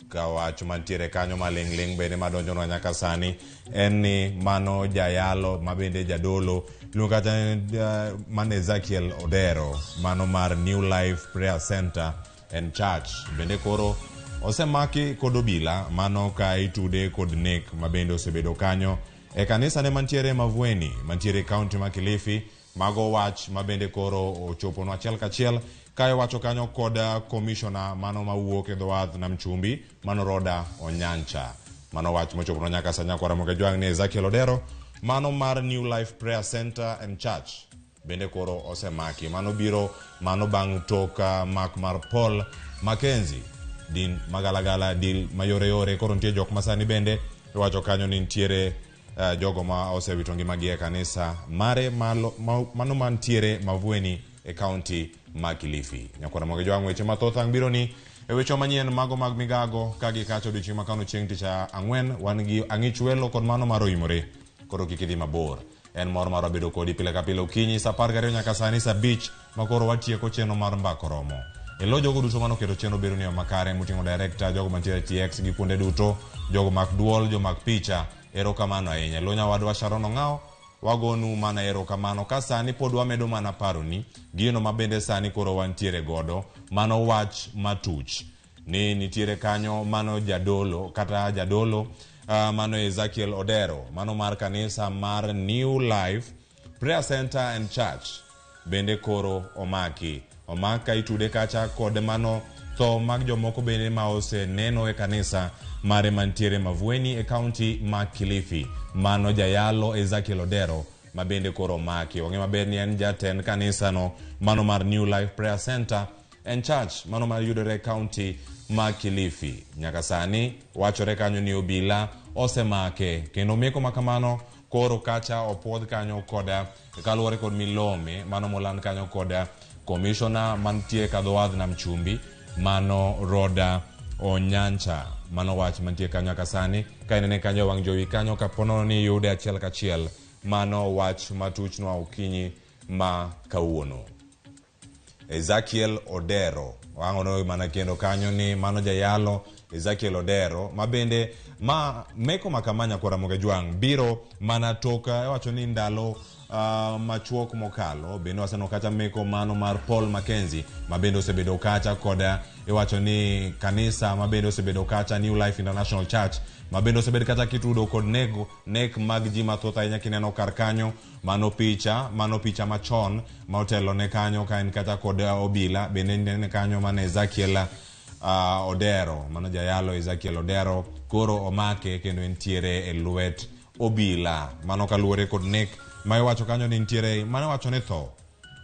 ka wach mantiere kanyo Maling'ling bende madonjonwa nyaka sani en ni mano jayalo mabende jadolo luonga kata mane Ezekiel Odero, mano mar New Life Prayer Center and Church bende koro osemaki kod obila, mano ka itude kod nek mabende osebedo kanyo e kanisa ne mantiere Mavueni mantiere kaunti ma Kilifi. Mago wach mabende koro ochopo no achiel kachiel kae wacho kanyo kod commissioner mano mawuok e dhowadh Nam Chumbi, mano Roda Onyancha. Mano wach mochopo no nyaka sanya kwara moke juang' ni Ezekiel Odero, mano mar New Life Prayer Center and Church bende koro osemaki. Mano biro mano bang' toka mak mar Paul Mackenzie din magalagala dil mayore koro nitie jok masani bende wacho kanyo ni nitiere jogo ma osewito ngimagi e kanisa mare mano mantiere Mavueni e kaunti ma Kilifi. Nyakora moge joang' weche mathoth ang' biro ni e weche manyien mago mag migago ka gi kacho odiochieng' makano chieng' tich ang'wen wan gi ang'ich welo kod mano mar oimore. Koro kik idhi mabor, en mor mar bedo kodi pile ka pile okinyi sa 12 nyaka sani sa 5 makoro watieko chenro mar mbako romo. Elo jogo duto mano keto chenro biro ni makare muting'o director, jogo mantiere TX gi kuonde duto, jogo mak duol, jogo mak picha. Ero kamano ahinya. Lonya wadwa Sharon Ong'ao wagonu mana ero kamano ka sani pod wamedo mana paro ni gino mabende sani koro wantiere godo mano wach matuch ni nitiere kanyo mano jadolo mano Ezekiel Odero, mano mar kanisa mar New Life Prayer Center and Church bende koro omaka itude kacha kod mano tho mag jomoko bende ma ose neno e kanisa mare mantiere Mavueni e kaunti ma Kilifi, mano jayalo Ezekiel Odero mabende koro omaki. Wang'e maber ni en jatend kanisa no mano mar New Life Prayer Center and Church mano mar yudore kaunti ma Kilifi. Nyaka sani wachore kanyo ni obila osemake kendo meko makamano koro kacha opodh kanyo koda kaluwore kod milome mano moland kanyo koda commissioner mantie kadhowadh Nam Chumbi mano Roda Onyancha. Mano wach mantie kanyo nyaka sani ka inene kanyo wang' jowi kanyo kapono ni yude achiel kachiel. Mano wach matuchnwa okinyi ma kawuono. Ezekiel Odero wang'ono mana kendo kanyo ni mano jayalo Ezekiel Odero mabende meko makamanya kora moge juang' biro mana toka wacho ni ndalo machuok mokalo bende waseno kacha meko mano mar Paul Mackenzie mabende osebedo kacha koda iwacho ni kanisa mabende osebedo kacha New Life International Church mabende osebedo kacha kitudo kod nek mag ji mathoth ahinya kineno kar kanyo mano picha machon ma otelo ne kanyo ka en kacha kod obila bende nene kanyo mane Ezekiel Odero, mano jayalo Ezekiel Odero koro omake kendo entiere e lwet obila mano kaluwore kod nek ma iwacho kanyo ni nitiere mano wacho ni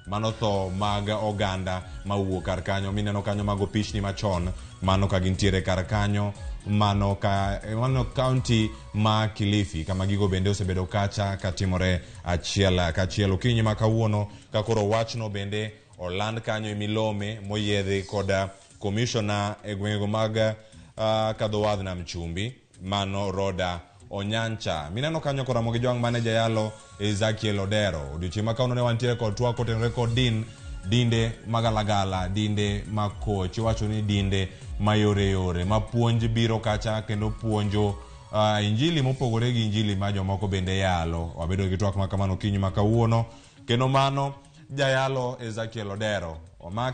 mano tho mag oganda mawuok kar kanyo mineno kanyo mago pichni machon mano ka gintiere kar kanyo mano kaunti ma Kilifi kama gigo bende osebedo kacha katimore achiel kachiel okinyi ma kawuono ka koro wachno bende oland kanyo e milome moyiedhi koda commissioner e gwengego mag kadhowadh Nam Chumbi mano Roda Onyancha. Mineno kanyo kora mogi joang' mane jayalo Ezekiel Odero. Odiochieng' makauno ne wantiere kod twak kotenore kod dinde magalagala, dinde makoch, iwacho ni dinde mayore mapuonj biro kacha kendo puonjo injili mopogore gi injili ma jomoko bende yalo. Wabedo gi twak makamano okinyi ma kawuono kendo mano jayalo Ezekiel Odero